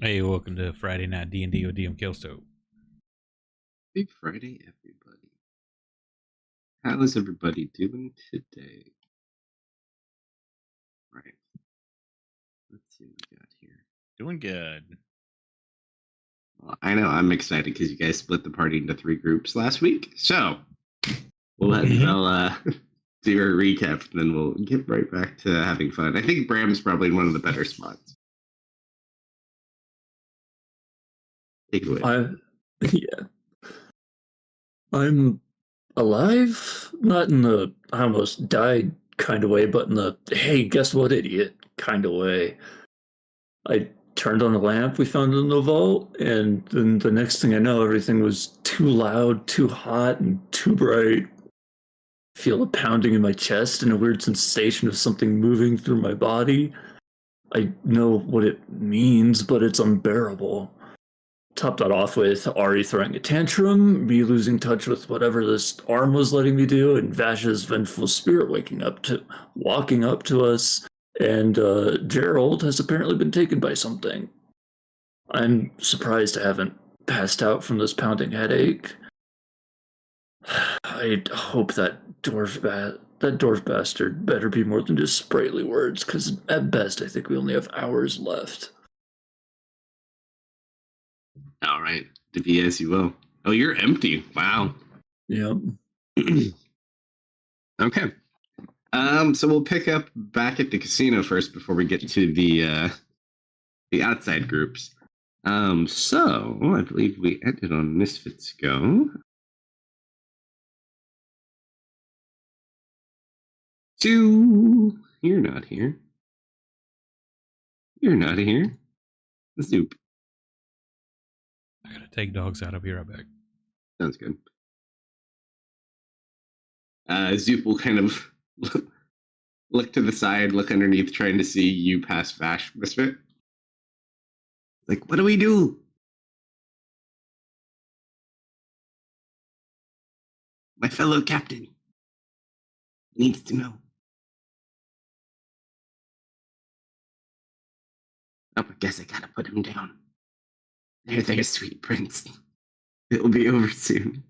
Hey, welcome to Friday Night D&D with DM Kalsto. Big Friday, everybody. How is everybody doing today? Right. Let's see what we got here. Doing good. Well, I know I'm excited because you guys split the party into 3 groups last week. So I'll do a recap, and then we'll get right back to having fun. I think Bram's probably in one of the better spots. Take it away. Yeah. I'm alive, not in the I almost died kind of way, but in the hey, guess what, idiot kind of way. I turned on the lamp we found in the vault, and then the next thing I know, everything was too loud, too hot, and too bright. Feel a pounding in my chest and a weird sensation of something moving through my body. I know what it means, but it's unbearable. Top that off with Ari throwing a tantrum, me losing touch with whatever this arm was letting me do, and Vash's vengeful spirit walking up to us, and Gerald has apparently been taken by something. I'm surprised I haven't passed out from this pounding headache. I hope that dwarf bastard better be more than just sprightly words, because at best I think we only have hours left. All right. To be as you will. Oh, you're empty. Wow. Yep. Okay. So we'll pick up back at the casino first before we get to the outside groups. So I believe we ended on Misfits Go. You're not here. You're not here. Zoop. I gotta take dogs out. I'll be right back. Sounds good. Zoop will kind of look to the side, look underneath, trying to see you pass Vash Misfit. Like, what do we do? My fellow captain needs to know. Oh, I guess I gotta put him down. There, sweet prince. It'll be over soon.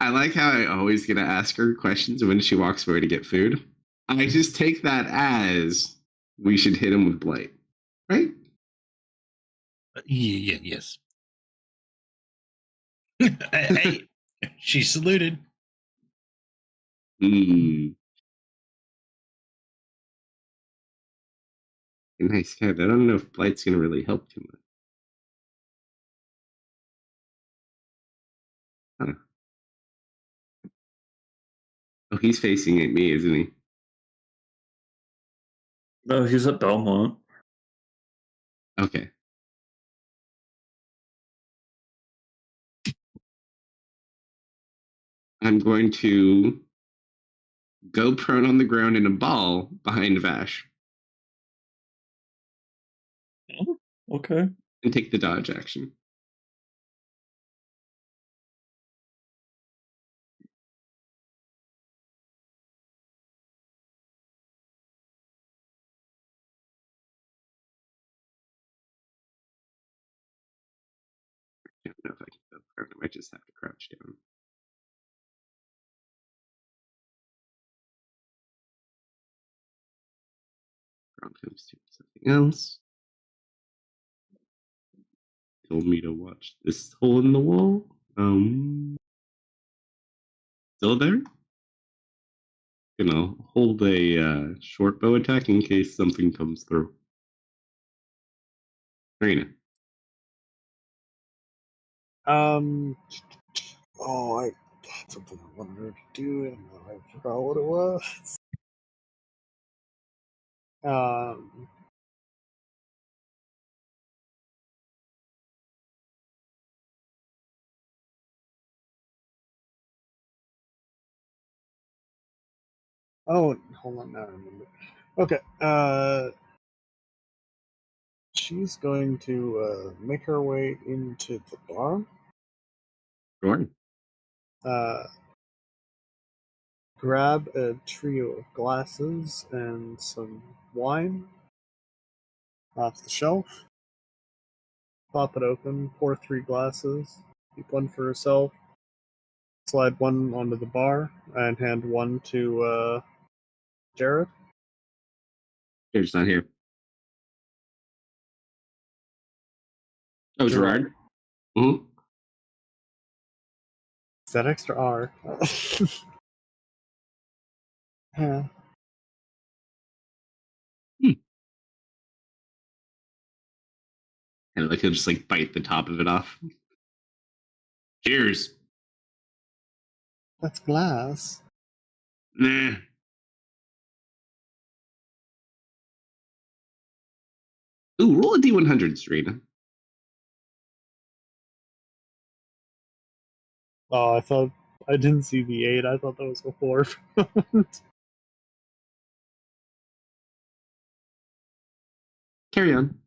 I like how I always get to ask her questions when she walks away to get food. I just take that as we should hit him with blight, right? Yes. Hey, she saluted. Nice head. I don't know if blight's gonna really help too much. Huh. Oh, he's facing at me, isn't he? No, he's at Belmont. Okay. I'm going to go prone on the ground in a ball behind Vash. Oh, okay. And take the dodge action. I don't know if I can go prone. I might just have to crouch down. Prone comes to something else. Told me to watch this hole in the wall. Still there? Gonna hold a short bow attack in case something comes through. Marina. I had something I wanted her to do, and I forgot what it was. Um, oh, hold on, now I remember. Okay, she's going to make her way into the bar. Sure. Grab a trio of glasses and some wine, off the shelf. Pop it open, pour 3 glasses, keep one for herself, slide one onto the bar, and hand one to Jared. Jared's not here. Oh, Gerard. Mm-hmm. Is that extra R? Yeah. And like he'll just like bite the top of it off. Cheers. That's glass. Nah. Ooh, roll a D100, Serena. Oh, I didn't see the 8. I thought that was a 4. Carry on.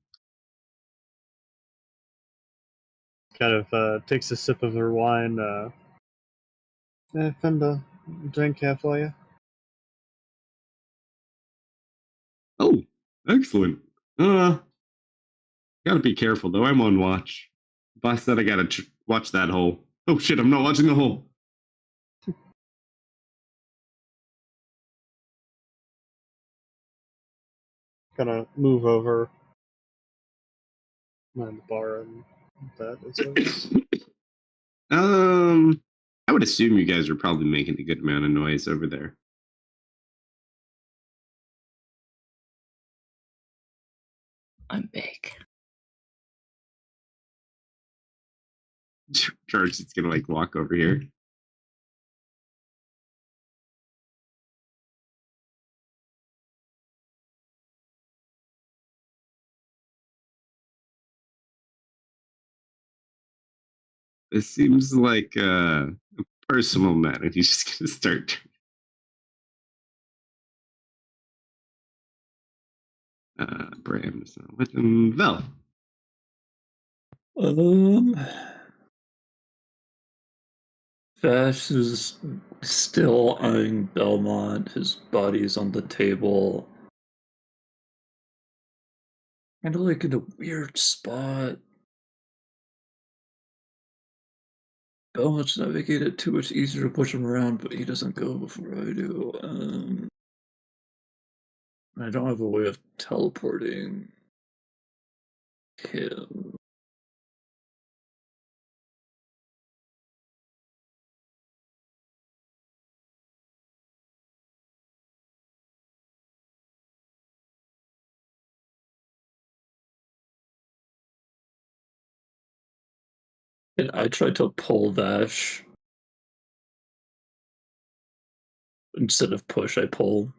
Kind of takes a sip of her wine. Fenda, drink here for you. Oh, excellent. Gotta be careful though. I'm on watch. Boss said I gotta watch that hole. Oh shit, I'm not watching the hole. Gonna move over. Mind the bar and that is it. I would assume you guys are probably making a good amount of noise over there. I'm big. George is gonna like walk over here. This seems like a personal matter. He's just gonna start. Bram's not with him. Vel. Vash is still eyeing Belmont. His body's on the table. Kind of like in a weird spot. Belmont's not making it too much easier to push him around, but he doesn't go before I do. I don't have a way of teleporting him. And I tried to pull Vash. Instead of push, I pull.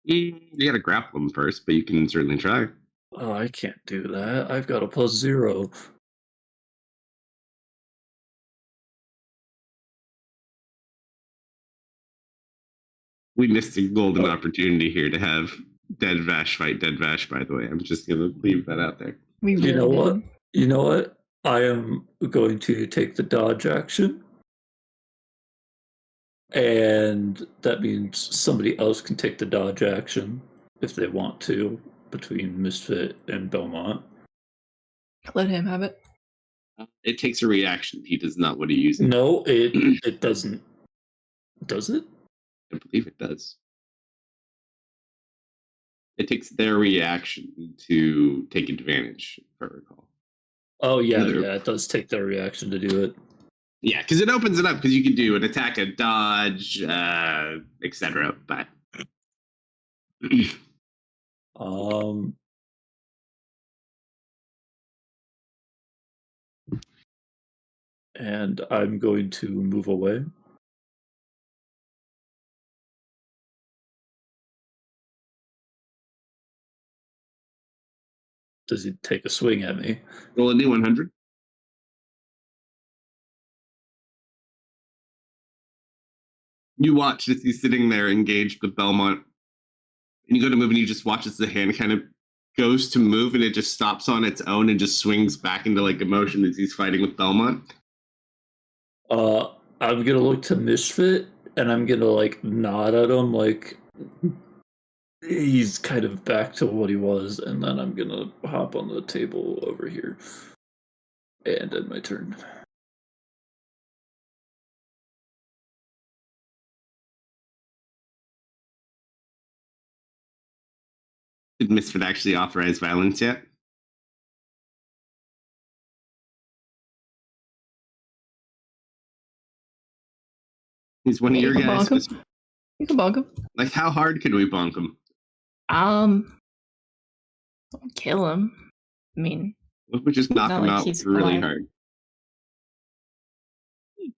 You gotta grapple him first, but you can certainly try. Oh, I can't do that. I've got a +0. We missed a golden opportunity here to have Dead Vash fight Dead Vash, by the way. I'm just gonna leave that out there. We really You know what? did. You know what? I am going to take the dodge action. And that means somebody else can take the dodge action if they want to between Misfit and Belmont. Let him have it. It takes a reaction. He does not want to use it. No, it doesn't. Does it? I believe it does. It takes their reaction to take advantage, if I recall. Oh, yeah, it does take their reaction to do it. Yeah, because it opens it up because you can do an attack, a dodge, etc. But and I'm going to move away. Does he take a swing at me? roll a D100. You watch as he's sitting there engaged with Belmont, and you go to move, and you just watch as the hand kind of goes to move, and it just stops on its own and just swings back into like a motion as he's fighting with Belmont. I'm gonna look to Misfit, and I'm gonna like nod at him, like He's kind of back to what he was, and then I'm gonna hop on the table over here and end my turn. Did Misfit actually authorize violence yet? He's one of Yeah, your you can guys. bonk him. You can bonk him. Like, how hard can we bonk him? Kill him. I mean, What if we just knock Not him like out he's really alive. hard?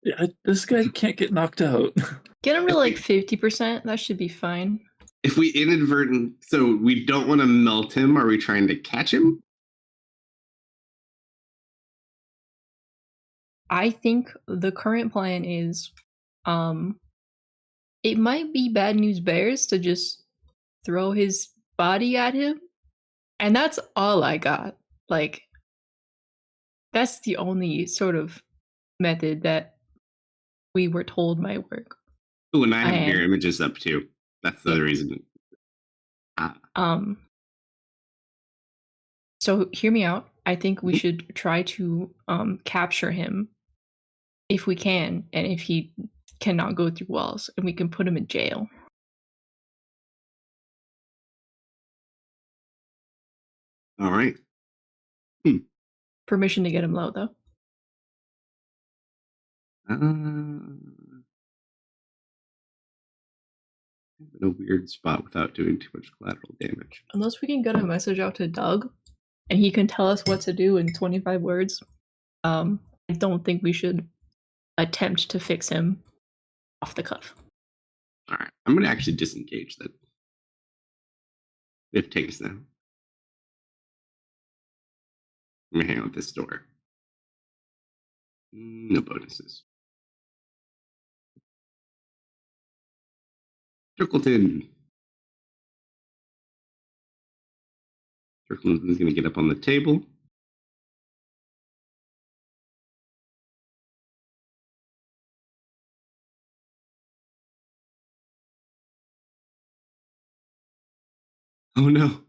Yeah, this guy can't get knocked out. get him to like 50%. That should be fine. If we so we don't want to melt him, are we trying to catch him? I think the current plan is, it might be bad news bears to just throw his body at him, and that's all I got. Like, that's the only sort of method that we were told might work. Oh, and I have mirror And- images up too. That's the other reason. So hear me out. I think we should try to capture him if we can, and if he cannot go through walls, and we can put him in jail. All right. Permission to get him low, though. In a weird spot without doing too much collateral damage. Unless we can get a message out to Doug, and he can tell us what to do in 25 words. I don't think we should attempt to fix him off the cuff. All right. I'm going to actually disengage that. It takes them. I'm going to hang out with this door. No bonuses. Trickleton. Trickleton's going to get up on the table. Oh no.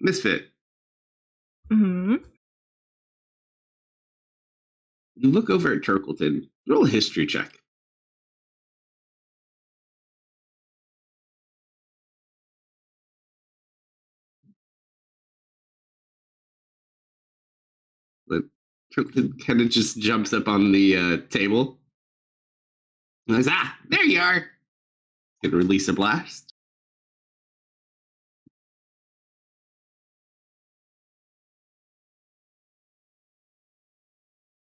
Misfit. Mm-hmm. You look over at Turkleton. Roll a history check. Turkleton kind of just jumps up on the table. And goes, there you are. Gonna release a blast.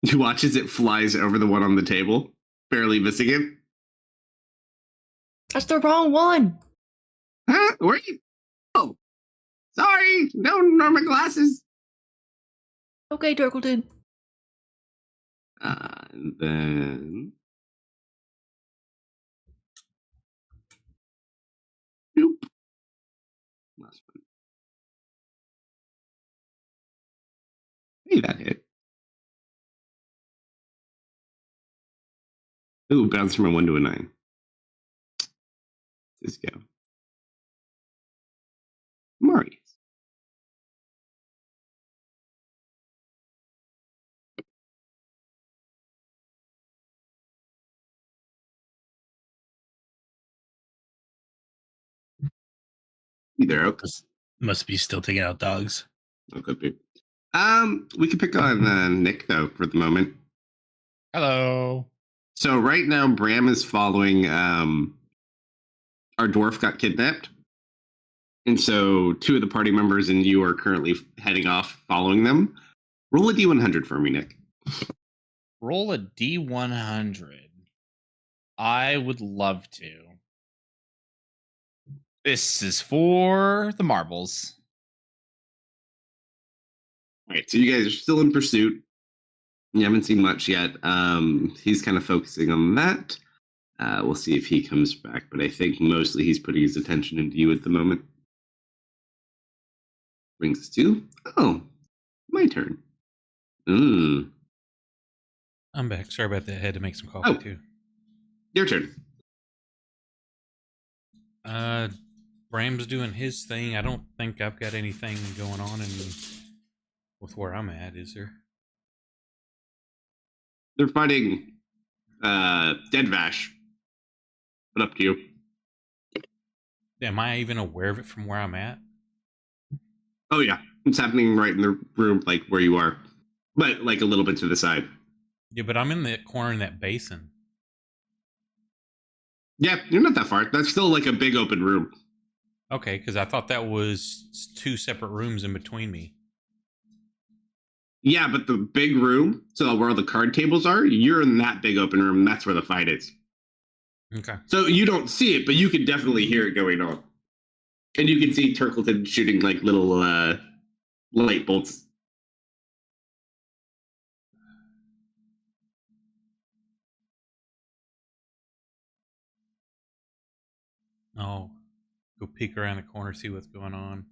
You watch as it flies over the one on the table, barely missing him. That's the wrong one. Huh? Where are you? Oh, sorry. No Norma glasses. Okay, Turkleton. And then. Nope. Last one. Hey, that hit. Ooh, bounce from a 1 to a 9. Let's go. Marius. Either Oak. Must be still taking out dogs. Oh, could be. We could pick on Nick though for the moment. Hello. So right now, Bram is following. Our dwarf got kidnapped, and so 2 of the party members and you are currently heading off following them. Roll a d100 for me, Nick. Roll a D100. I would love to. This is for the marbles. All right, so you guys are still in pursuit. You haven't seen much yet. He's kind of focusing on that. We'll see if he comes back, but I think mostly he's putting his attention into you at the moment. Brings us to, my turn. I'm back. Sorry about that. I had to make some coffee too. Your turn. Bram's doing his thing. I don't think I've got anything going on with where I'm at, is there? They're fighting Dead Vash. But up to you. Am I even aware of it from where I'm at? Oh yeah, it's happening right in the room, like where you are, but like a little bit to the side. Yeah, but I'm in the corner in that basin. Yeah, you're not that far. That's still like a big open room. Okay, because I thought that was 2 separate rooms in between me. Yeah, but the big room, so where all the card tables are, you're in that big open room. And that's where the fight is. Okay. So you don't see it, but you can definitely hear it going on, and you can see Turkleton shooting like little light bolts. Oh, go peek around the corner, see what's going on.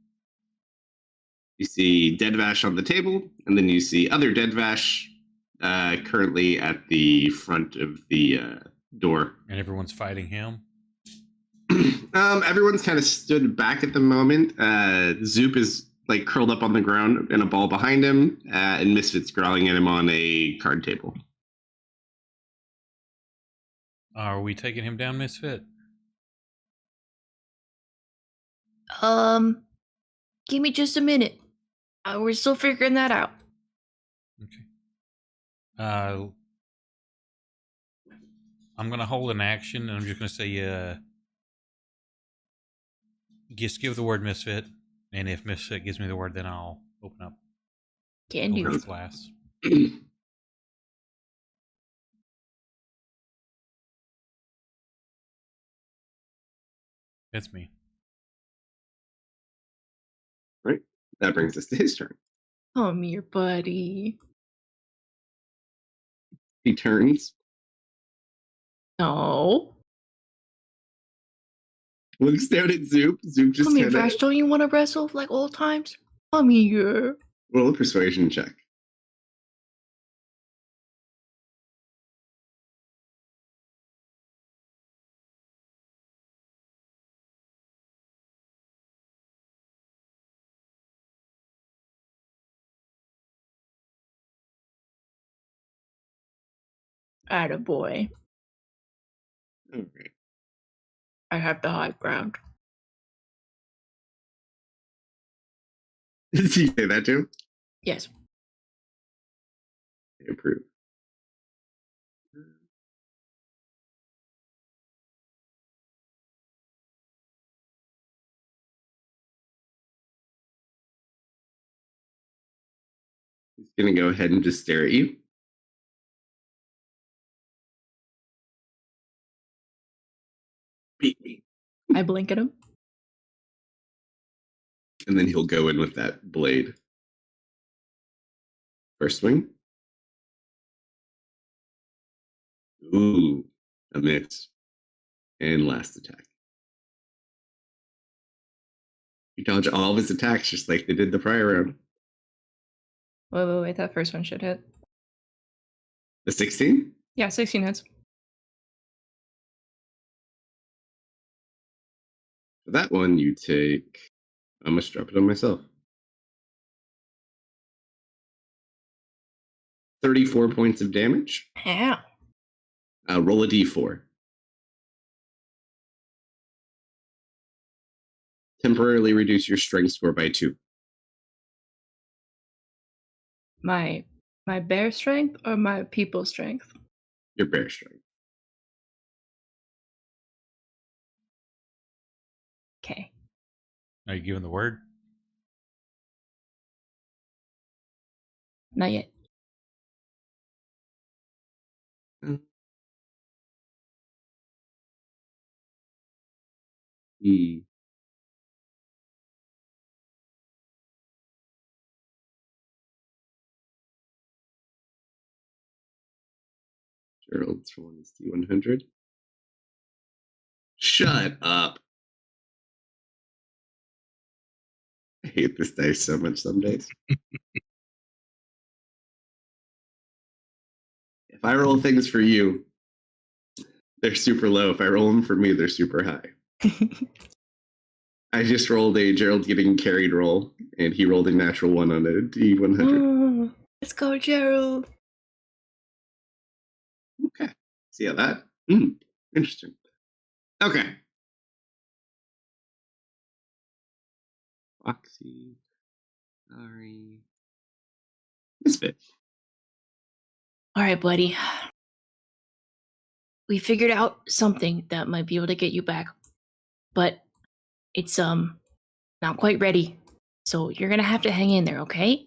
You see Dead Vash on the table, and then you see other Dead Vash currently at the front of the door. And everyone's fighting him. Everyone's kind of stood back at the moment. Zoop is like curled up on the ground in a ball behind him, and Misfit's growling at him on a card table. Are we taking him down, Misfit? Give me just a minute. We're still figuring that out. Okay. I'm gonna hold an action, and I'm just gonna say, just give the word Misfit, and if Misfit gives me the word, then I'll open up. Can do. Open class. It's me. Right. That brings us to his turn. Come here, buddy. He turns, No. looks down at Zoop. Zoop just Come here, kind of Vash. Don't you want to wrestle like old times? Come here. roll a persuasion check. Attaboy. All right. I have the high ground. Did you say that to him? Yes. I approve. He's going to go ahead and just stare at you. Beat me. I blink at him. And then he'll go in with that blade. First swing. Ooh, a miss. And last attack. You dodge all of his attacks just like they did the prior round. Wait. That first one should hit. The 16? Yeah, 16 hits. For that one, you take. I must drop it on myself. 34 points of damage. Ow. Roll a d4. Temporarily reduce your strength score by 2. My bear strength or my people strength? Your bear strength. Okay. Are you giving the word? Not yet. Hmm. Gerald's one is D100. Shut up. I hate this dice so much some days. If I roll things for you, they're super low. If I roll them for me, they're super high. I just rolled a Gerald getting carried roll, and he rolled a natural 1 on a D100. Let's go, Gerald. Okay. See how that? Interesting. Okay. Foxy. Sorry. Misfit. All right, buddy. We figured out something that might be able to get you back, but it's not quite ready. So you're gonna have to hang in there, okay?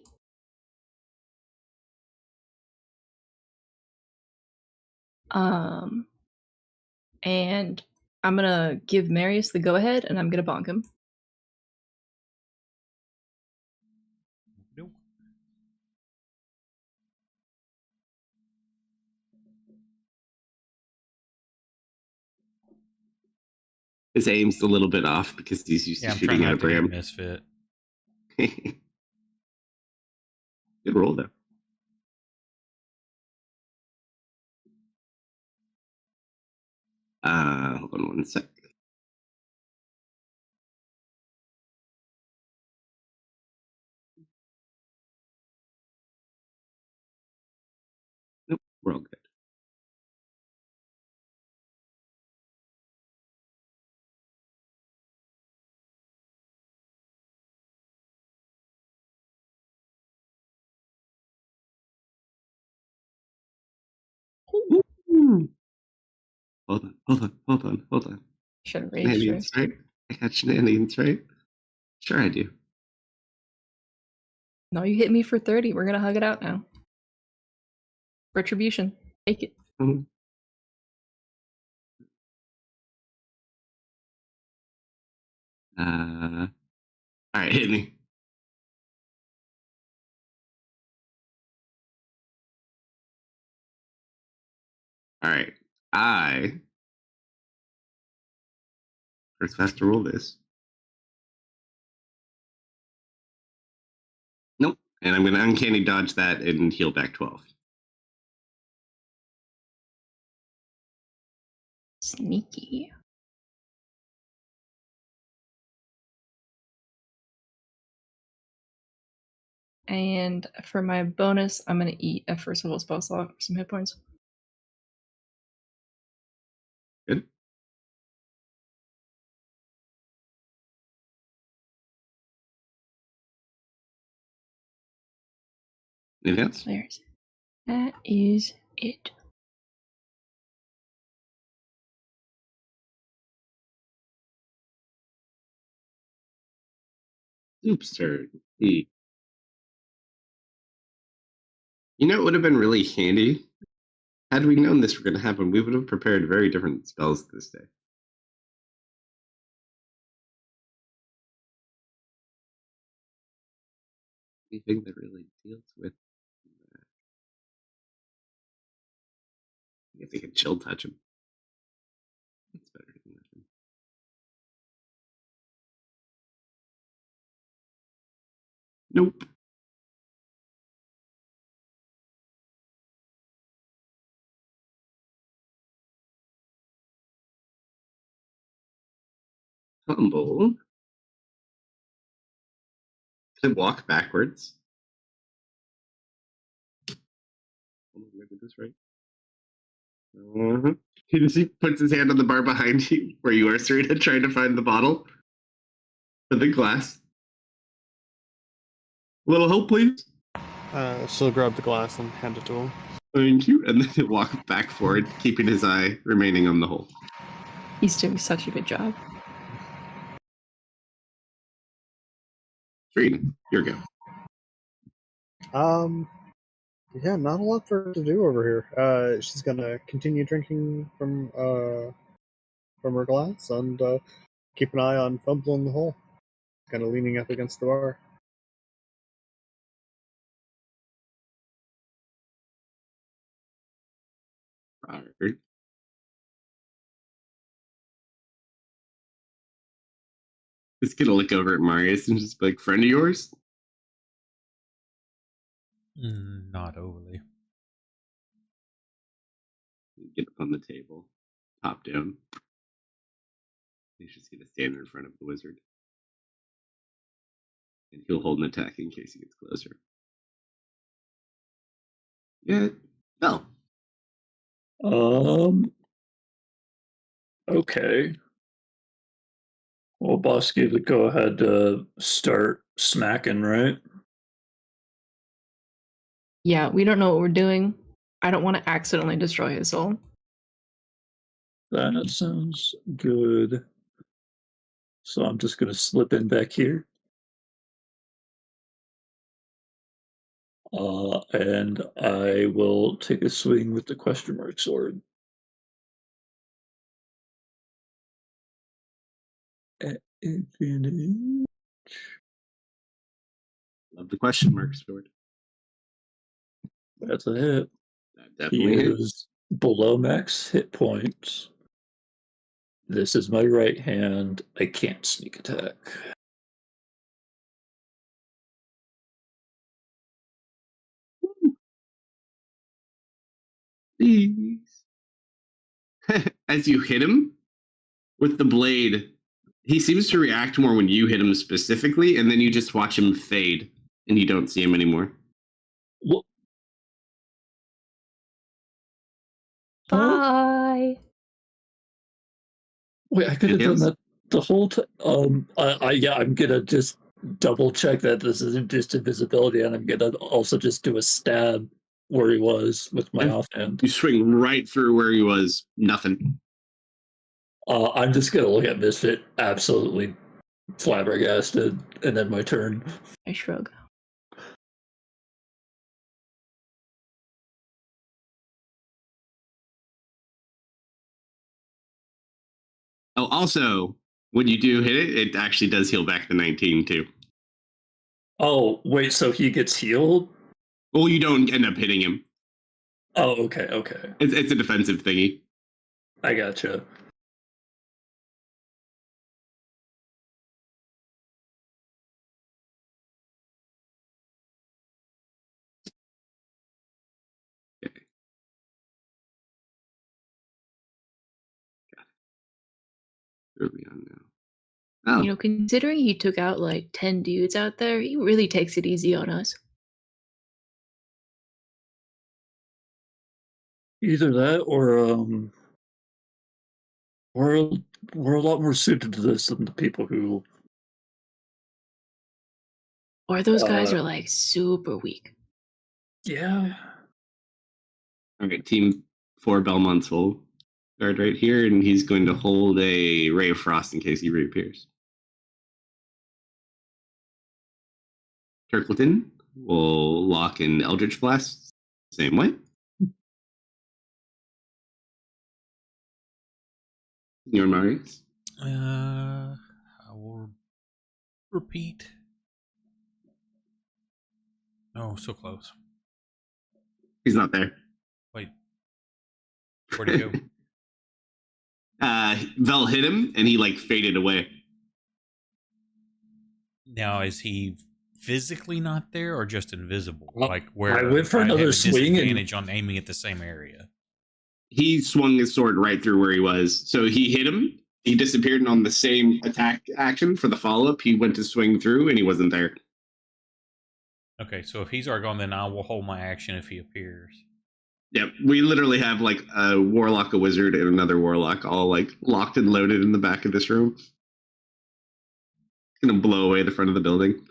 And I'm gonna give Marius the go-ahead, and I'm gonna bonk him. Nope. His aim's a little bit off because he's used Yeah, to I'm trying shooting not at to hit Bram. Misfit. Good roll, though. Hold on one sec. Nope, we're all good. Ooh. Hold on. Should have raged Shenanigans, first. right? I got shenanigans, right? Sure I do. No, you hit me for 30. We're gonna hug it out now. Retribution. Take it. Mhm. All right, hit me. All right, I first has to roll this. Nope, and I'm going to uncanny dodge that and heal back 12. Sneaky. And for my bonus, I'm gonna eat a first level spell slot for some hit points. Good. Anything else? There's that is it. Oops, turn. You know, it would have been really handy. Had we known this were going to happen, we would have prepared very different spells this day. Anything that really deals with that. I guess I could chill touch him. It's better than nothing. Nope. Tumble. To walk backwards. Did I do this right? He puts his hand on the bar behind you, where you are, Serena, trying to find the bottle for the glass. A little help, please. She'll grab the glass and hand it to him. Thank you. And then he'll walk back forward, keeping his eye remaining on the hole. He's doing such a good job. Serena, your go. Yeah, not a lot for her to do over here. She's gonna continue drinking from her glass and keep an eye on Fumble in the hole, kind of leaning up against the bar. Robert. He's gonna look over at Marius and just be like, friend of yours? Not overly. Get up on the table, top down. He's just going to stand in front of the wizard. And he'll hold an attack in case he gets closer. Yeah. No. Okay. Well, boss gave the go ahead to start smacking, right? Yeah, we don't know what we're doing. I don't want to accidentally destroy his soul. That sounds good. So I'm just gonna slip in back here. And I will take a swing with the question mark sword. At advantage. Love the question mark sword. That's a hit. That He definitely hits. is below max hit points. This is my right hand. I can't sneak attack. Please. As you hit him with the blade, he seems to react more when you hit him specifically, and then you just watch him fade, and you don't see him anymore. What? Bye. Wait, I could have done that the whole time. I'm gonna just double check that this isn't just invisibility, and I'm gonna also just do a stab where he was with my Yeah. offhand. You swing right through where he was. Nothing. I'm just gonna look at Misfit, absolutely flabbergasted, and then my turn. I shrug. Oh, also, when you do hit it, it actually does heal back the 19 too. Oh, wait, so he gets healed? Well, you don't end up hitting him. Oh, okay. It's a defensive thingy. I gotcha. Where are we on now? Oh, You know, considering he took out like 10 dudes out there, he really takes it easy on us. Either that or we're a lot more suited to this than the people who Or those guys are like super weak. yeah. all right. Team 4 Belmont's will guard right here, and he's going to hold a Ray of Frost in case he reappears. Turkleton will lock in Eldritch Blast same way. Your Marius. I will repeat. Oh, so close. He's not there. Wait. Where'd he go? Vel hit him, and he like faded away. Now, is he physically not there or just invisible? Well, Like where I went for have another a swing and- disadvantage on aiming at the same area. He swung his sword right through where he was. So he hit him. He disappeared, and on the same attack action for the follow-up, he went to swing through, and he wasn't there. Okay, so if he's already gone, then I will hold my action if he appears. Yep, we literally have like a warlock, a wizard, and another warlock all like locked and loaded in the back of this room. It's gonna blow away the front of the building.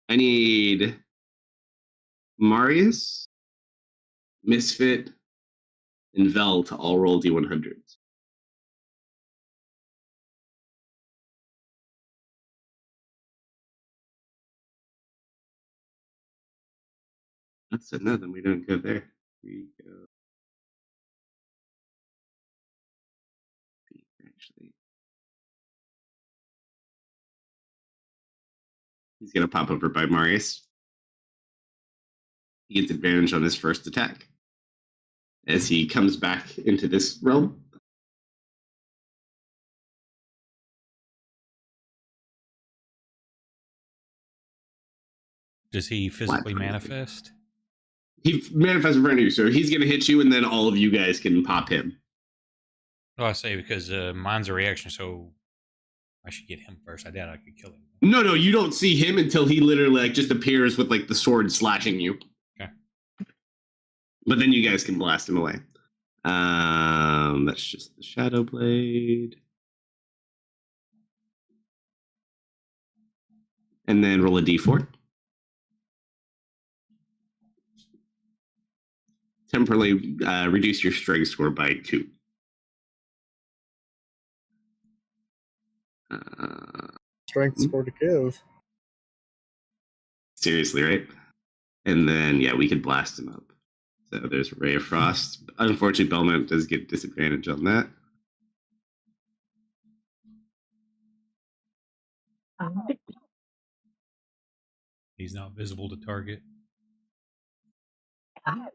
I need Marius, Misfit, and Vel to all roll D100s. That's no, then we don't go there. We go. Actually, he's gonna pop over by Marius. He gets advantage on his first attack. as he comes back into this realm. Does he physically manifest? He manifests in front of you, so he's going to hit you, and then all of you guys can pop him. Oh, I say because mine's a reaction, so I should get him first. I doubt I could kill him. No, you don't see him until he literally just appears with the sword slashing you. Okay. But then you guys can blast him away. That's just the Shadow Blade. And then roll a d4. Temporarily reduce your strength score by 2. Strength score to give. Seriously, right? And then, we could blast him up. So there's Ray of Frost. Unfortunately, Belmont does get disadvantage on that. He's not visible to target. Oh,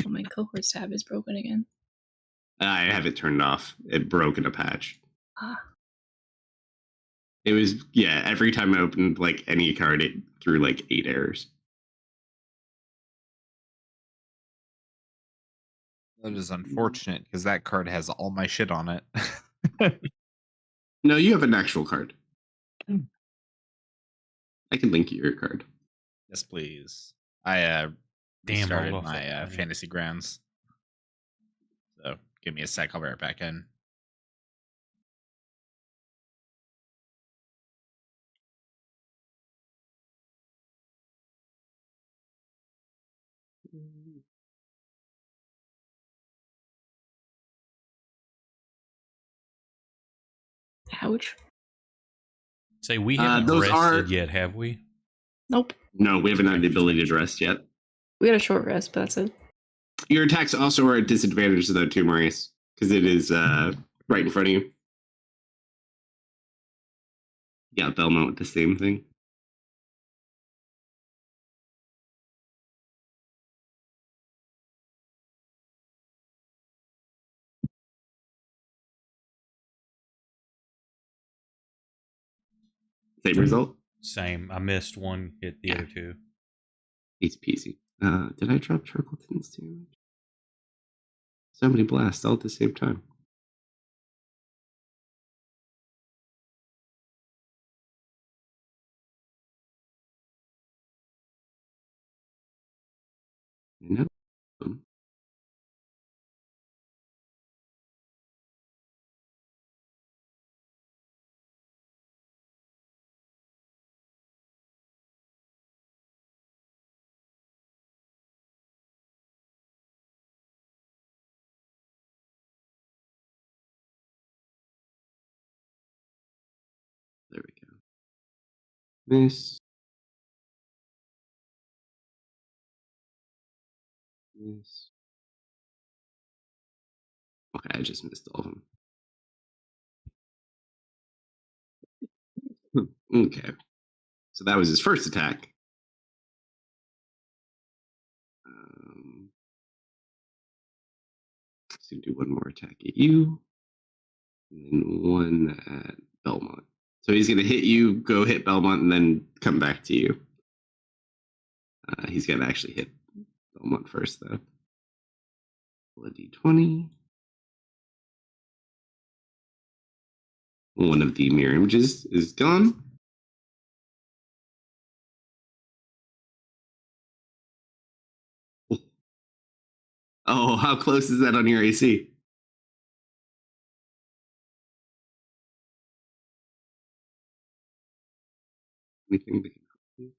my cohort tab is broken again. I have it turned off. It broke in a patch. Ah. It was, every time I opened any card, it threw 8 errors. That is unfortunate because that card has all my shit on it. No, you have an actual card. I can link you your card. Yes, please. I started rolled off my that. fantasy grounds. So give me a sec. I'll be right back in. Ouch. Say we haven't those rested are- yet, have we? Nope. No, we haven't had the ability to rest yet. We had a short rest, but that's it. Your attacks also are at disadvantage, though, too, Maurice, because it is right in front of you. Yeah, Belmont with the same thing. Same result? Same. I missed one, hit the other two. Easy peasy. Did I drop Turkleton's damage? So many blasts all at the same time. No. There we go. Miss. Miss. Okay, I just missed all of them. Okay. So that was his first attack. Let's do one more attack at you. And then one at Belmont. So he's going to hit you, go hit Belmont, and then come back to you. He's going to actually hit Belmont first, though. Roll a d20. One of the mirror images is gone. Oh, how close is that on your AC? Anything that can help you?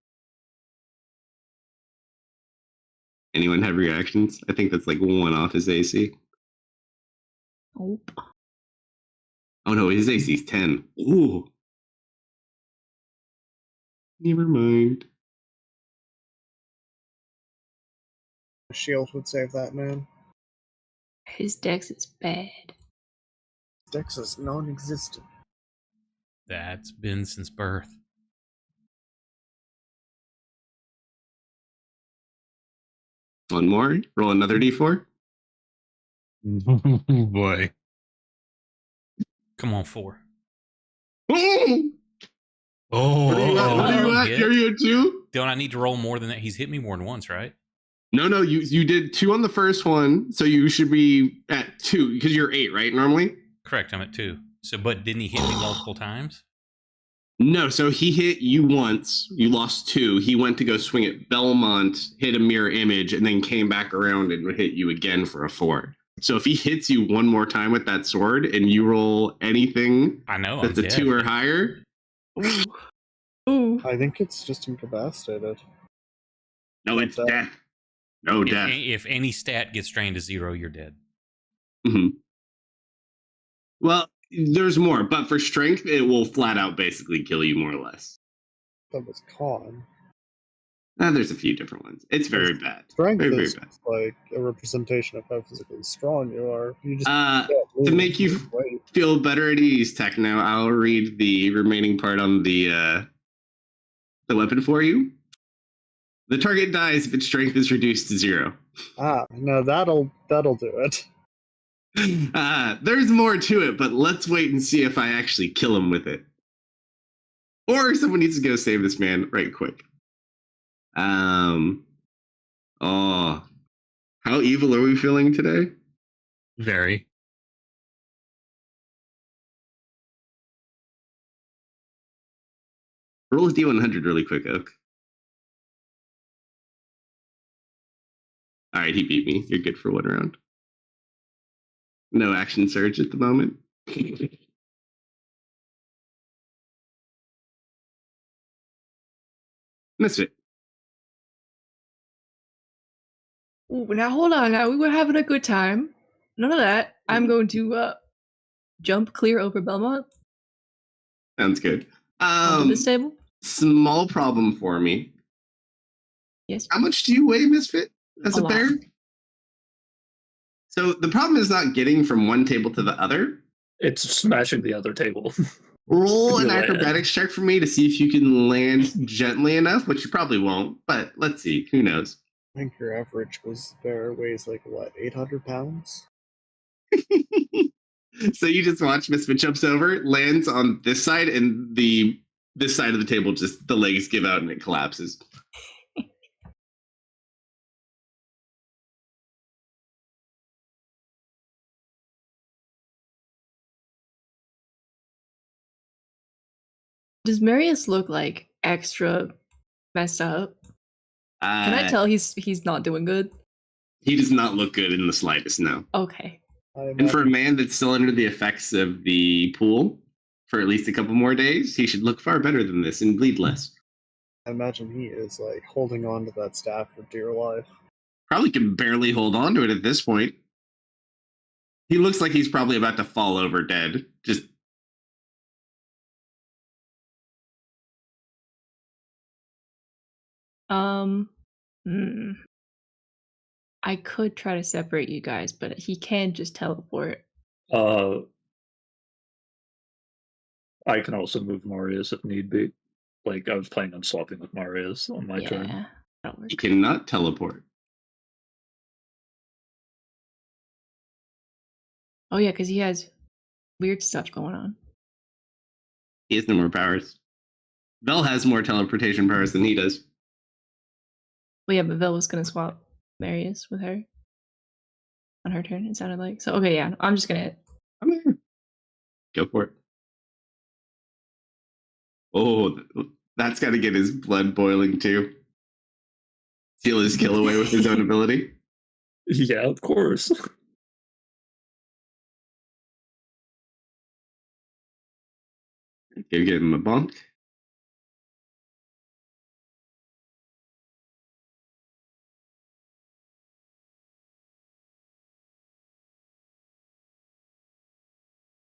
Anyone have reactions? I think that's one off his AC. Nope. Oh no, his AC is 10. Ooh. Never mind. A shield would save that man. His dex is bad. Dex is non-existent. That's been since birth. One more. Roll another d4. Boy. Come on, 4. Oh! Oh, What are you at? What are you at? hit. Are you at 2? Don't I need to roll more than that? He's hit me more than once, right? No, you did 2 on the first one, so you should be at 2 because you're 8, right? Normally. Correct. I'm at 2. So, but didn't he hit me multiple times? No, so he hit you once. You lost 2. He went to go swing at Belmont, hit a mirror image, and then came back around and hit you again for a 4. So if he hits you one more time with that sword and you roll anything I know. that's I'm a dead. 2 or higher, Ooh. Ooh. I think it's just incapacitated. no, it's death. No If, death. if any stat gets drained to 0, you're dead. Mm-hmm. Well, there's more, but for strength, it will flat out basically kill you more or less. That was con. There's a few different ones. It's very bad. Strength Very, very is bad. like a representation of how physically strong you are. You just To make you feel better at ease, Techno, I'll read the remaining part on the weapon for you. The target dies if its strength is reduced to 0. No, that'll do it. There's more to it, but let's wait and see if I actually kill him with it. Or someone needs to go save this man right quick. Oh, how evil are we feeling today? very. Roll a D100 really quick, Oak. All right, he beat me. You're good for 1 round. No action surge at the moment. Missed it. Ooh, now hold on. Now we were having a good time. None of that. I'm going to jump clear over Belmont Sounds good. onto this table. Small problem for me. Yes. How much do you weigh, Misfit, as A a lot. bear? So the problem is not getting from one table to the other. It's smashing the other table. Roll an Go ahead. acrobatics check for me to see if you can land gently enough, which you probably won't, but let's see. Who knows? I think your average bear weighs like, 800 pounds? So you just watch Misfit jumps over, lands on this side, and this side of the table just the legs give out and it collapses. Does Marius look like extra messed up? Can I tell he's not doing good? He does not look good in the slightest, no. Okay. And for a man that's still under the effects of the pool for at least a couple more days, he should look far better than this and bleed less. I imagine he is like holding on to that staff for dear life. Probably can barely hold on to it at this point. He looks like he's probably about to fall over dead. Just I could try to separate you guys, but he can just teleport. I can also move Marius if need be. Like, I was planning on swapping with Marius on my turn. Yeah, that'll work. he cannot teleport. Oh yeah, because he has weird stuff going on. He has no more powers. Vel has more teleportation powers than he does. Well, yeah, but Vel was gonna swap Marius with her on her turn. It sounded like so. Okay, yeah, I'm just gonna hit. I'm here. Go for it. Oh, that's got to get his blood boiling too. Steal his kill away with his own ability. Yeah, of course. Give him a bonk.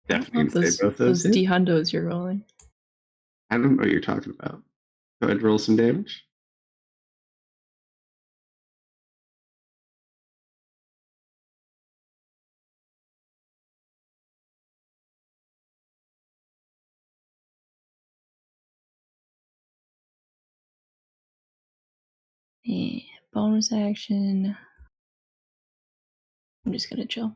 Definitely Love gonna say both those hits. D-hundos you're rolling. I don't know what you're talking about. Go ahead, roll some damage. Yeah, bonus action. I'm just gonna chill.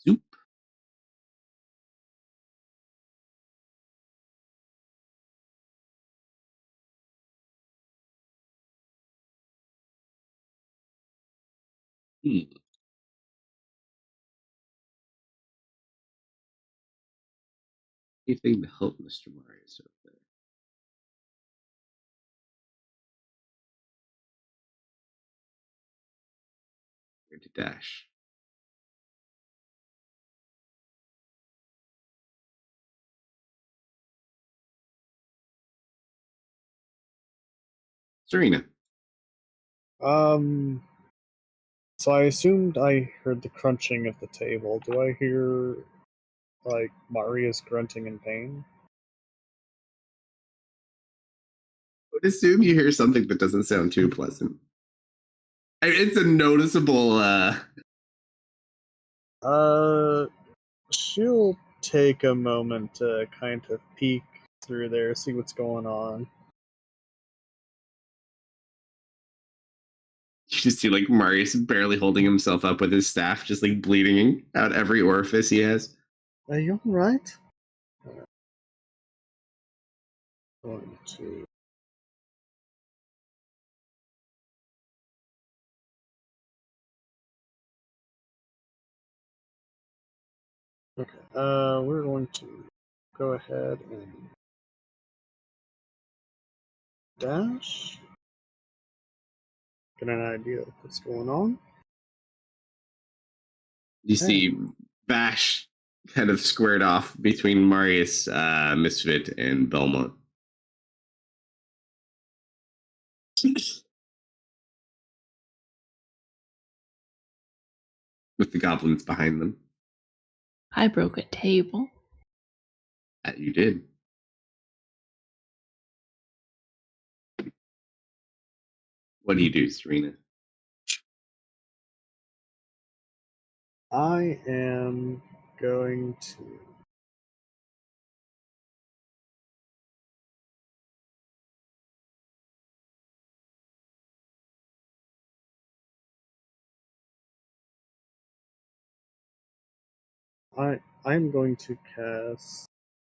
Soup. Anything to help Mr. Marius up there? Where to dash? Serena. So I assumed I heard the crunching at the table. Do I hear, like, Marius grunting in pain? I would assume you hear something that doesn't sound too pleasant. It's a noticeable. She'll take a moment to kind of peek through there, see what's going on. You just see like Marius barely holding himself up with his staff, just like bleeding out every orifice he has. Are you alright? Going to. Okay, we're going to go ahead and dash. Get an idea of what's going on. You see Vash kind of squared off between Marius, Misfit, and Belmont. With the goblins behind them. I broke a table. That you did. What do you do, Serena? I am going to. I'm going to cast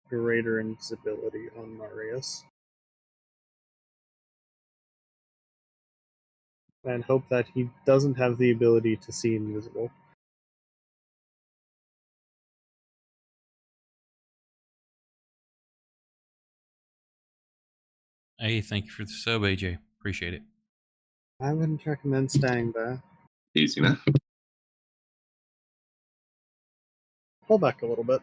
Greater Invisibility on Marius. And hope that he doesn't have the ability to see invisible. Hey, thank you for the sub, AJ. Appreciate it. I wouldn't recommend staying there. Easy enough. Fall back a little bit.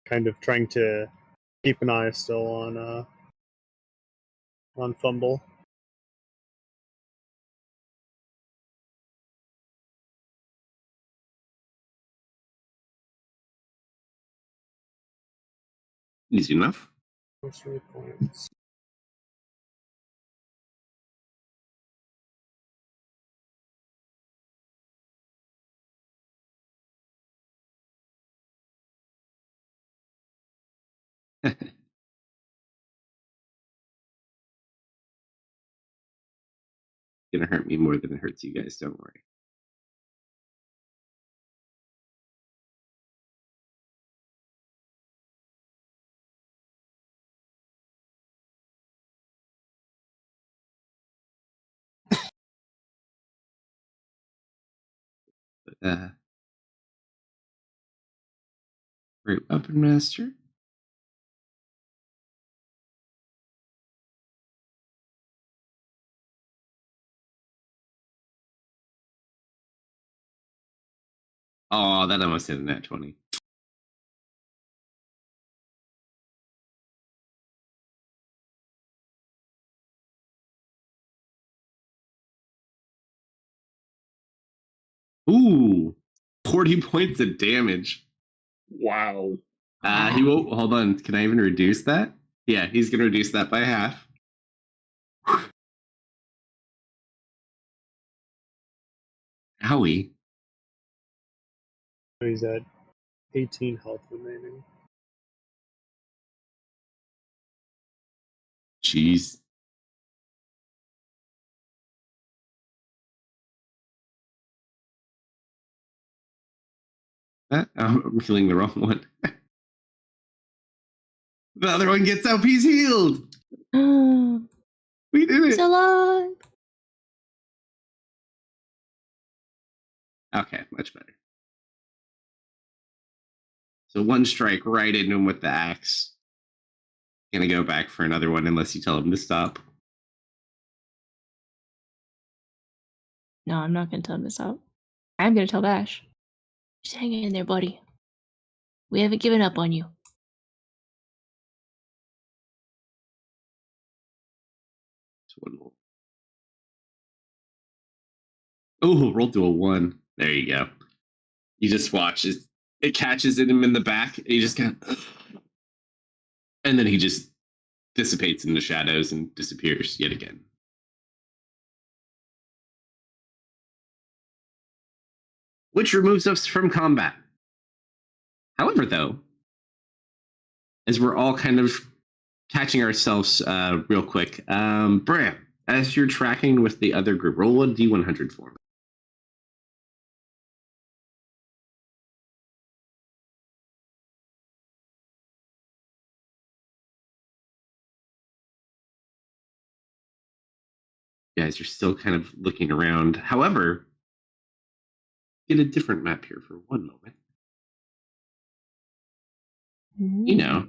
Kind of trying to keep an eye still on Fumble. Easy enough. 3 points. Gonna hurt me more than it hurts you guys, don't worry. But, great weapon master. Oh, that almost hit a nat 20. Ooh, 40 points of damage. Wow. He won't. Hold on. Can I even reduce that? Yeah, he's gonna reduce that by half. Owie. He's at 18 health remaining. Jeez. I'm killing the wrong one. The other one gets up, he's healed. We did He's it. alive. Okay, much better. So one strike right into him with the axe. Gonna go back for another one unless you tell him to stop. No, I'm not gonna tell him to stop. I'm gonna tell Bash. Just hang in there, buddy. We haven't given up on you. One more. Oh, rolled to a 1. There you go. You just watch as it catches him in the back. And he just kind of, and then he just dissipates in the shadows and disappears yet again. Which removes us from combat. However, though, as we're all kind of catching ourselves real quick, Bram, as you're tracking with the other group, roll a D100 for me. You guys are still kind of looking around. However, get a different map here for one moment. You know,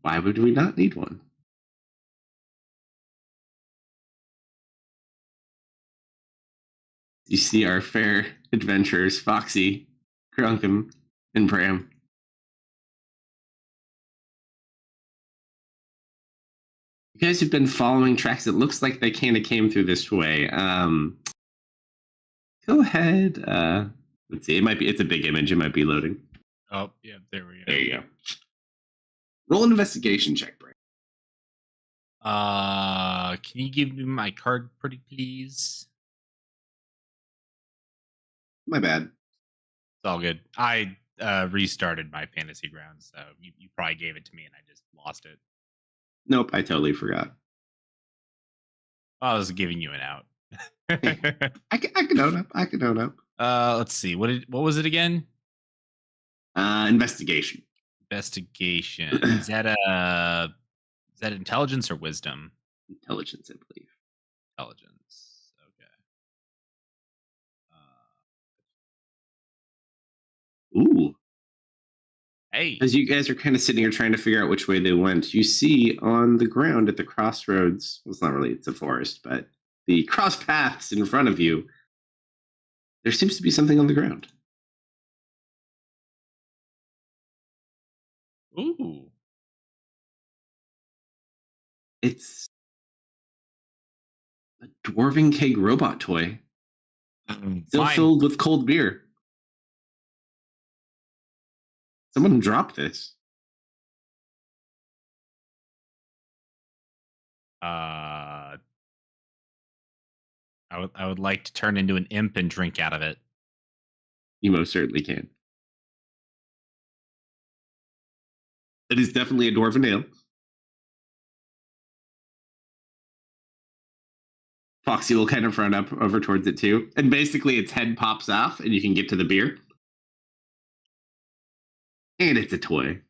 why would we not need one? You see our fair adventurers, Foxy, Krunkum, and Bram. You guys have been following tracks. It looks like they kind of came through this way. Go ahead. Let's see. It's a big image. It might be loading. Oh, yeah, there we go. There you go. Roll an investigation check, Bram. Can you give me my card, pretty please? My bad. It's all good. I restarted my fantasy ground, so you probably gave it to me and I just lost it. Nope, I totally forgot. I was giving you an out. I can own up. I can own up. Let's see. What was it again? Investigation. Investigation. Is that intelligence or wisdom? Intelligence, I believe. Intelligence. Okay. Ooh. Hey. As you guys are kind of sitting here trying to figure out which way they went, you see on the ground at the crossroads, well, it's a forest, but the cross paths in front of you, there seems to be something on the ground. Ooh. It's a dwarven keg robot toy, still Mine. filled with cold beer. Someone dropped this. I would like to turn into an imp and drink out of it. You most certainly can. It is definitely a dwarven ale. Foxy will kind of run up over towards it too. And basically its head pops off and you can get to the beer. And it's a toy.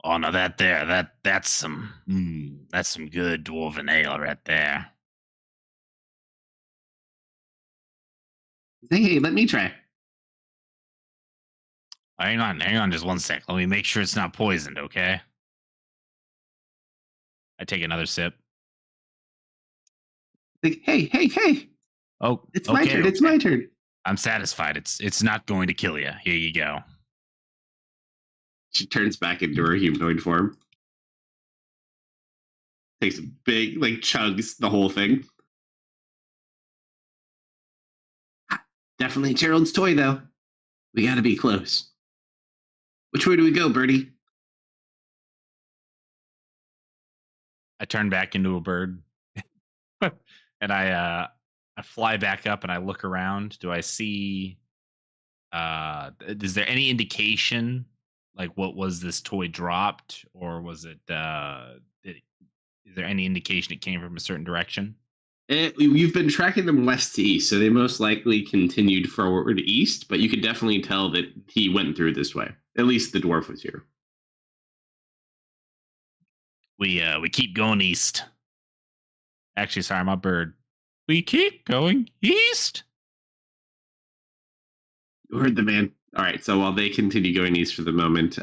Oh no, that's some good dwarven ale right there. Hey, let me try. Hang on just one sec. Let me make sure it's not poisoned, okay? I take another sip. Like, hey. Oh, It's my turn. It's my turn. I'm satisfied. It's not going to kill you. Here you go. She turns back into her humanoid form. Takes a big, chugs the whole thing. Definitely Gerald's toy, though. We gotta be close. Which way do we go, Birdie? I turn back into a bird, and I fly back up and I look around. Do I see? Is there any indication? Like, what was this toy dropped, or was it? Is there any indication it came from a certain direction? You've been tracking them west to east, so they most likely continued forward east. But you could definitely tell that he went through this way. At least the dwarf was here. We keep going east. Actually, sorry, my bird. We keep going east. You heard the man. All right. So while they continue going east for the moment,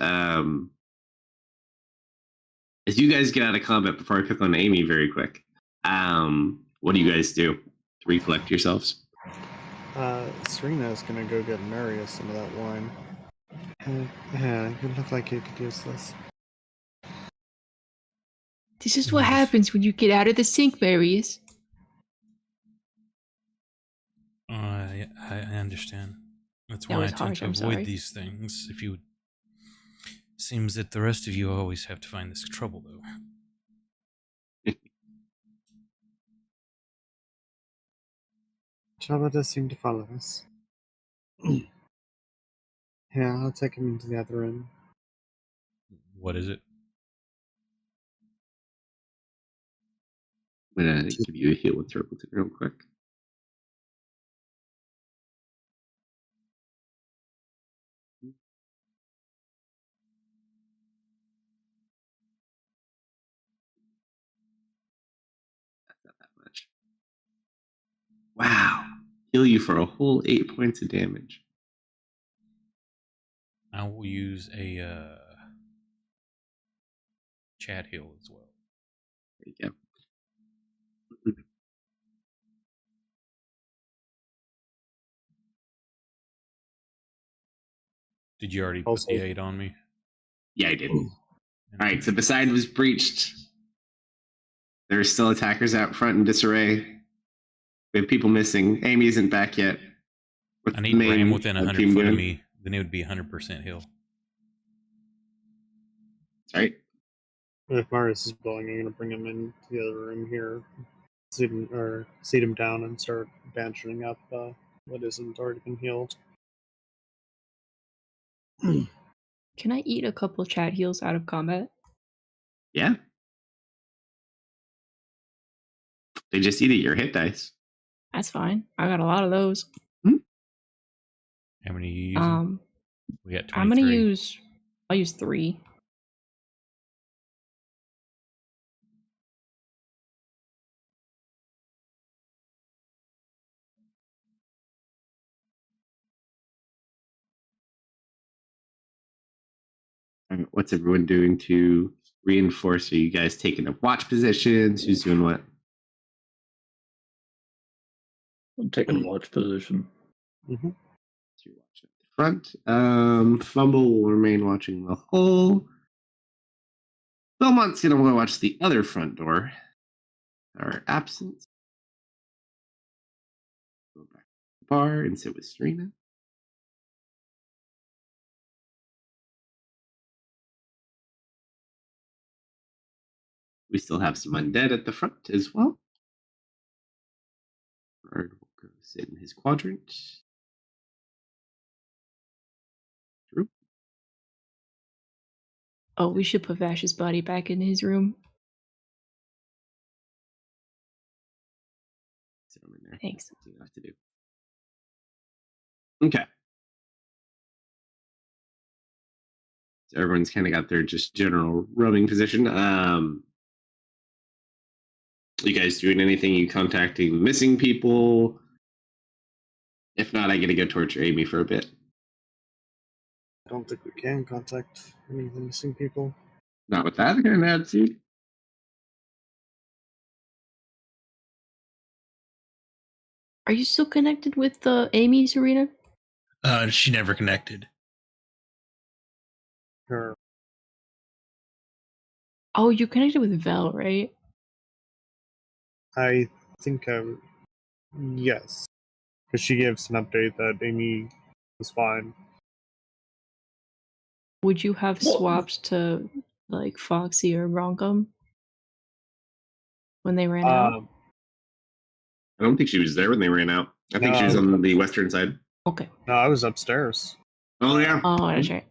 as you guys get out of combat, before I pick on Amy very quick, what do you guys do to recollect yourselves? Serena is gonna go get Marius some of that wine. Yeah, you look like you could use this. This is what happens when you get out of the sink, Marius. I understand. That's That why I was tend harsh, to I'm avoid sorry. these things. If you seems that the rest of you always have to find this trouble, though. Jabba does seem to follow us. Yeah, I'll take him into the other room. What is it? I'm gonna give you a heal with Turtleton real quick. Not that much. Wow. Heal you for a whole 8 points of damage. I will use a chat heal as well. There you go. Did you already put Also- the 8 on me? Yeah, I did. All right, so the side was breached. There are still attackers out front in disarray. We have people missing. Amy isn't back yet. What's I the need main Ram within 100 team foot of doing? me. Then it would be 100% heal. That's right. If Marius is blowing, I'm gonna bring him into the other room here, seat him down, and start bandaging up what isn't already been healed. Can I eat a couple chat heals out of combat? Yeah. They just eat at your hit dice. That's fine. I got a lot of those. How many are you using? We got 23. I'm gonna use. I'll use 3. All right, what's everyone doing to reinforce? Are you guys taking up watch positions? Who's doing what? I'm taking watch position. Mm-hmm. So you're watching at the front. Fumble will remain watching the hole. Belmont's going to want to watch the other front door. Our absence. Go back to the bar and sit with Serena. We still have some undead at the front as well. Bernard will go sit in his quadrant. Drew. Oh, we should put Vash's body back in his room. Sit him in there. Thanks. Something enough to do. Okay. So everyone's kind of got their just general roaming position. You guys doing anything? You contacting missing people? If not, I get to go torture Amy for a bit. I don't think we can contact any of the missing people. Not with that kind of attitude. Are you still connected with Amy, Serena? She never connected. Or Oh, you're connected with Vel, right? I think yes, because she gave us an update that Amy was fine. Would you have Well- swapped to like Foxy or Bronkum when they ran out? I don't think she was there when they ran out. I think she was on the western side. Okay. No, I was upstairs. Oh yeah. Oh, that's right.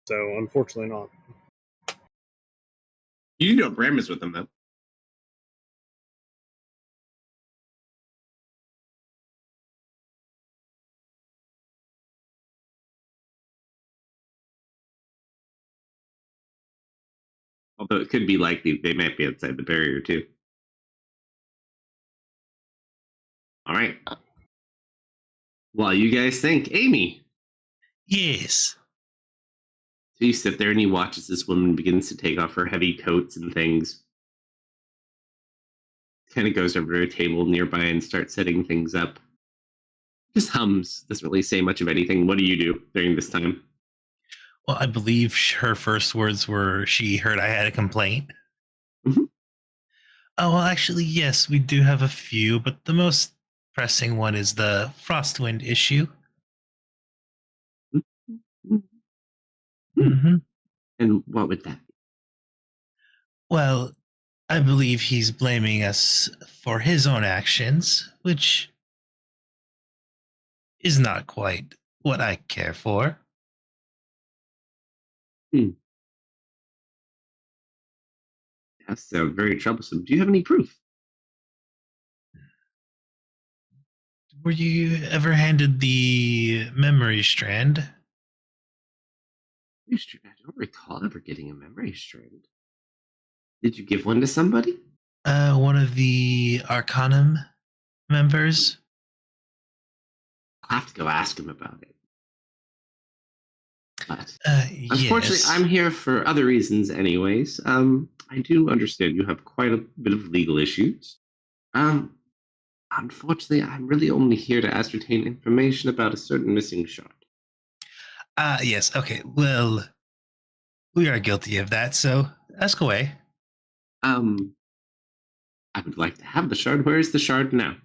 So unfortunately not. You know Bram is with them though. Although it could be likely they might be outside the barrier too. All right. While you guys think, Amy. Yes. So you sit there and you watch as this woman begins to take off her heavy coats and things. Kind of goes over to a table nearby and starts setting things up. Just hums. Doesn't really say much of anything. What do you do during this time? Well, I believe her first words were she heard I had a complaint. Mhm. Oh, well, actually, yes, we do have a few, but the most pressing one is the Frostwind issue. Hmm. And what would that be? Well, I believe he's blaming us for his own actions, which is not quite what I care for. That sounds very troublesome. Do you have any proof? Were you ever handed the memory strand? I don't recall ever getting a memory strand. Did you give one to somebody? One of the Arcanum members. I'll have to go ask him about it. But unfortunately, Yes. I'm here for other reasons, anyways. I do understand you have quite a bit of legal issues. Unfortunately, I'm really only here to ascertain information about a certain missing shard. Yes. Okay. Well, we are guilty of that, so ask away. I would like to have the shard. Where is the shard now?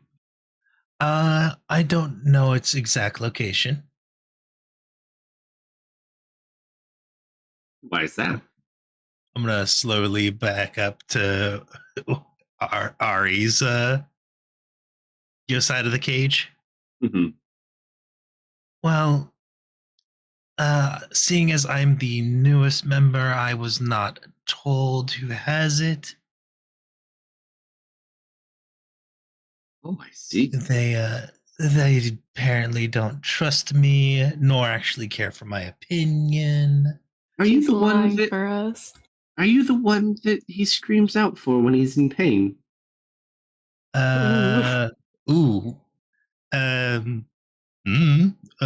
I don't know its exact location. Why is that? I'm gonna slowly back up to Ari's your side of the cage. Hmm. Well, seeing as I'm the newest member, I was not told who has it. Oh, I see. They apparently don't trust me, nor actually care for my opinion. Are you She's the one lying that? for us. Are you the one that he screams out for when he's in pain? Ooh. Um,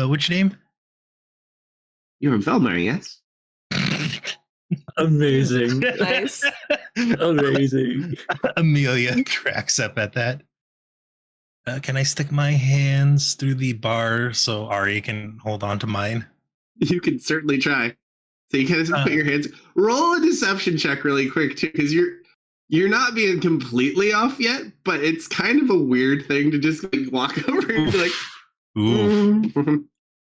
which name? You're Velmer, yes? Amazing. Nice. Amazing. Amelia cracks up at that. Can I stick my hands through the bar so Ari can hold on to mine? You can certainly try. So you kind of put your hands. Roll a deception check really quick too, because you're not being completely off yet, but it's kind of a weird thing to just like walk over and be like, Ooh.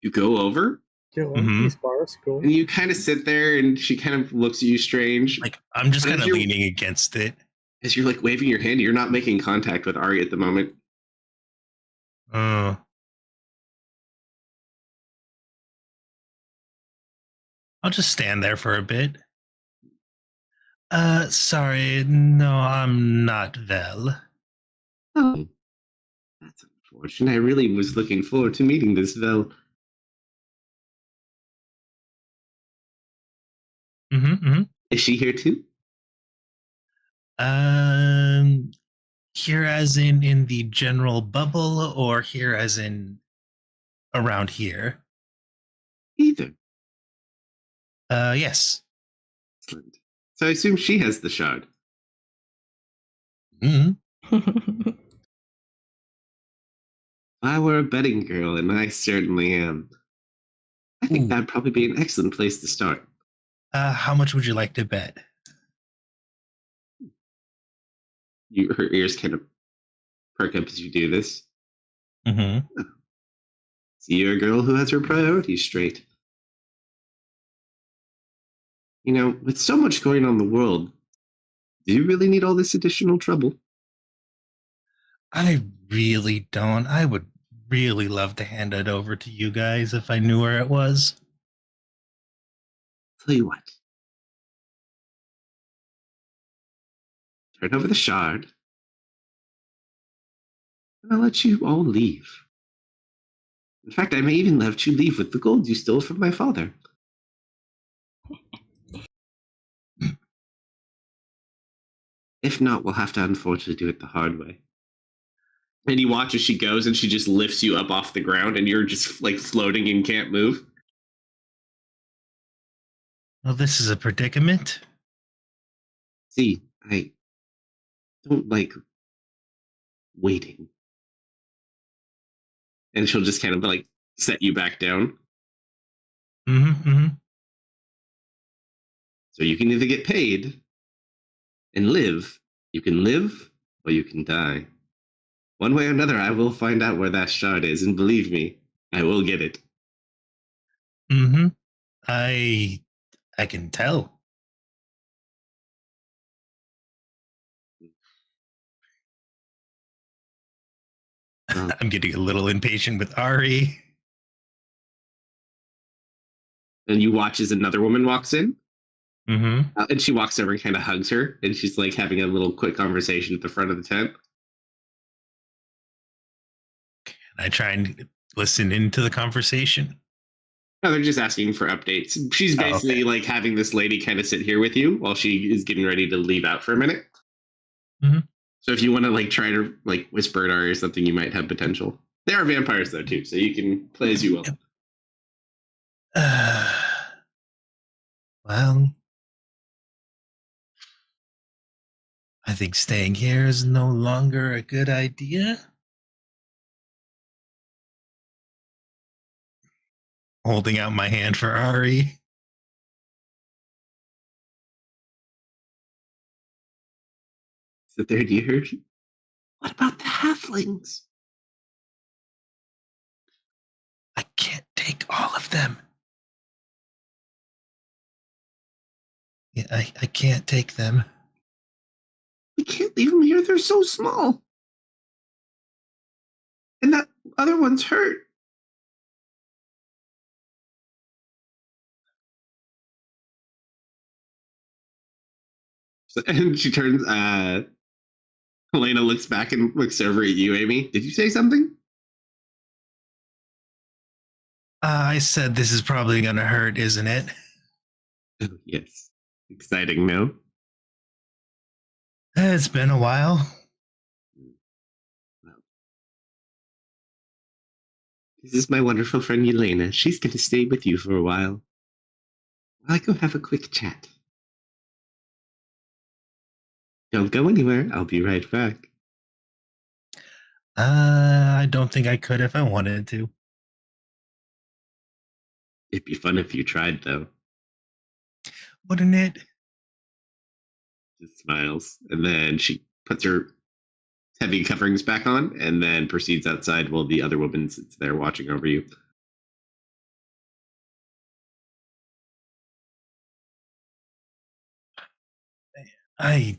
You go over Kill Mhm. these bars, cool. and you kind of sit there, and she kind of looks at you strange Like, I'm just But kind as of you're- leaning against it. as you're like waving your hand. You're not making contact with Ari at the moment. Oh. I'll just stand there for a bit. Sorry, no, I'm not Vel. Oh, that's unfortunate. I really was looking forward to meeting this Vel. Mm-hmm. Is she here too? Here as in the general bubble, or here as in around here? Either. Yes. Excellent. So I assume she has the shard. Hmm. If I were a betting girl, and I certainly am, I think Ooh. that'd probably be an excellent place to start. How much would you like to bet? Her ears kind of perk up as you do this. Mm-hmm. See, you're a girl who has her priorities straight. You know, with so much going on in the world, do you really need all this additional trouble? I really don't. I would really love to hand it over to you guys if I knew where it was. Tell you what. Turn over the shard, and I'll let you all leave. In fact, I may even let you leave with the gold you stole from my father. If not, we'll have to unfortunately do it the hard way. And you watch as she goes and she just lifts you up off the ground and you're just like floating and can't move. Well, this is a predicament. See, I don't like waiting. And she'll just kind of like set you back down. So you can either get paid and live. You can live or you can die. One way or another, I will find out where that shard is, and believe me, I will get it. I can tell. I'm getting a little impatient with Ari. And you watch as another woman walks in. Mm-hmm. And she walks over and kind of hugs her, and she's like having a little quick conversation at the front of the tent. I try and listen into the conversation. No, they're just asking for updates. She's basically like having this lady kind of sit here with you while she is getting ready to leave out for a minute. Mm-hmm. So if you want to like try to like whisper it or something, you might have potential. They are vampires though too, so you can play as you will. Well, I think staying here is no longer a good idea. Holding out my hand for Ari. So there, do you hear? What about the halflings? I can't take all of them. Yeah, I can't take them. We can't leave them here. They're so small. And that other one's hurt. And she turns, Helena looks back and looks over at you, Amy. Did you say something? I said this is probably going to hurt, isn't it? Oh, yes. Exciting, no? It's been a while. Well, this is my wonderful friend, Elena. She's going to stay with you for a while. I go have a quick chat. Don't go anywhere. I'll be right back. I don't think I could if I wanted to. It'd be fun if you tried, though. Wouldn't it? Just smiles. And then she puts her heavy coverings back on and then proceeds outside while the other woman sits there watching over you. I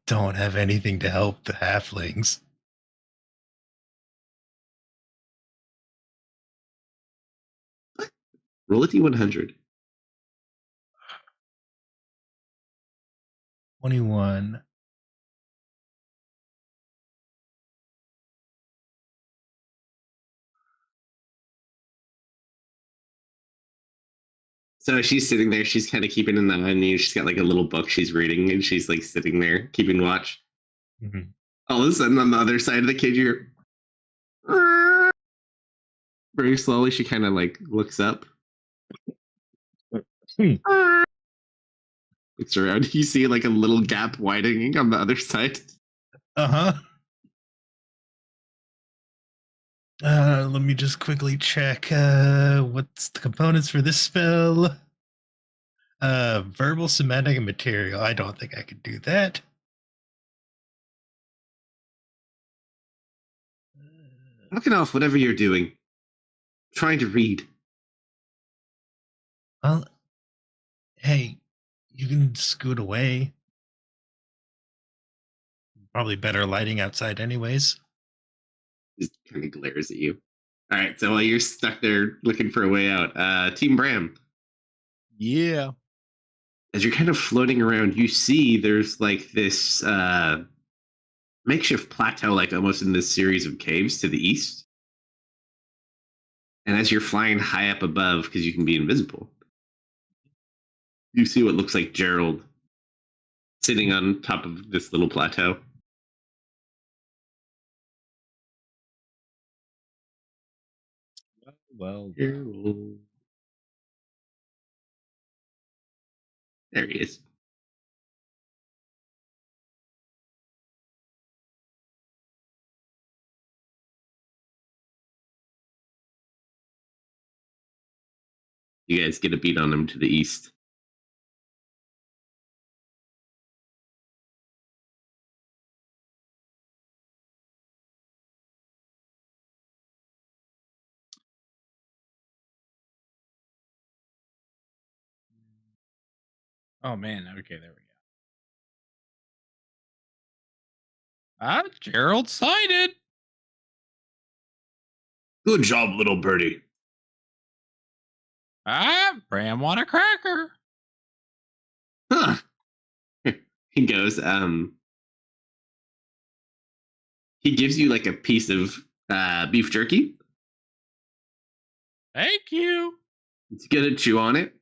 don't have anything to help the halflings. Roll a D100. 21. So she's sitting there. She's kind of keeping an eye on you. She's got like a little book she's reading, and she's like sitting there keeping watch. Mm-hmm. All of a sudden, on the other side of the cage, you're very slowly. She kind of like looks up, looks around. You see like a little gap widening on the other side. Uh-huh. Let me just quickly check what's the components for this spell. Verbal, somatic, and material. I don't think I could do that. Knocking off whatever you're doing. trying to read. Well, hey, you can scoot away. Probably better lighting outside, anyways. Just kind of glares at you. All right, so while you're stuck there looking for a way out, Team Bram, Yeah. as you're kind of floating around, you see there's like this makeshift plateau, like almost in this series of caves to the east. And as you're flying high up above, because you can be invisible, you see what looks like Gerald sitting on top of this little plateau. Well, Gerald. There he is. You guys get a beat on him to the east. oh man. Okay, there we go. Gerald sighted. Good job, little birdie. Bram want a cracker. Huh. He goes, he gives you like a piece of beef jerky. Thank you. He's gonna chew on it.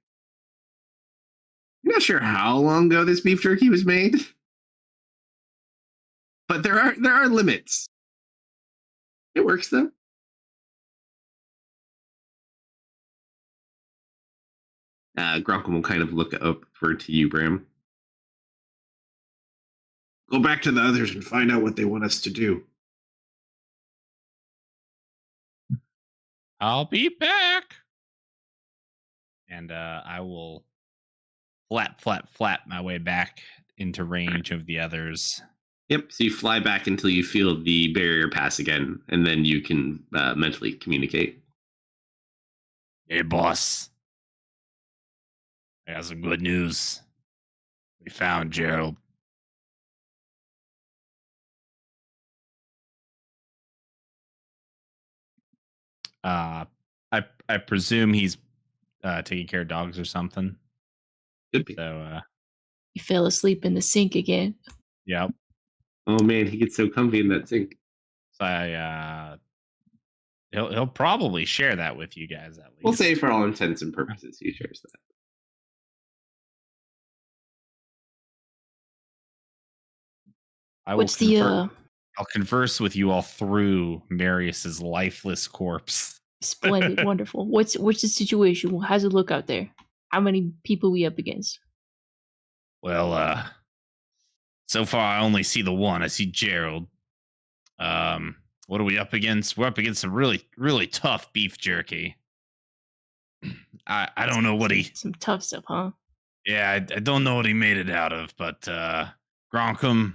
I'm not sure how long ago this beef jerky was made, but there are limits. It works though. Grunkum will kind of look upward to you, Bram. Go back to the others and find out what they want us to do. I'll be back. And I will flap my way back into range of the others. Yep. So you fly back until you feel the barrier pass again, and then you can mentally communicate. Hey, boss. I got some good news. We found Gerald. I presume he's taking care of dogs or something. Could be. So You fell asleep in the sink again. yeah. Oh man, he gets so comfy in that sink. So he'll probably share that with you guys at least. We'll say for all intents and purposes, he shares that. I will What's the I'll converse with you all through Marius's lifeless corpse. splendid, wonderful? What's the situation? How's it look out there? How many people we up against? Well, so far I only see the one. I see Gerald. What are we up against? We're up against some really, really tough beef jerky. I don't know what he. Some tough stuff, huh? Yeah, I don't know what he made it out of, but Gronkum,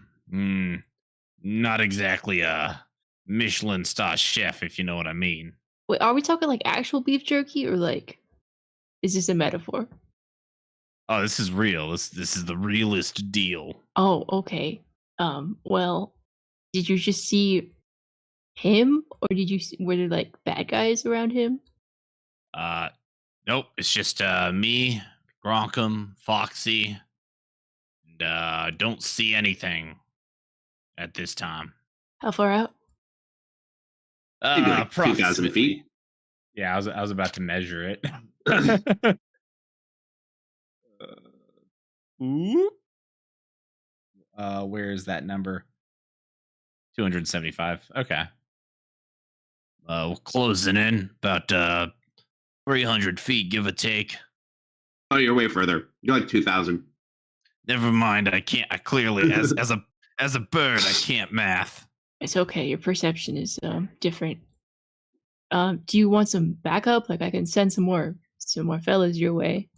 not exactly a Michelin star chef, if you know what I mean. Wait, are we talking like actual beef jerky or like is this a metaphor? Oh, this is real. This is the realest deal. Oh, okay. Well, did you just see him or were there like bad guys around him? Nope. It's just me, Gronkum, Foxy, and don't see anything at this time. How far out? Maybe like 2,000 approximately. feet. Yeah, I was about to measure it. Where is that number? 275. Okay. We're closing in about 300 feet, give or take. Oh, you're way further. You're like 2,000. Never mind. I can't. I clearly, as a bird, I can't math. It's okay. Your perception is different. Do you want some backup? Like I can send some more fellas your way.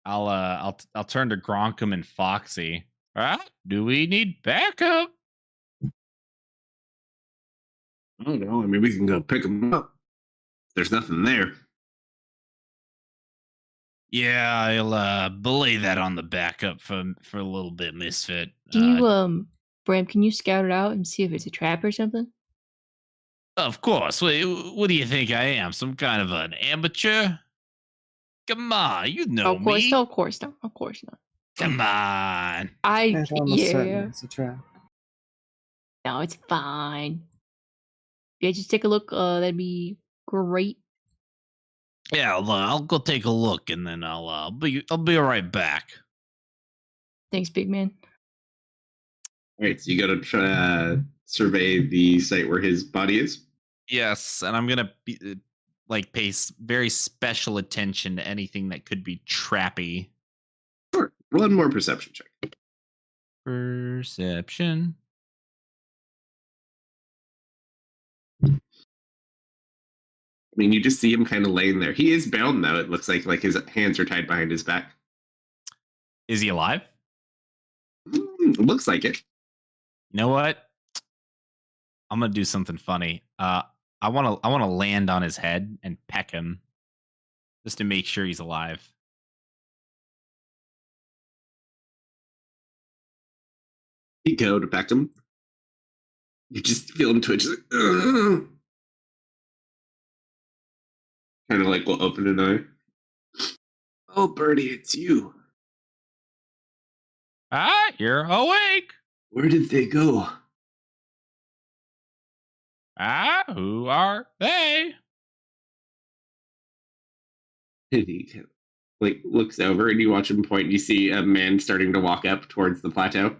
I'll turn to Gronkum and Foxy. All right. Do we need backup? I don't know. I mean, we can go pick him up. There's nothing there. Yeah, I'll belay that on the backup for a little bit, Misfit. Can you Bram, can you scout it out and see if it's a trap or something? Of course. What do you think I am? Some kind of an amateur? Come on, you know Of course, me. no, of course not. Of course not. Come on. And almost Yeah. certainly it's a trap. No, it's fine. Yeah, just take a look. That'd be great. Yeah, I'll go take a look, and then I'll be right back. Thanks, big man. All right, so you go to try to survey the site where his body is. Yes, and I'm gonna be pay very special attention to anything that could be trappy. Sure. One more perception check. Perception. I mean, you just see him kind of laying there. He is bound, though. It looks like his hands are tied behind his back. Is he alive? Looks like it. You know what? I'm gonna do something funny. I wanna land on his head and peck him, just to make sure he's alive. You go to peck him. You just feel him twitch. Kind of like will open an eye. Oh, Birdie, it's you. Ah, you're awake. Where did they go? Ah, who are they? And he kind of, looks over and you watch him point. You see a man starting to walk up towards the plateau.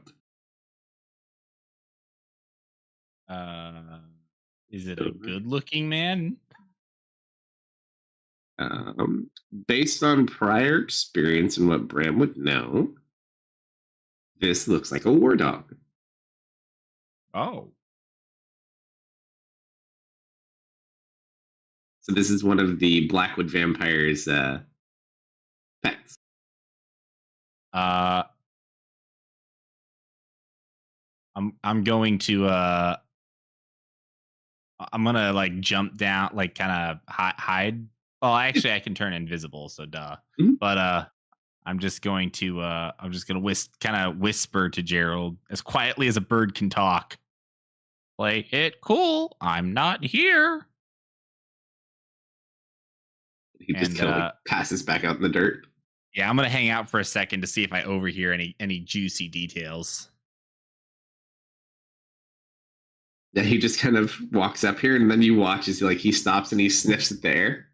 Is it a good-looking man? Based on prior experience and what Bram would know, this looks like a war dog. Oh. So this is one of the Blackwood vampires' pets. I'm going to I'm gonna jump down, kind of hide. Well, actually, I can turn invisible, so duh. Mhm. But I'm just going to kind of whisper to Gerald as quietly as a bird can talk. Play it cool. I'm not here. He just kind of passes back out in the dirt. Yeah, I'm gonna hang out for a second to see if I overhear any juicy details. Yeah, he just kind of walks up here, and then you watch as he stops and he sniffs at the air.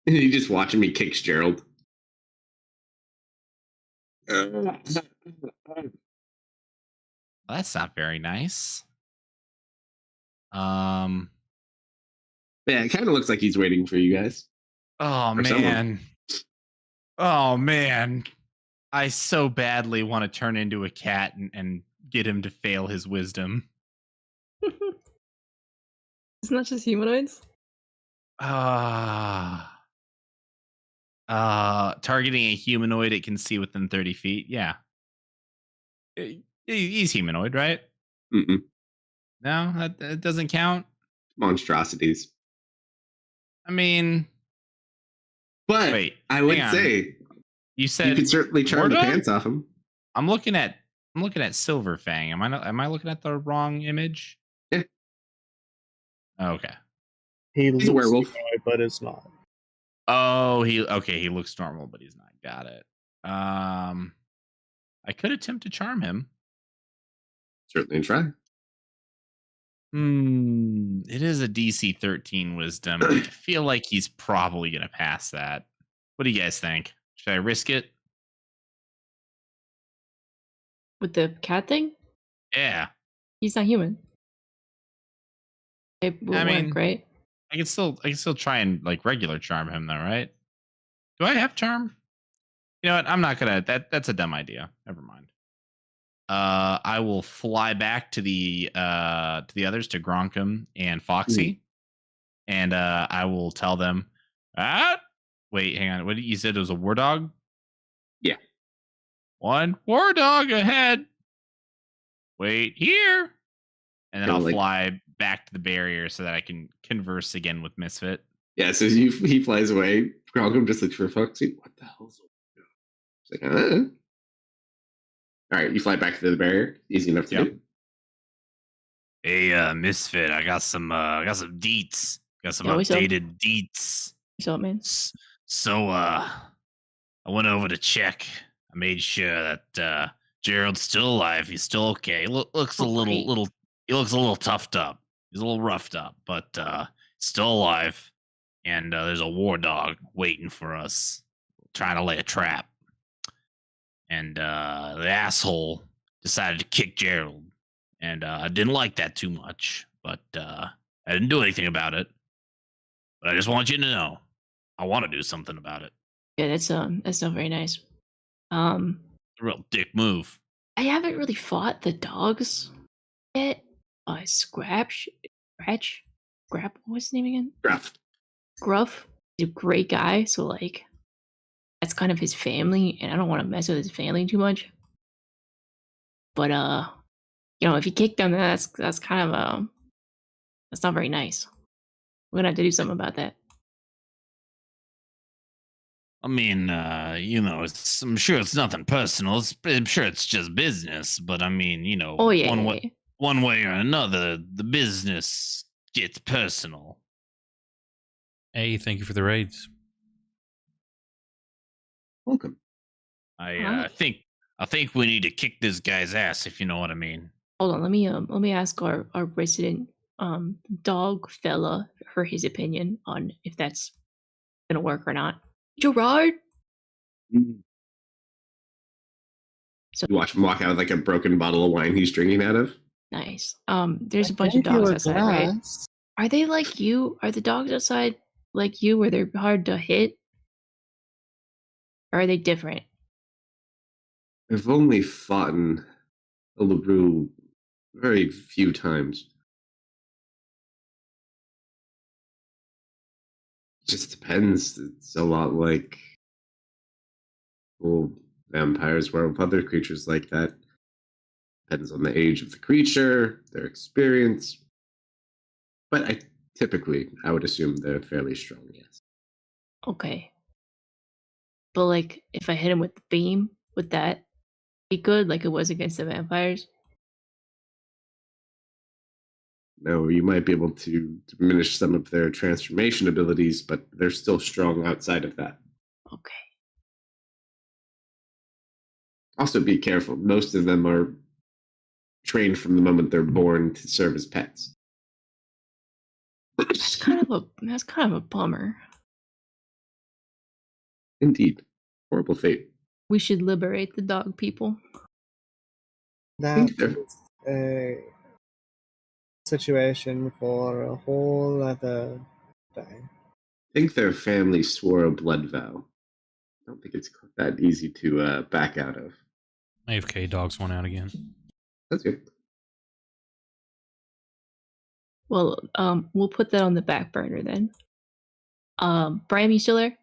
And you just watch him. He kicks Gerald. That's not very nice. Yeah, it kind of looks like he's waiting for you guys. Oh Or man. someone. Oh man. I so badly want to turn into a cat and get him to fail his wisdom. Isn't that just humanoids? Targeting a humanoid it can see within 30 feet. Yeah. He's humanoid, right? Mm-mm. No, that doesn't count. Monstrosities. I mean, But wait, I would hang on. say You you said could certainly charm the Warda? pants off him. I'm looking at Silver Fang. Am I looking at the wrong image? Yeah. Okay. He He's looks a werewolf. humanoid, but is not. Oh, he looks normal, but he's not. Got it. I could attempt to charm him. Certainly try. It is a DC 13 wisdom. I feel like he's probably gonna pass that. What do you guys think? Should I risk it? With the cat thing? Yeah. He's not human. It will work, right? I can still try and regular charm him though, right? Do I have charm? You know what? I'm not gonna. That's a dumb idea. Never mind. I will fly back to the others, to Gronkum and Foxy, and I will tell them. Wait, hang on. What you said? It was a war dog. Yeah. One war dog ahead. wait here. And then Kinda I'll like- fly back to the barrier so that I can converse again with Misfit. Yeah, so he flies away. Gronkum just looks for Foxy. What the hell's going on? It's like, All right, you fly back to the barrier. Easy enough to Yep. do. Hey, Misfit, I got some deets. Got some Yeah, what's up? updated deets. What's up, man? So, I went over to check. I made sure that Gerald's still alive. He's still okay. Looks a Oh, great. little. He looks a little toughed up. He's a little roughed up, but still alive. And there's a war dog waiting for us, trying to lay a trap. And the asshole decided to kick Gerald, and I didn't like that too much. But I didn't do anything about it. But I just want you to know, I want to do something about it. Yeah, that's not very nice. A real dick move. I haven't really fought the dogs yet. Scratch, Scrap. What's his name again? Gruff. Gruff. He's a great guy. So like, that's kind of his family, and I don't want to mess with his family too much. But if you kick them, that's kind of that's not very nice. We're gonna have to do something about that. I mean, I'm sure it's nothing personal. I'm sure it's just business. But I mean, Oh yeah, one way or another, the business gets personal. Hey, thank you for the raids. Welcome. I think we need to kick this guy's ass, if you know what I mean. Hold on, let me ask our resident dog fella for his opinion on if that's gonna work or not. Gerard? So You watch him walk out with like a broken bottle of wine he's drinking out of. nice. There's a bunch of dogs outside, right? Are they like you? Are the dogs outside like you where they're hard to hit? Or are they different? I've only fought in a LeBrew very few times. Just depends. It's a lot like vampires, werewolf, other creatures like that. Depends on the age of the creature, their experience. But I would assume they're fairly strong, yes. Okay. But like if I hit him with the beam, would that be good like it was against the vampires? No, you might be able to diminish some of their transformation abilities, but they're still strong outside of that. Okay. Also, be careful. Most of them are trained from the moment they're born to serve as pets. That's kind of a bummer. Indeed. Horrible fate. We should liberate the dog people. That Think they're- is a situation for a whole other day. I think their family swore a blood vow. I don't think it's that easy to back out of. AFK dogs went out again. That's good. Well, we'll put that on the back burner then. Bram, you still there?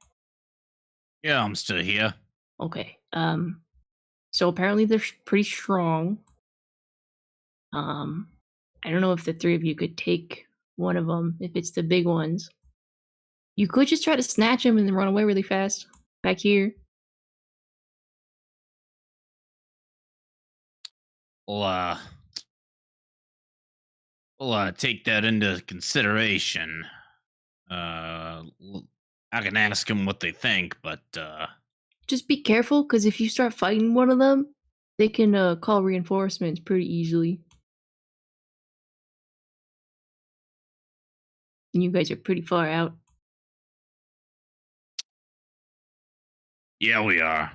Yeah, I'm still here. Okay. So apparently they're pretty strong. I don't know if the three of you could take one of them, if it's the big ones. You could just try to snatch him and then run away really fast. Back here. We'll take that into consideration. I can ask them what they think, but Just be careful, because if you start fighting one of them, they can call reinforcements pretty easily. And you guys are pretty far out. yeah, we are.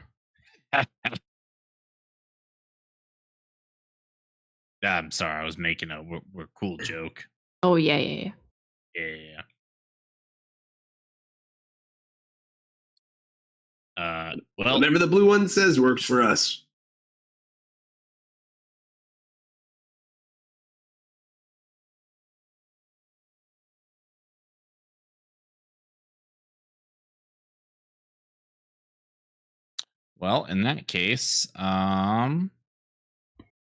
I'm sorry, I was making a we're cool joke. Oh, yeah. Yeah. Well, Whatever the blue one says works for us. in that case,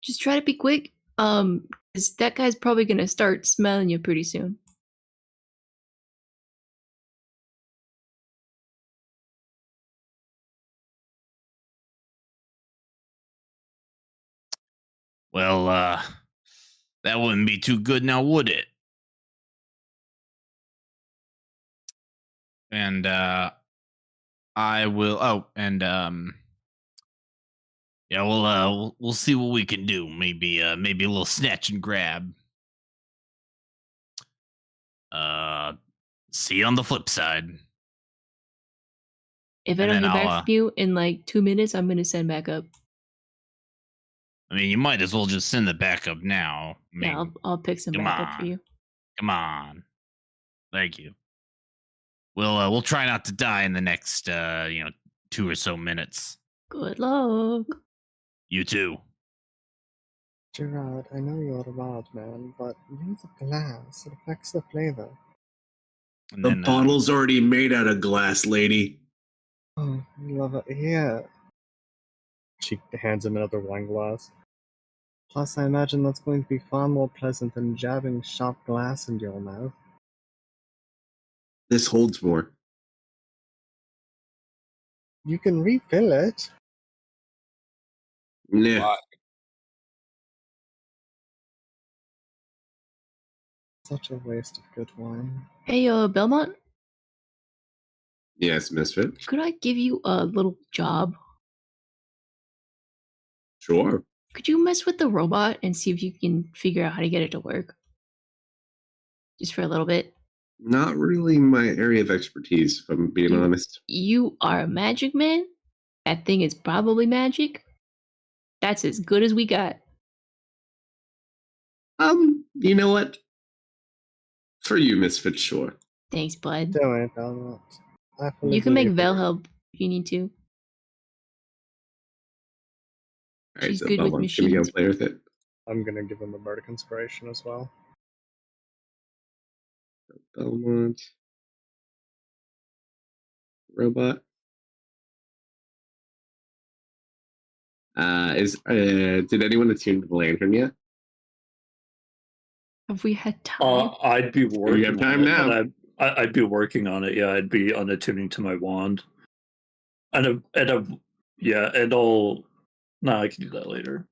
Just try to be quick. 'Cause that guy's probably gonna start smelling you pretty soon. Well, that wouldn't be too good now, would it? And I will. Oh, and yeah, we'll see what we can do. Maybe a little snatch and grab. See you on the flip side. If I And don't then hear I'll, back from you in like 2 minutes, I'm gonna send back up. I mean, you might as well just send the backup now. I mean, Yeah, I'll pick some come back up for on. you. Come on. Thank you. We'll try not to die in the next 2 or so minutes. Good luck. You too. Gerard, I know you're a wild man, but use a glass. It affects the flavor. And The then bottle's already made out of glass, lady. Oh, I love it. Here. She hands him another wine glass. Plus, I imagine that's going to be far more pleasant than jabbing sharp glass into your mouth. This holds more. You can refill it. Yeah. Such a waste of good wine. Hey, Belmont, Yes, Misfit. could I give you a little job? Sure. Could you mess with the robot and see if you can figure out how to get it to work? Just for a little bit. Not really my area of expertise, if I'm being honest. You are a magic man? That thing is probably magic. That's as good as we got. You know what? For you, Misfit, sure. Thanks, bud. Don't worry about that. You can make Vel help if you need to. All right, She's so good with Belmont's gonna go machines. play with it. I'm gonna give him a bardic inspiration as well. Belmont. Robot. Did anyone attune to the lantern yet? Have we had time? I'd be working. have time on it, now. and I'd be working on it. Yeah, I'd be unattuning to my wand. And I'll. No, I can do that later.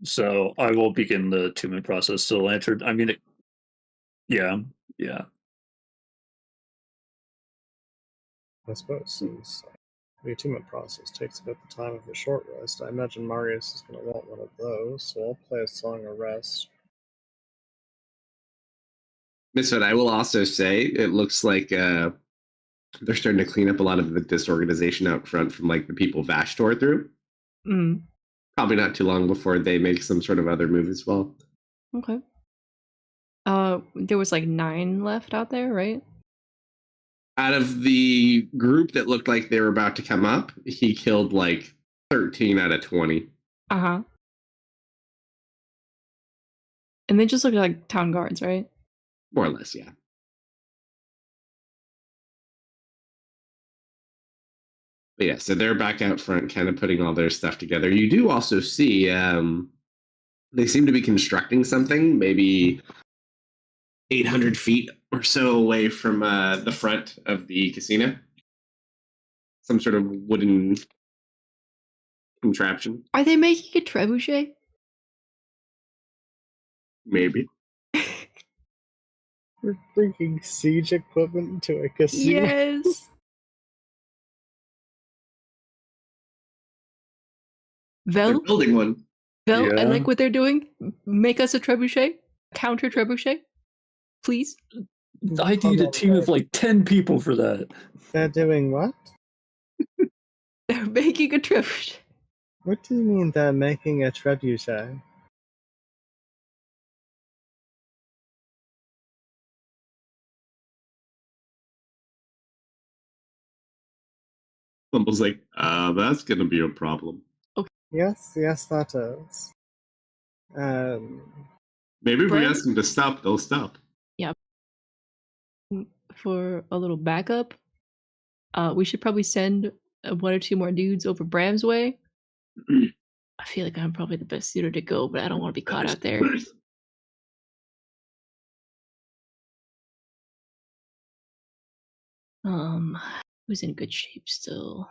So I will begin the attunement process. So lantern. I mean, yeah. I suppose since the attunement process takes about the time of a short rest, I imagine Marius is going to want one of those, so I'll play a song of rest. Misfit, I will also say it looks like they're starting to clean up a lot of the disorganization out front from like the people Vash tore through. Mm. Probably not too long before they make some sort of other move as well. Okay. There was like 9 left out there, right? Out of the group that looked like they were about to come up, he killed like 13 out of 20. Uh-huh. And they just look like town guards, right? More or less, yeah. But yeah, so they're back out front, kind of putting all their stuff together. You do also see they seem to be constructing something, maybe 800 feet or so away from the front of the casino. Some sort of wooden contraption, Are they making a trebuchet? maybe. We're bringing siege equipment to a casino. Yes. They're Vel, building one. I Yeah. like what they're doing. Make us a trebuchet. Counter trebuchet. Please. I need a team of like 10 people for that. They're doing what? They're making a trebuchet. What do you mean they're making a trebuchet? Bumble's like, that's gonna be a problem. Yes, that is. Maybe if we Brad? ask them to stop, they'll stop. For a little backup, we should probably send 1 or 2 more dudes over Bram's way. I feel like I'm probably the best suitor to go, but I don't want to be caught out there. Who's in good shape still?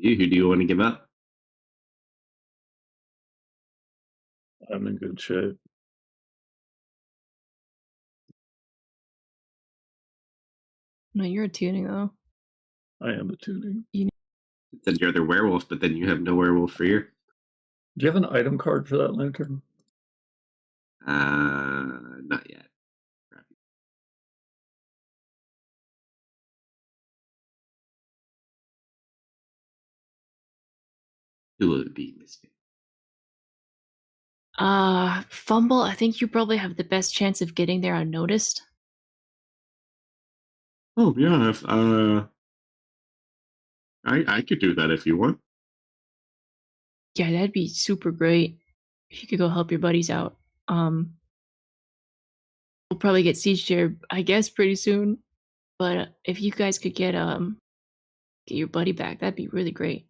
Who do you want to give up? I'm in good shape. No, you're a tuning though. I am a tuning. Said you're the werewolf, but then you have no werewolf for your. Do you have an item card for that lantern? Not yet. Who will it be, Misty? Fumble, I think you probably have the best chance of getting there unnoticed. Oh yeah, if, I could do that if you want. Yeah, that'd be super great. If you could go help your buddies out. We'll probably get siege chair, I guess, pretty soon. But if you guys could get your buddy back, that'd be really great.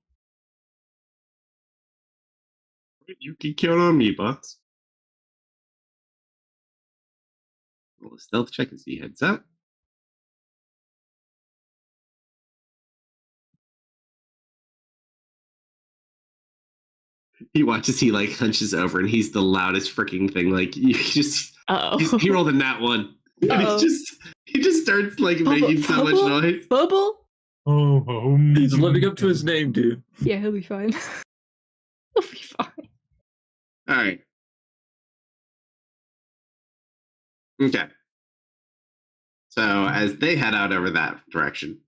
You can count on me, boss. Roll a stealth check as he heads up. He watches, he like hunches over, and he's the loudest freaking thing. Like you just, he rolled a nat one, and he just starts like making so much noise. Bubble? Oh, He's living up to his name, dude. Yeah, he'll be fine. He'll be fine. All right. Okay. So as they head out over that direction,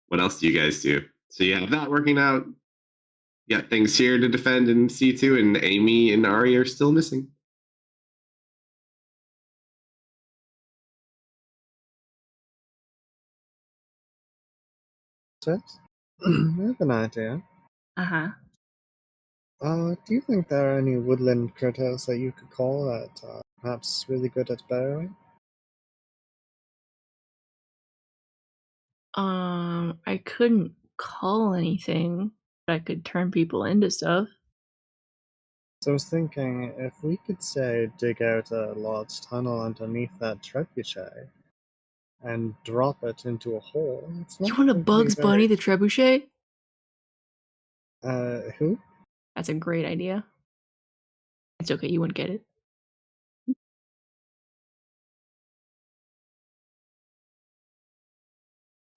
what else do you guys do? So you have that working out. You got things here to defend in C2, and Amy and Ari are still missing. I have an idea. Uh-huh. Do you think there are any woodland critters that you could call that are perhaps really good at burrowing? I couldn't call anything, but I could turn people into stuff. So I was thinking, if we could, say, dig out a large tunnel underneath that trebuchet and drop it into a hole, it's not You want a going to be Bugs Bunny the trebuchet? Who? That's a great idea. It's okay, you wouldn't get it.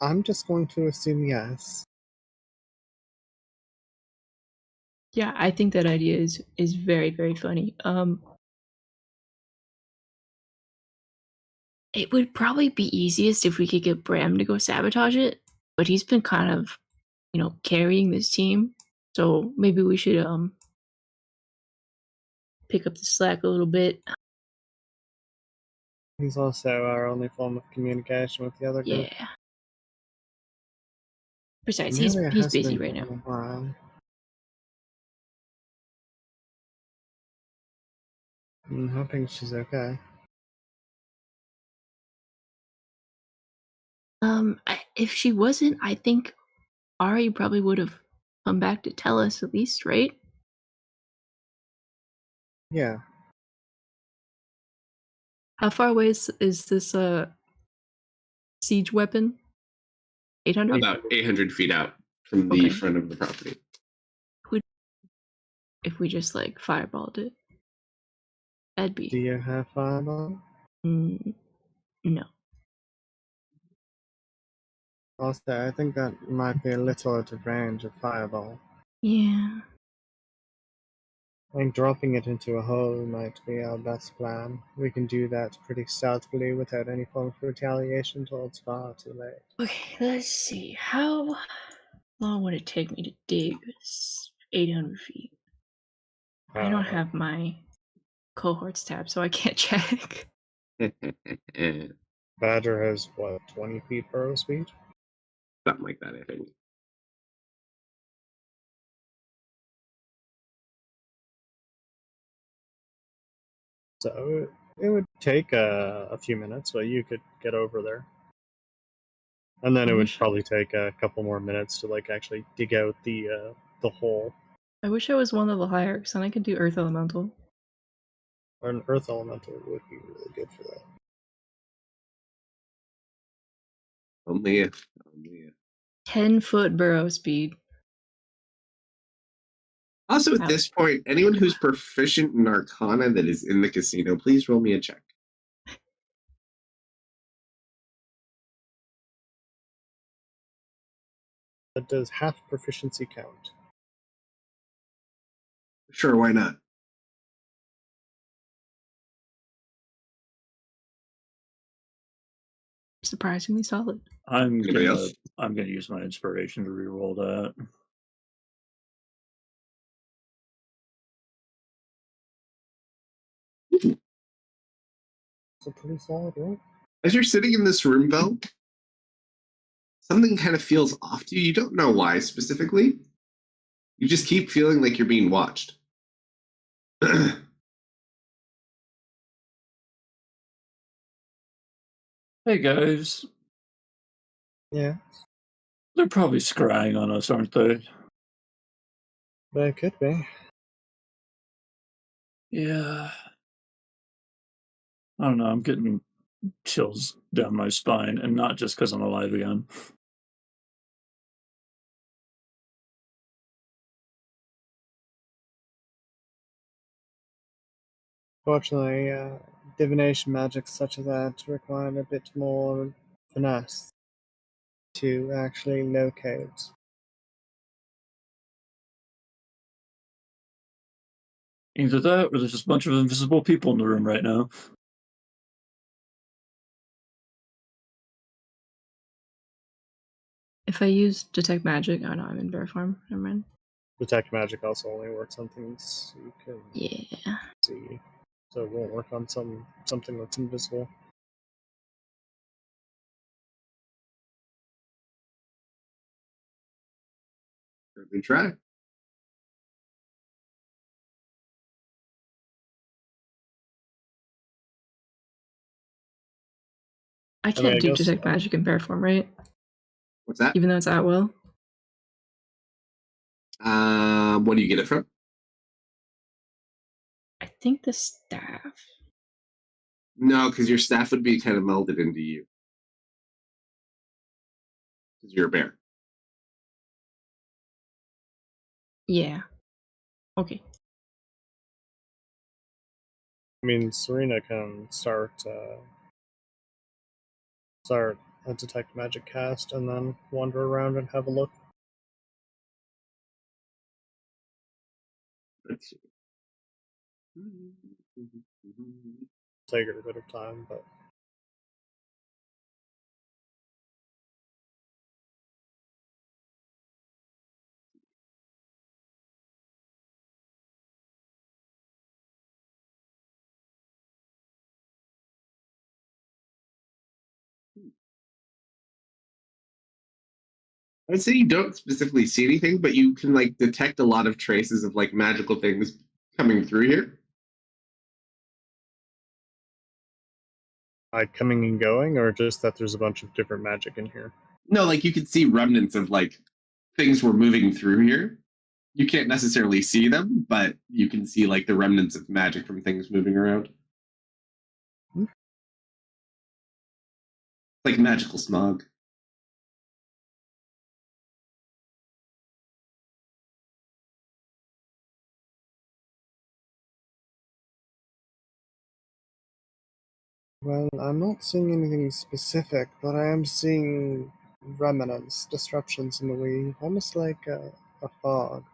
I'm just going to assume yes. Yeah, I think that idea is very, very funny. It would probably be easiest if we could get Bram to go sabotage it, but he's been kind of, carrying this team. So maybe we should pick up the slack a little bit. He's also our only form of communication with the other group. Yeah. Besides, Amelia he's has busy been right now. for a while. I'm hoping she's okay. If she wasn't, I think Ari probably would have come back to tell us at least, right? Yeah. How far away is this siege weapon? 800? About 800 feet out from the front of the property. If we just fireballed it, that'd be. Do you have fireball? No. Also, I think that might be a little out of range of fireball. Yeah. I think dropping it into a hole might be our best plan. We can do that pretty stealthily without any form of retaliation until it's far too late. Okay, let's see. How long would it take me to dig 800 feet? I don't have my cohorts tab, so I can't check. Badger has, 20 feet burrow speed? Something like that, I think. So it would take a few minutes, but you could get over there. And then I it would wish- probably take a couple more minutes to like actually dig out the hole. I wish I was one level higher, because then I could do Earth Elemental. Or an earth elemental would be really good for that. Only if. 10-foot burrow speed. Also, at Ouch. this point, anyone who's proficient in Arcana that is in the casino, please roll me a check. But does half proficiency count? Sure, why not? Surprisingly solid. Anybody else? I'm gonna use my inspiration to reroll that. It's a pretty solid roll. As you're sitting in this room, Belle, something kind of feels off to you. You don't know why specifically. You just keep feeling like you're being watched. Hey guys, Yeah, they're probably scrying on us, aren't they? but it could be. Yeah. I don't know. I'm getting chills down my spine, and not just because I'm alive again. Fortunately, divination magic such as that require a bit more finesse to actually locate. Either that, or there's just a bunch of invisible people in the room right now. If I use Detect Magic, oh no, I'm in bear form. Never mind. Detect magic also only works on things you can Yeah. see, so it won't work on something that's invisible. Let me try. I mean, can't I do guess, Detect Magic in bear form, right? What's that? Even though it's at will? What do you get it from? I think the staff. No, because your staff would be kind of melded into you. Because you're a bear. Yeah. Okay. I mean, Serena can start a detect magic cast and then wander around and have a look. Let's see. Take her a bit of time, but I'd say you don't specifically see anything, but you can like detect a lot of traces of like magical things coming through here. like coming and going, or just that there's a bunch of different magic in here. No, like you can see remnants of like things were moving through here. You can't necessarily see them, but you can see like the remnants of magic from things moving around. Like magical smog. Well, I'm not seeing anything specific, but I am seeing remnants, disruptions in the weave, almost like a fog.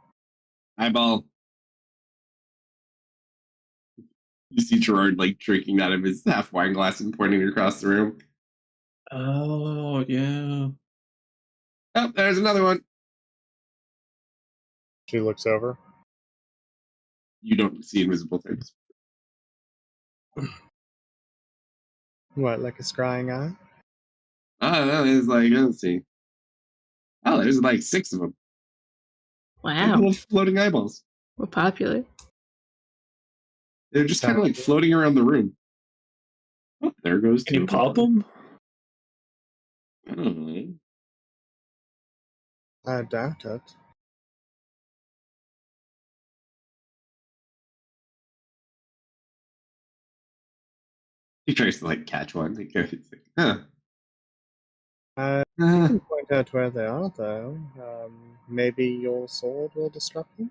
Eyeball. You see Gerard like drinking out of his half wine glass and pointing across the room. Oh, yeah. Oh, there's another one. She looks over. You don't see invisible things. What, like a scrying eye? Oh, no, it's like, let's see. Oh, there's like 6 of them. Wow. Little floating eyeballs. We're popular. They're just kind of like floating around the room. Oh, there goes Can you two. pop them? I don't know. I doubt it. He tries to like catch one. He goes, huh. You can point out where they are, though. Maybe your sword will disrupt them?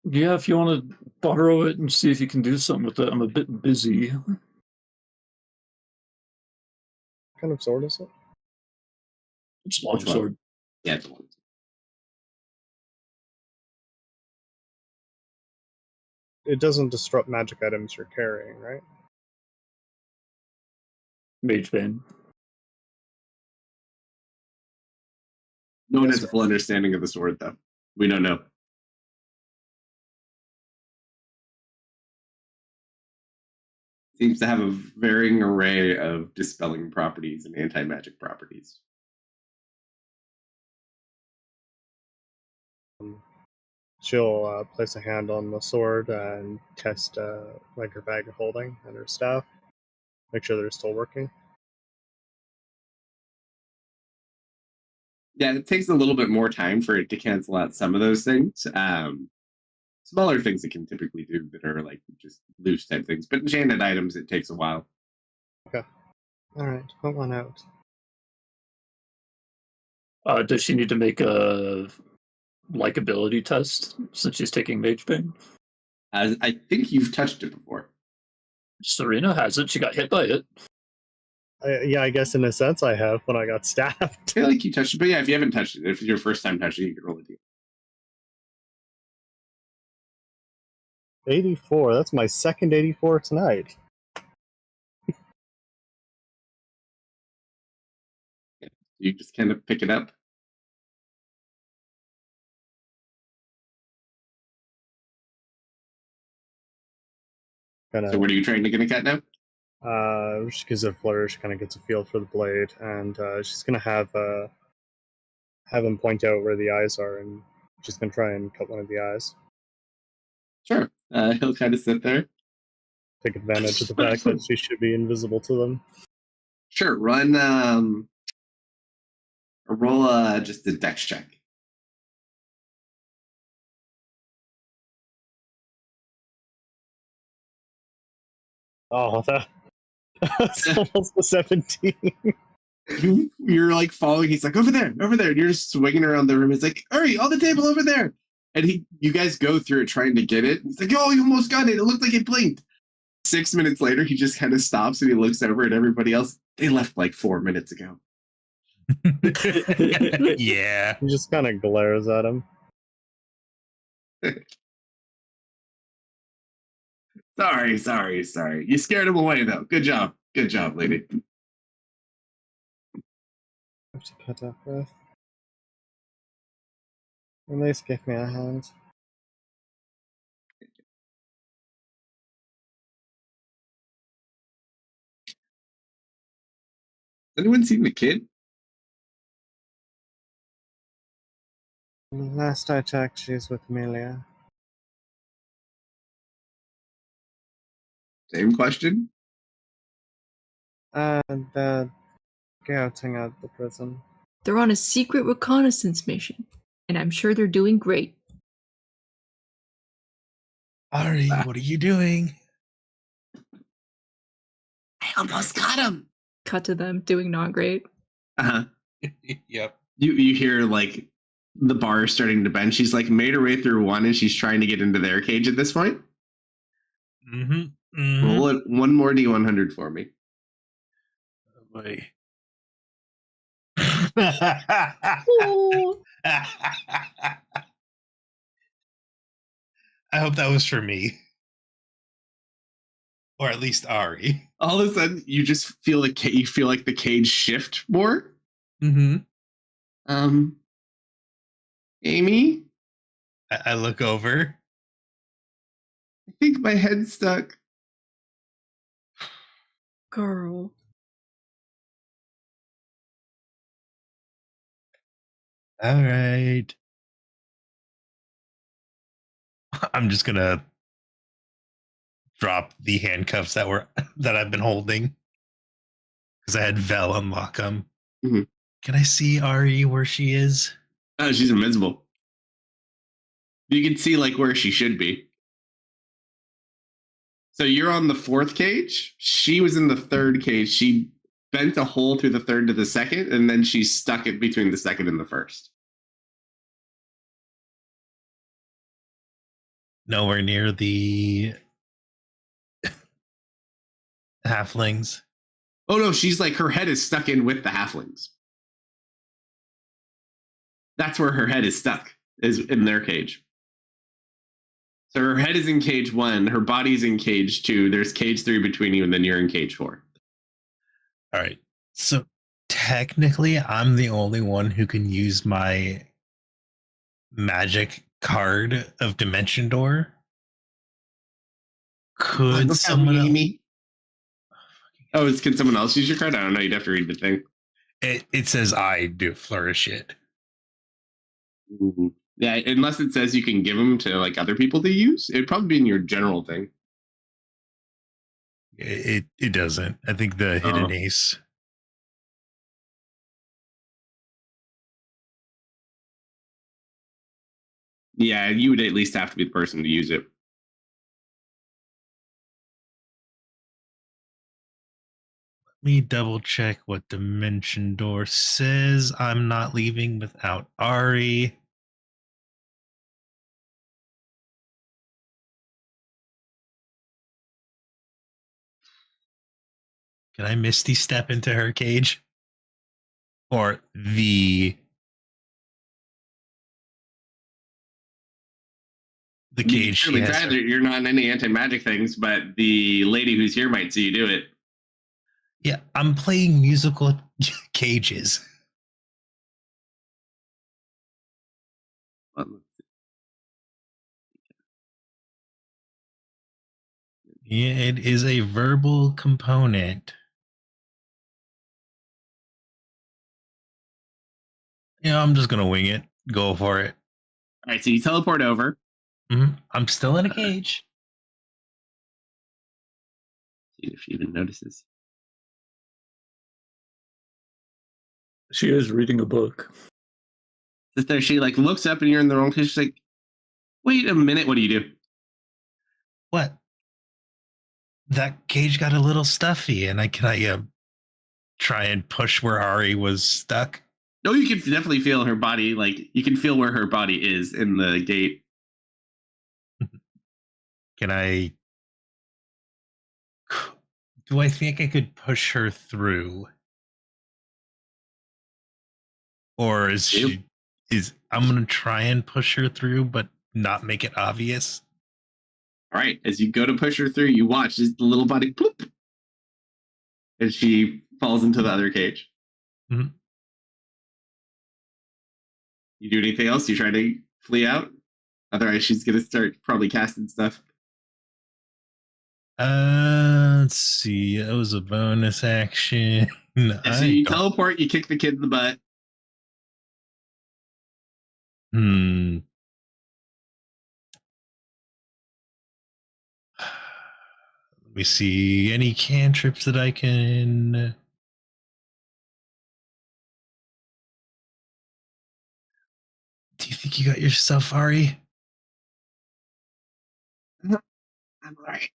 Yeah, if you want to borrow it and see if you can do something with it. I'm a bit busy. What kind of sword is it? It's Which one? longsword. Yeah, it's one. It doesn't disrupt magic items you're carrying, right? Mage Bane. No one Yes, has a full understanding of the sword, though. We don't know. Seems to have a varying array of dispelling properties and anti-magic properties. She'll place a hand on the sword and test like her bag of holding and her staff. Make sure they're still working. Yeah, it takes a little bit more time for it to cancel out some of those things. Smaller things it can typically do that are like just loose type things, but enchanted items, it takes a while. Alright, put one out. Does she need to make a likability test since she's taking Mage Bane? I think you've touched it before. Serena hasn't. She got hit by it. Yeah, I guess in a sense I have when I got stabbed. I feel like you touched it, but yeah, if you haven't touched it, if it's your first time touching it, you can roll a d. 84, that's my second 84 tonight. You just kind of pick it up. So what are you trying to get a cat now? She gives it a flourish, kind of gets a feel for the blade, and she's gonna have him point out where the eyes are, and she's gonna try and cut one of the eyes. Sure. He'll kind of sit there. Take advantage of the fact that she should be invisible to them. Sure. Run. Roll just a dex check. Oh, that's almost a 17. You're like following. He's like over there, over there. And you're just swinging around the room. It's like, hurry, on the table over there. And you guys go through it trying to get it. He's like, oh, you almost got it. It looked like it blinked. 6 minutes later, he just kind of stops and he looks over at everybody else. They left like 4 minutes ago. Yeah. He just kind of glares at him. Sorry. You scared him away though. Good job, lady. I have to cut off breath. At least give me a hand. Has anyone seen the kid? Last I checked, she's with Amelia. Same question. They're scouting out the prison. They're on a secret reconnaissance mission, and I'm sure they're doing great. Ari, what are you doing? I almost got him. Cut to them doing not great. Uh-huh. Yep. You hear like the bar starting to bend. She's like made her way through one and she's trying to get into their cage at this point. Mm-hmm. Roll it one more D100 for me. Boy. Ooh. I hope that was for me. Or at least Ari. All of a sudden, you just feel you feel like the cage shift more. Mm-hmm. Amy, I look over. I think my head's stuck. Girl. All right. I'm just gonna drop the handcuffs that I've been holding because I had Vel unlock them. Mhm. Can I see Ari where she is? Oh, she's invincible. You can see like where she should be. So you're on the fourth cage. She was in the third cage. She bent a hole through the third to the second, and then she stuck it between the second and the first. Nowhere near the halflings. Oh no, she's like her head is stuck in with the halflings. That's where her head is stuck, is in their cage. So her head is in cage 1, her body's in cage 2, there's cage 3 between you, and then you're in cage 4. All right. So technically, I'm the only one who can use my magic card of Dimension Door. Could Look how someone else? meanie. Oh, can someone else use your card? I don't know. You'd have to read the thing. It says I do flourish it. Mm-hmm. Yeah, unless it says you can give them to like other people to use, it'd probably be in your general thing. It doesn't. I think the hidden ace. Yeah, you would at least have to be the person to use it. Let me double check what Dimension Door says. I'm not leaving without Ari. Can I Misty step into her cage? Or the cage she Surely, has. Tyler, you're not in any anti-magic things, but the lady who's here might see you do it. Yeah, I'm playing musical cages. Yeah, it is a verbal component. Yeah, I'm just gonna wing it. Go for it. All right, so you teleport over. I'm still in a cage. See if she even notices. She is reading a book. Sit there, she like looks up and you're in the wrong place. She's like, wait a minute, what do you do? What? That cage got a little stuffy, and I try and push where Ari was stuck. No, you can definitely feel her body. Like you can feel where her body is in the gate. Can I? Do I think I could push her through, or is she? I'm gonna try and push her through, but not make it obvious. All right, as you go to push her through, you watch just the little body bloop, and she falls into the other cage. Mm-hmm. You do anything else? You try to flee out? Otherwise, she's gonna start probably casting stuff. Let's see. That was a bonus action. So you teleport, you kick the kid in the butt. Let me see. Any cantrips that I can. Do you think you got yourself, Ari? I'm all right.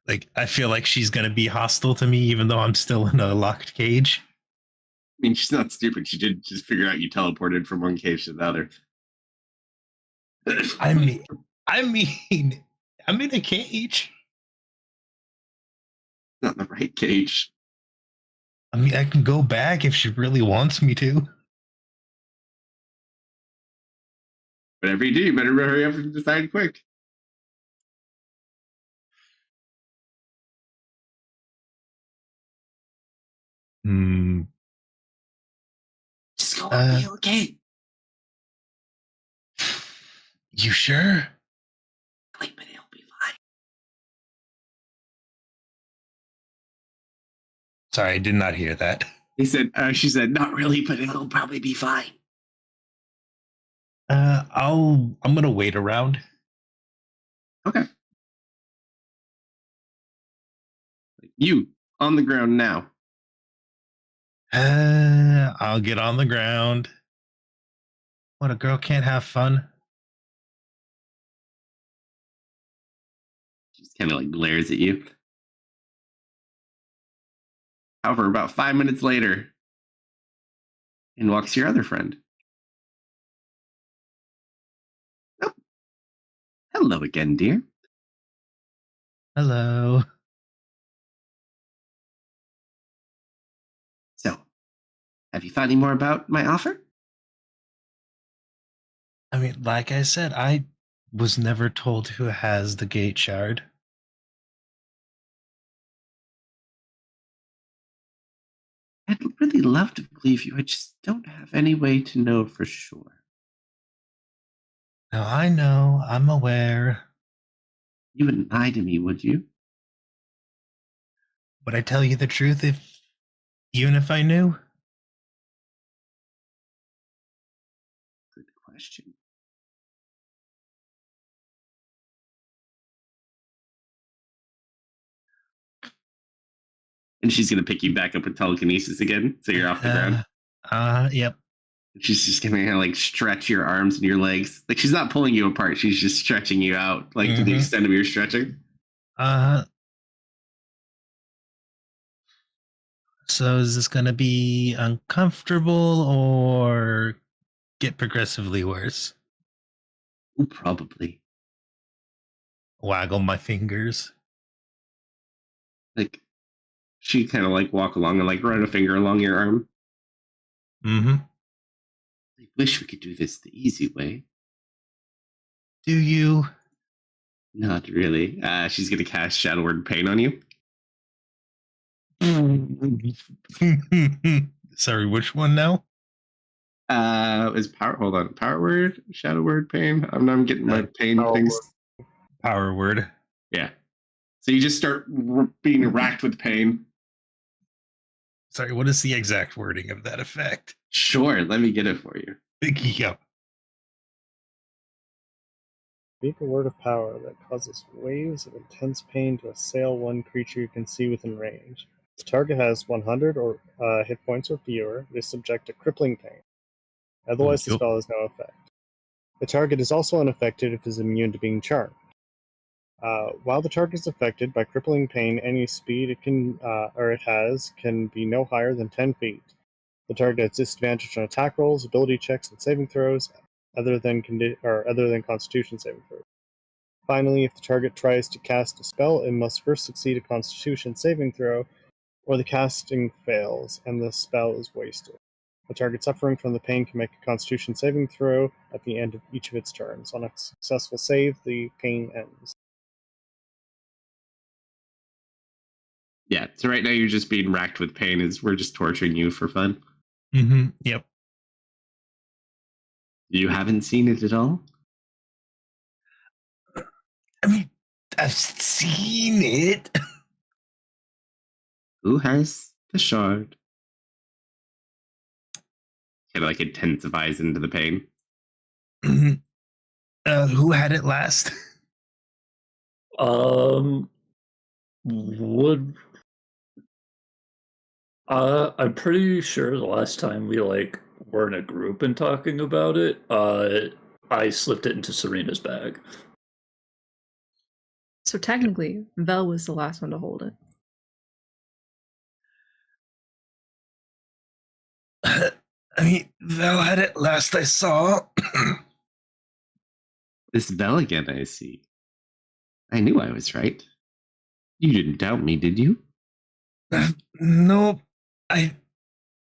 Like, I feel like she's going to be hostile to me, even though I'm still in a locked cage. I mean, she's not stupid. She did just figure out you teleported from one cage to the other. I mean, I'm in a cage. Not the right cage. I mean, I can go back if she really wants me to. Whatever you do, you better hurry up and decide quick. Just go. Be okay. You sure? Click, but it'll be fine. Sorry, I did not hear that. She said, not really, but it'll probably be fine. I'm gonna wait around. Okay. You on the ground now. I'll get on the ground. What, a girl can't have fun? She just kind of like glares at you. However, about 5 minutes later, in walks your other friend. Oh, hello again, dear. Hello. So, have you thought any more about my offer? I mean, like I said, I was never told who has the gate shard. I'd really love to believe you. I just don't have any way to know for sure. Now I know, I'm aware. You wouldn't lie to me, would you? Would I tell you the truth even if I knew? Good question. And she's going to pick you back up with telekinesis again, so you're off the ground. Yep. She's just going to kind of like stretch your arms and your legs. Like she's not pulling you apart. She's just stretching you out, like to the extent of your stretching. So is this gonna be uncomfortable or get progressively worse? Ooh, probably. Waggle my fingers. Like she kind of like walk along and like run a finger along your arm. Mm-hmm. I wish we could do this the easy way. Do you? Not really. She's going to cast Shadow Word Pain on you. Sorry, which one now? Is power? Hold on. Power Word, Shadow Word Pain. I'm getting my pain things. Power word. Yeah. So you just start being racked with pain. Sorry, what is the exact wording of that effect? Sure, let me get it for you. Yep. Speak a word of power that causes waves of intense pain to assail one creature you can see within range. If the target has 100 or hit points or fewer, it is subject to crippling pain. Otherwise, the spell has no effect. The target is also unaffected if it is immune to being charmed. While the target is affected by crippling pain, any speed it has can be no higher than 10 feet. The target has disadvantage on attack rolls, ability checks, and saving throws, other than Constitution saving throws. Finally, if the target tries to cast a spell, it must first succeed a Constitution saving throw, or the casting fails and the spell is wasted. The target suffering from the pain can make a Constitution saving throw at the end of each of its turns. On a successful save, the pain ends. Yeah, so right now you're just being racked with pain. We're just torturing you for fun. Mm-hmm. Yep. You haven't seen it at all? I mean, I've seen it. Who has the shard? Kind of like intensifies into the pain. Who had it last? I'm pretty sure the last time we were in a group and talking about it, I slipped it into Serena's bag. So technically, Vel was the last one to hold it. I mean, Val had it last I saw. This Vel again, I see. I knew I was right. You didn't doubt me, did you? No,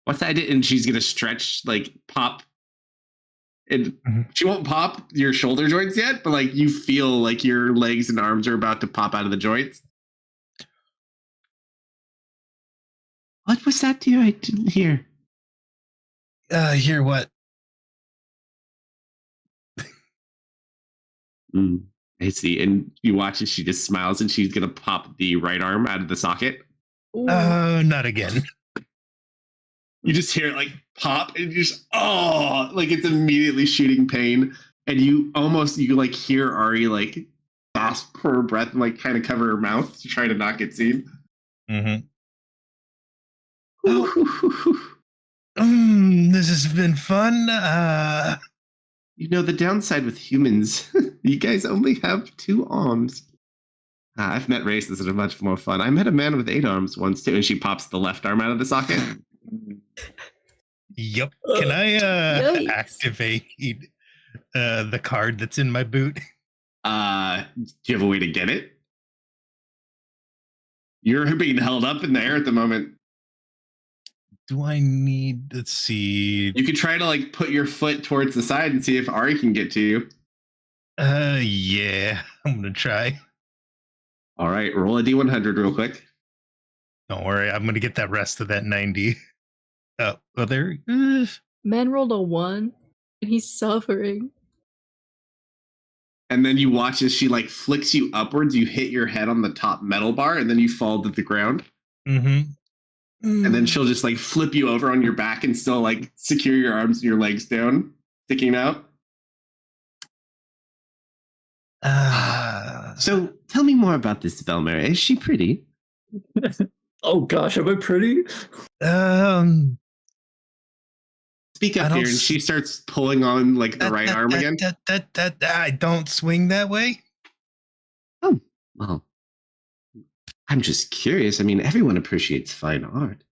What's that? And she's gonna stretch, like pop. And she won't pop your shoulder joints yet, but like you feel like your legs and arms are about to pop out of the joints. What was that, dear? I didn't hear. Hear what? I see. And you watch as she just smiles and she's gonna pop the right arm out of the socket. Ooh. Not again. You just hear it like pop, and you just like it's immediately shooting pain, and you like hear Ari like gasp for her breath and like kind of cover her mouth to try to not get seen. Mm-hmm. Oh. This has been fun. The downside with humans, you guys only have 2 arms. I've met races that are much more fun. I met a man with 8 arms once too, and she pops the left arm out of the socket. Yep. Can I Yikes. activate the card that's in my boot? Do you have a way to get it? You're being held up in the air at the moment. Do I need? Let's see. You could try to like put your foot towards the side and see if Ari can get to you. Yeah, I'm gonna try. All right, roll a d100 real quick. Don't worry, I'm gonna get that rest of that 90. Oh, well, there. Man rolled a 1 and he's suffering. And then you watch as she like flicks you upwards. You hit your head on the top metal bar, and then you fall to the ground. Mm-hmm. And then she'll just like flip you over on your back and still like secure your arms and your legs down, sticking out. So tell me more about this Velmer. Is she pretty? Oh gosh, am I pretty? Speak up here, and she starts pulling on like the right arm again. I don't swing that way. Oh, well, I'm just curious. I mean, everyone appreciates fine art.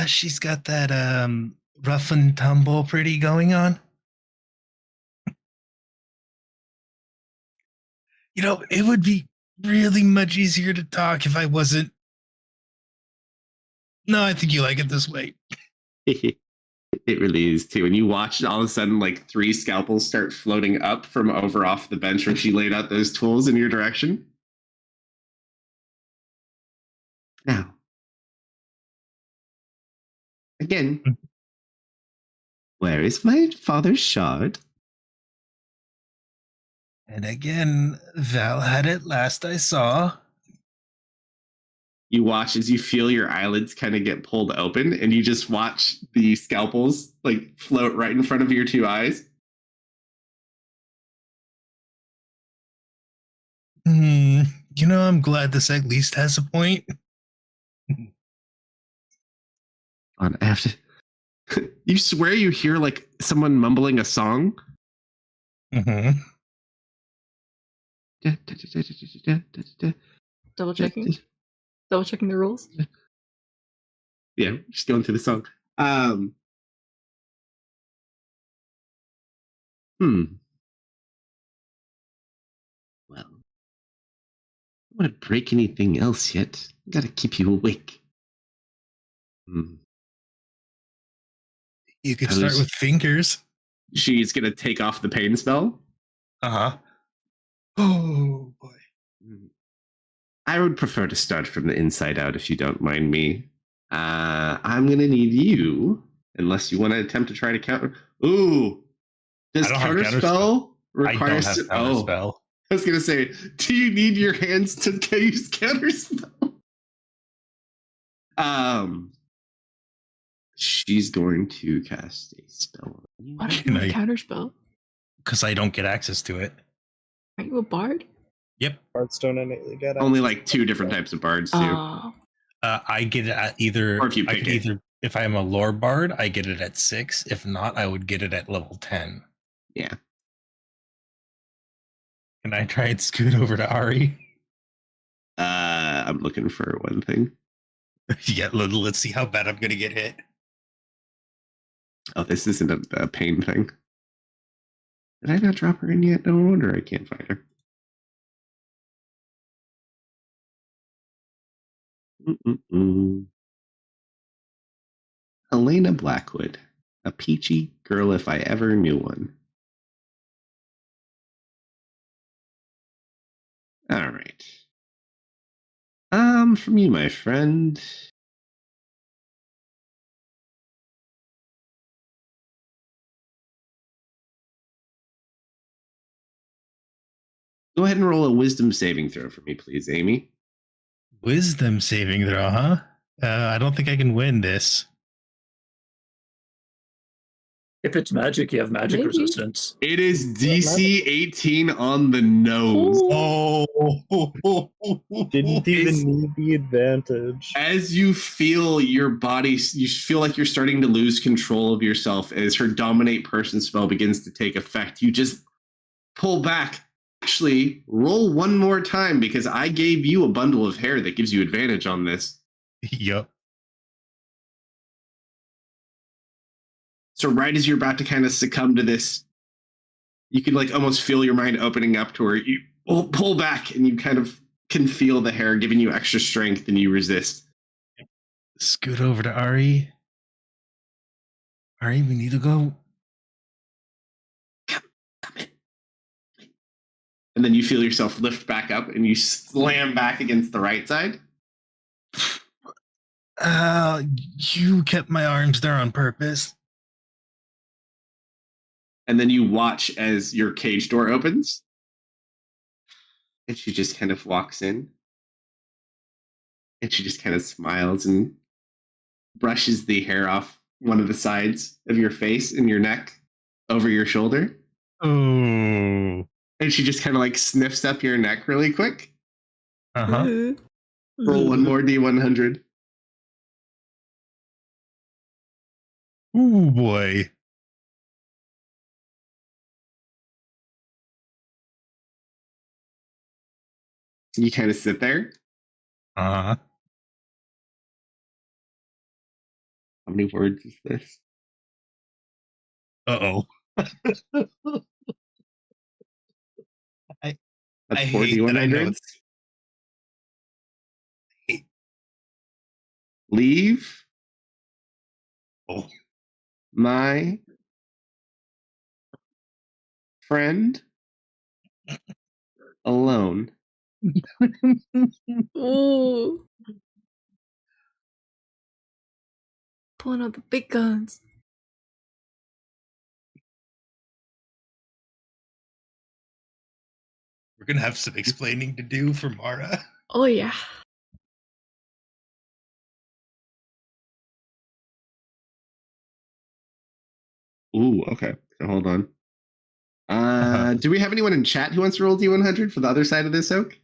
She's got that rough and tumble pretty going on. It would be really much easier to talk if I wasn't. No, I think you like it this way. It really is too. And you watch all of a sudden like 3 scalpels start floating up from over off the bench where she laid out those tools in your direction. Now, again, where is my father's shard? And again, Val had it last I saw. You watch as you feel your eyelids kind of get pulled open, and you just watch the scalpels like float right in front of your 2 eyes. I'm glad this at least has a point. On after, you swear you hear like someone mumbling a song. Mm-hmm. Double checking the rules. Yeah, just going through the song. Well, I don't want to break anything else yet. I gotta keep you awake. You could start with fingers. She's gonna take off the pain spell. Uh-huh. Oh boy. I would prefer to start from the inside out if you don't mind me. I'm gonna need you, unless you want to attempt to try to counter. Ooh, does counterspell require? I don't have counterspell. I was gonna say, do you need your hands to use counterspell? She's going to cast a spell. Why do you have counterspell? Because I don't get access to it. Are you a bard? Yep. Bards don't innately get it. Only like 2 different types of bards too. I get it at either. Or if you pick it. If I'm a lore bard, I get it at 6. If not, I would get it at level 10. Yeah. Can I try and scoot over to Ari? I'm looking for one thing. Yeah, let's see how bad I'm gonna get hit. Oh, this isn't a pain thing. Did I not drop her in yet? No wonder I can't find her. Helena Blackwood, a peachy girl if I ever knew one. All right. From you, my friend. Go ahead and roll a wisdom saving throw for me, please, Amy. Wisdom saving throw, huh? I don't think I can win this. If it's magic, you have magic Maybe. resistance. It is DC 18 on the nose. Oh, Didn't even need the advantage. As you feel your body, you feel like you're starting to lose control of yourself as her dominate person spell begins to take effect. You just pull back. Actually, roll one more time because I gave you a bundle of hair that gives you advantage on this. Yup. So right as you're about to kind of succumb to this, you can like almost feel your mind opening up to where you pull back and you kind of can feel the hair giving you extra strength and you resist. Scoot over to Ari. Ari, we need to go. Come in. And then you feel yourself lift back up and you slam back against the right side. You kept my arms there on purpose. And then you watch as your cage door opens. And she just kind of walks in. And she just kind of smiles and brushes the hair off one of the sides of your face and your neck over your shoulder. Oh. And she just kind of like sniffs up your neck really quick. Uh-huh. Roll one more D100. Ooh, boy. You kind of sit there. Uh-huh. How many words is this? Uh-oh. That's I four hate that I know D100s. Leave Oh. my friend alone. Ooh. Pulling out the big guns. We're gonna have some explaining to do for Mara. Oh yeah. Ooh, okay. So hold on. Uh-huh. Do we have anyone in chat who wants to roll D100 for the other side of this oak?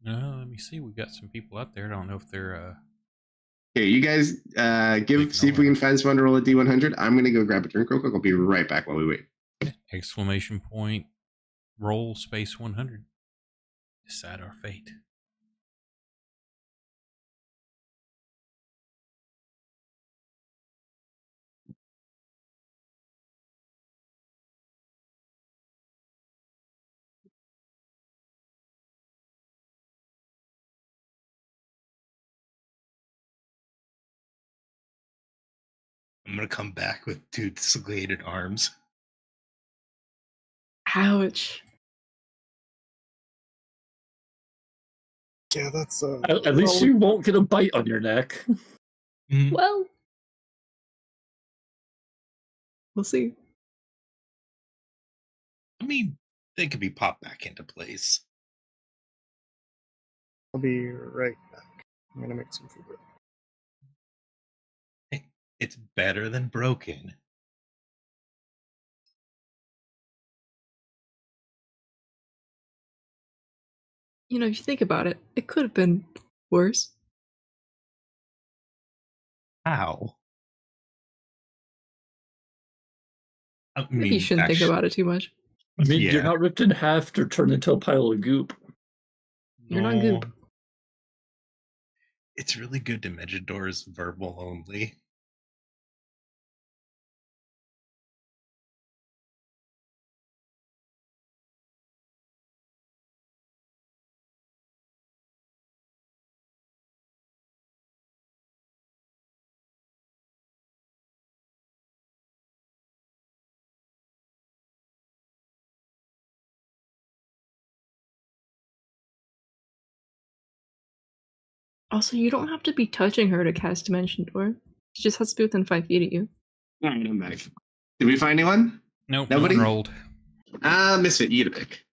Let me see. We got some people out there. I don't know if they're. Here, you guys see if we can find someone to roll a D100. I'm going to go grab a drink real quick. I'll be right back while we wait. Exclamation point. Roll space 100. Decide our fate. I'm gonna come back with two dislocated arms. Ouch. Yeah, that's At least you won't get a bite on your neck. Well, we'll see. I mean, they could be popped back into place. I'll be right back. I'm gonna make some food. Hey, it's better than broken. You know, if you think about it, it could have been worse. How? I Maybe mean, you shouldn't think about it too much. I mean, Yeah. you're not ripped in half or turned into a pile of goop. You're not goop. It's really good Dimension Doors verbal only. Also, you don't have to be touching her to cast Dimension Door. She just has to be within 5 feet of you. All right, I'm back. Did we find anyone? Nope. Nobody? No one rolled. Misfit, you get a pick.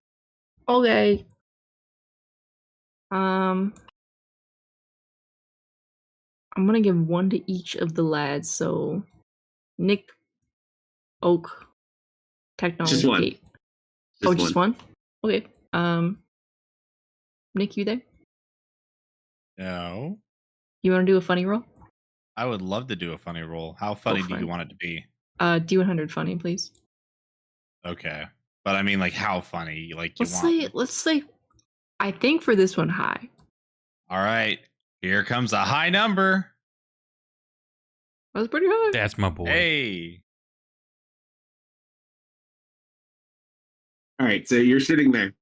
Okay. I'm gonna give one to each of the lads. So, Nick, Oak, Technology Just one. Gate. Just one. Okay. Nick, you there? No. You want to do a funny roll? I would love to do a funny roll. How funny do for you it. want it to be? D100 funny, please. Okay. But I mean, like, how funny? Like, you Let's say, I think for this one, high. All right. Here comes a high number. That was pretty high. That's my boy. Hey. All right, so you're sitting there.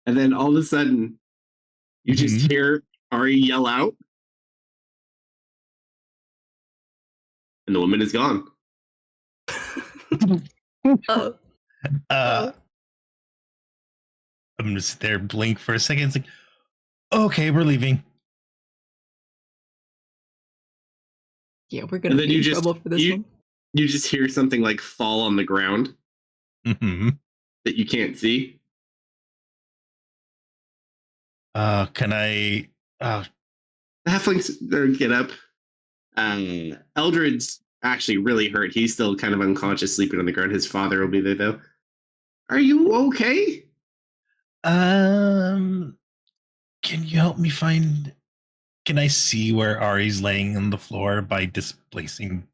And then all of a sudden, you just hear Ari yell out. And the woman is gone. I'm just there, blink for a second. It's like, okay, we're leaving. Yeah, we're gonna be in trouble for this one. You just hear something like fall on the ground that you can't see. Can I? The halflings get up. Eldred's actually really hurt. He's still kind of unconscious, sleeping on the ground. His father will be there, though. Are you okay? Can you help me find? Can I see where Ari's laying on the floor by displacing?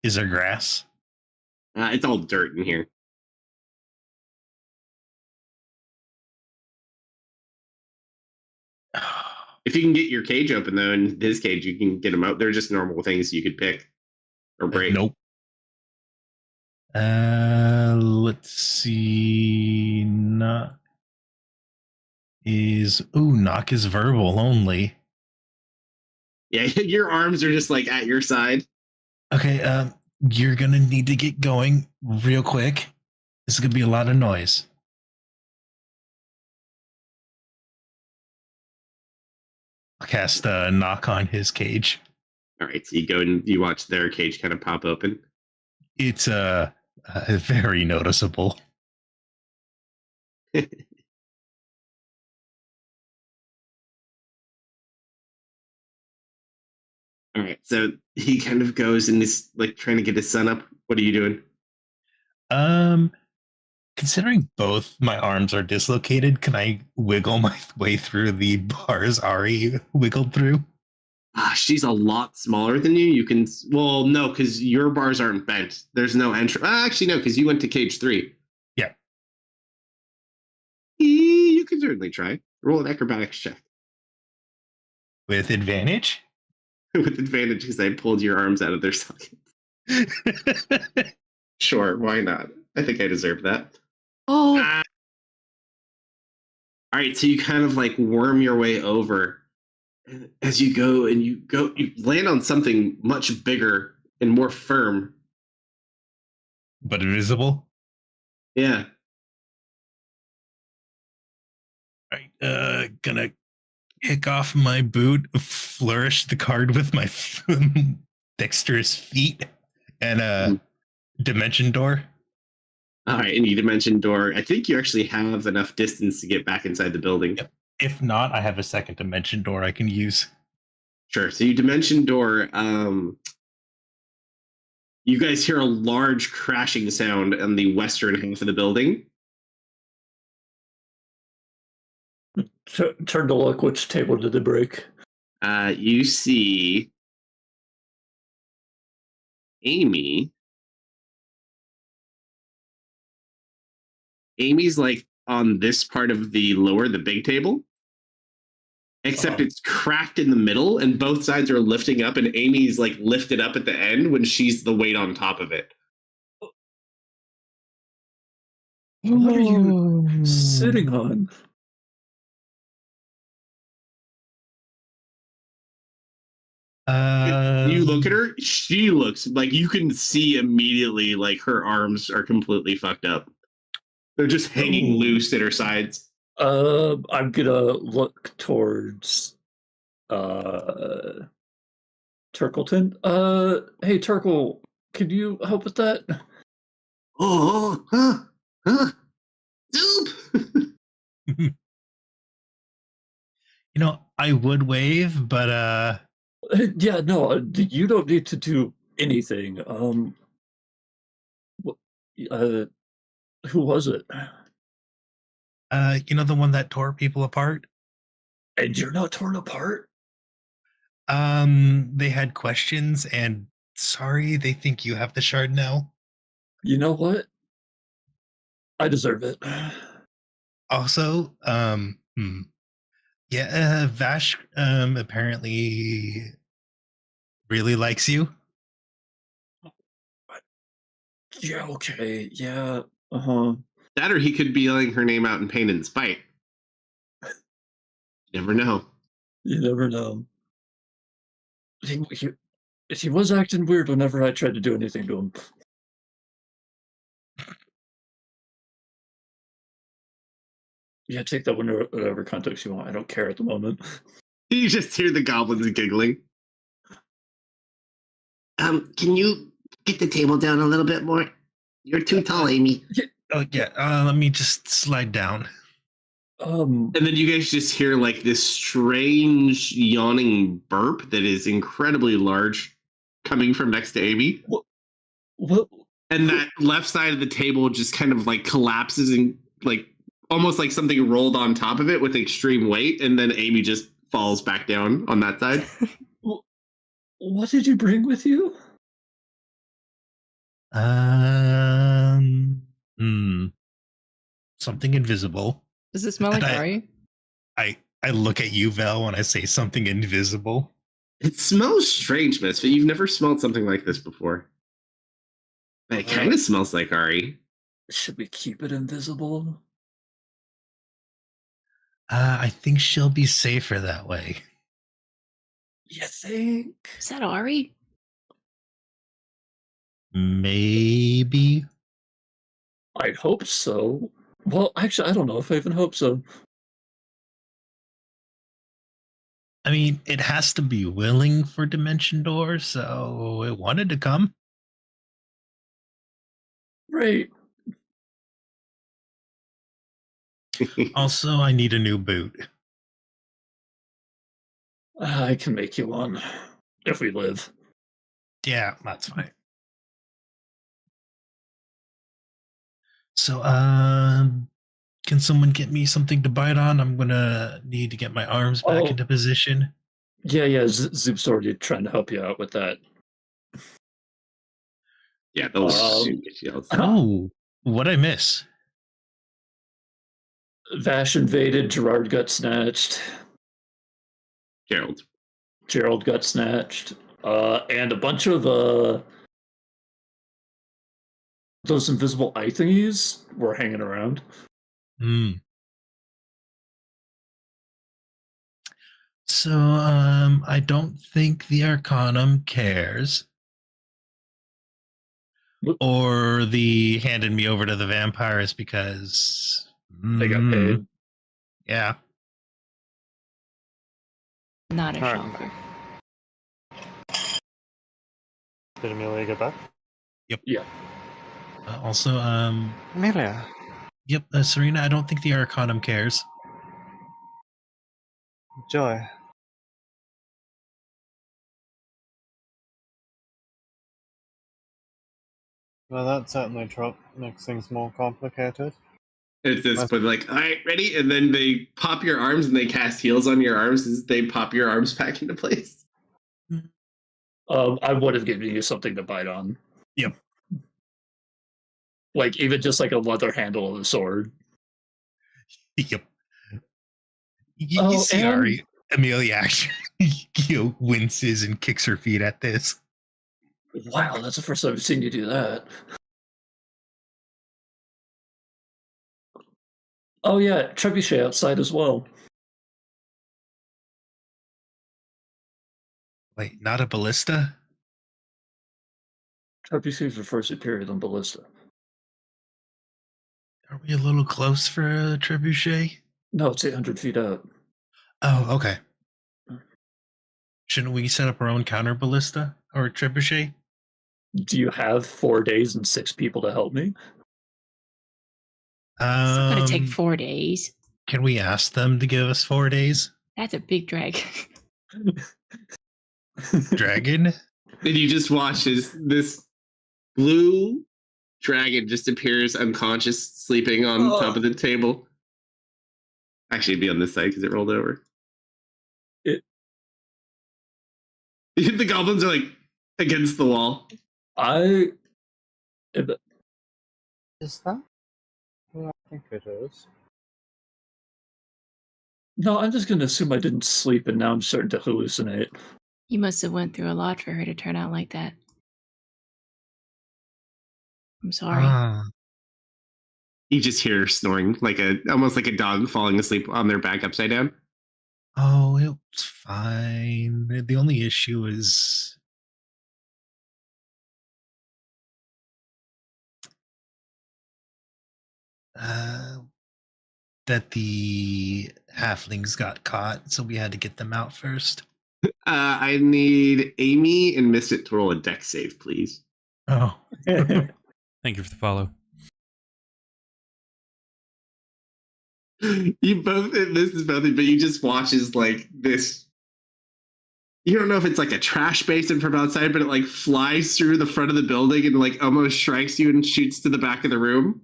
Is there grass? It's all dirt in here. If you can get your cage open, though, in his cage, you can get him out. They're just normal things you could pick or break. Nope. Let's see. Knock is verbal only. Yeah, your arms are just like at your side. Okay, you're gonna need to get going real quick. This is gonna be a lot of noise. I'll cast knock on his cage. All right, so you go and you watch their cage kind of pop open. It's very noticeable. All right, so he kind of goes and is like trying to get his son up. What are you doing? Considering both my arms are dislocated, can I wiggle my way through the bars Ari wiggled through? She's a lot smaller than you. You can, well, no, because your bars aren't bent. There's no entry. Actually, no, because you went to cage 3. Yeah. You can certainly try. Roll an acrobatics check. With advantage? With advantage, because I pulled your arms out of their sockets. Sure, why not? I think I deserve that. Oh. All right, so you kind of like worm your way over. As you go, you land on something much bigger and more firm. But invisible? Yeah. Right, gonna kick off my boot, flourish the card with my dexterous feet, and dimension door. All right, and you dimension door. I think you actually have enough distance to get back inside the building. Yep. If not, I have a second dimension door I can use. Sure. So you dimension door. You guys hear a large crashing sound on the western half of the building. Turn to look. Which table did they break? You see Amy. Amy's like on this part of the big table. Except it's cracked in the middle and both sides are lifting up and Amy's like lifted up at the end when she's the weight on top of it. What are you sitting on? You look at her, she looks like you can see immediately like her arms are completely fucked up. They're just hanging loose at her sides. I'm gonna look towards Turkleton. Hey Turkle, could you help with that? Soup! You know, I would wave, but Yeah, no, you don't need to do anything. wh- who was it? you know, the one that tore people apart. And you're not torn apart? They had questions, and sorry, they think you have the shard now. You know what? I deserve it. Also, yeah, Vash apparently really likes you. Yeah, okay, yeah, uh-huh. That or he could be yelling her name out in pain and spite. Never know. You never know. He was acting weird whenever I tried to do anything to him. Yeah, take that whatever context you want. I don't care at the moment. You just hear the goblins giggling. Can you get the table down a little bit more? You're too tall, Amy. Oh yeah, let me just slide down. And then you guys just hear like this strange yawning burp that is incredibly large coming from next to Amy. What? And that left side of the table just kind of like collapses and like almost like something rolled on top of it with extreme weight. And then Amy just falls back down on that side. What did you bring with you? Something invisible. Does it smell like Ari? I look at you, Vel, when I say something invisible. It smells strange, Misfit. You've never smelled something like this before. It kind of smells like Ari. Should we keep it invisible? I think she'll be safer that way. You think? Is that Ari? Maybe. I'd hope so. Well, actually, I don't know if I even hope so. I mean, it has to be willing for Dimension Door, so it wanted to come. Right. Also, I need a new boot. I can make you one. If we live. Yeah, that's fine. So, can someone get me something to bite on? I'm gonna need to get my arms back into position. Yeah, Zoop's already trying to help you out with that. Yeah, those shoot get you outside. Oh, what'd I miss? Vash invaded, Gerard got snatched. Gerald got snatched. And a bunch of those invisible eye thingies were hanging around. So, I don't think the Arcanum cares. Or the handed me over to the vampires because they got paid. Yeah. Not a shocker. Did Amelia get back? Yep. Yeah. Also, Amelia. Yep, Serena, I don't think the Arcanum cares. Joy. Well, that certainly makes things more complicated. It's this, but like, all right, ready? And then they pop your arms and they cast heals on your arms as they pop your arms back into place. I would have given you something to bite on. Yep. Like, even just like a leather handle of a sword. Yep. You see Ari, Amelia actually winces and kicks her feet at this. Wow, that's the first time I've seen you do that. Oh yeah, trebuchet outside as well. Wait, not a ballista? Trebuchets are far superior than ballista. Are we a little close for a trebuchet? No, it's 800 feet out. Oh, okay. Shouldn't we set up our own counter ballista or trebuchet? Do you have 4 days and 6 people to help me? It's not gonna take Um, 4 days. Can we ask them to give us 4 days? That's a big drag. Dragon? And you just watch as this blue dragon just appears unconscious, sleeping on top of the table. Actually, it'd be on this side because it rolled over. It- The goblins are like against the wall. I Is that? Yeah, I think it is. no, I'm just gonna assume I didn't sleep and now I'm starting to hallucinate. You must have went through a lot for her to turn out like that. I'm sorry. Ah. You just hear her snoring like almost like a dog falling asleep on their back upside down. Oh, it was fine. The only issue is that the halflings got caught, so we had to get them out first. I need Amy and Misfit to roll a dex save, please. Oh, Thank you for the follow. You both, this is both, but you just watch as like this. You don't know if it's like a trash basin from outside, but it like flies through the front of the building and like almost strikes you and shoots to the back of the room.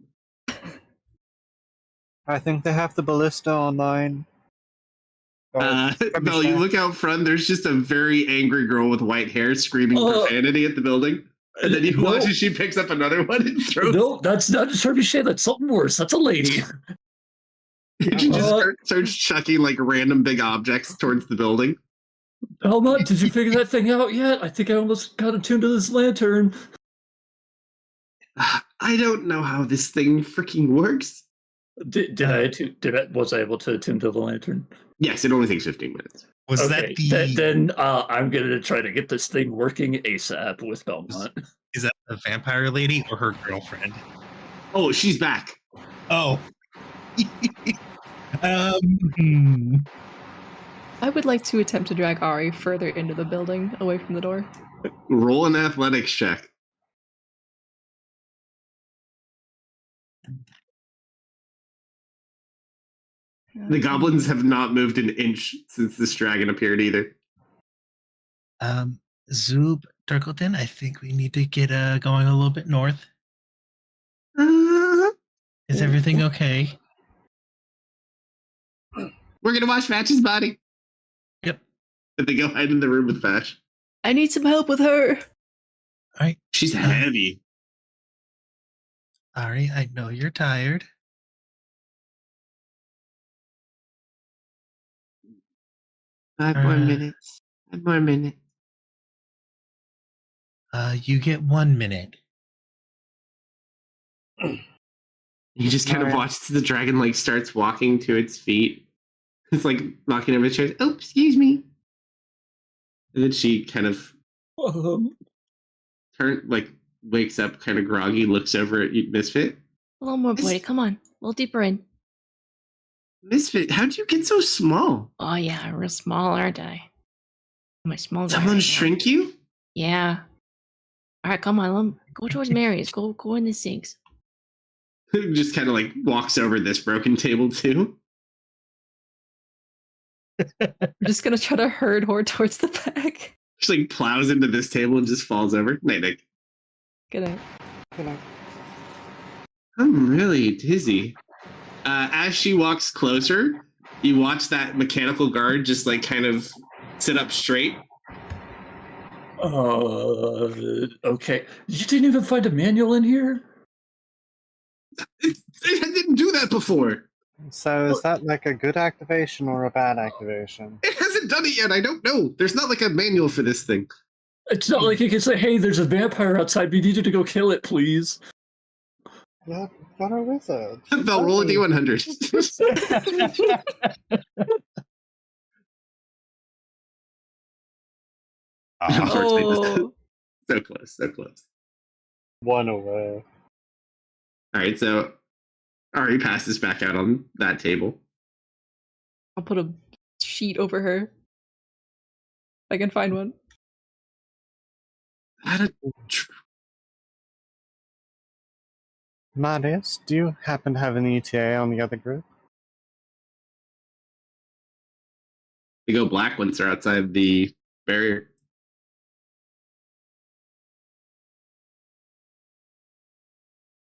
I think they have the ballista online. Belle, you look out front. There's just a very angry girl with white hair screaming profanity at the building, and then you watch as she picks up another one and throws. No, that's not a trebuchet. That's something worse. That's a lady. She just starts chucking like random big objects towards the building. Helmut, did you figure that thing out yet? I think I almost got attuned to this lantern. I don't know how this thing freaking works. Was I able to attune to the lantern? Yes, it only takes 15 minutes. was Okay, that the? then I'm gonna try to get this thing working ASAP with Belmont. Is that the vampire lady or her girlfriend? Oh, she's back. Oh. Hmm. I would like to attempt to drag Ari further into the building, away from the door. Roll an athletics check. The goblins have not moved an inch since this dragon appeared either. Zoob, Turkleton, I think we need to get going a little bit north. Is everything okay? We're gonna watch Fatch's body. Yep. Did they go hide in the room with Fatch? I need some help with her. All right. She's heavy. Ari, I know you're tired. 5 more minutes. 5 more minutes. You get 1 minute. You just kind of watch the dragon like starts walking to its feet. It's like knocking over the chairs. Oh, excuse me. And then she kind of wakes up kind of groggy, looks over at you, Misfit. A little more, buddy. Come on. A little deeper in. Misfit, how'd you get so small? Oh, yeah. I'm real small, aren't I? I'm a small guy. Someone right now. shrink you? Yeah. All right, come on. Go towards Mary's. Go in the sinks. Just kind of like walks over this broken table too. I'm just going to try to herd her towards the back. Just like plows into this table and just falls over. Night, Nick. Good night. Good night. I'm really dizzy. As she walks closer, you watch that mechanical guard just like kind of sit up straight. Okay. You didn't even find a manual in here? I didn't do that before. So is that like a good activation or a bad activation? It hasn't done it yet. I don't know. There's not like a manual for this thing. It's not like you can say, hey, there's a vampire outside. We need you to go kill it, please. Yeah, got a wizard. They'll roll a D100. Oh. So close, so close. One away. All right, so Ari passes back out on that table. I'll put a sheet over her. If I can find one. Marius, do you happen to have an ETA on the other group? They go black once they're outside the barrier.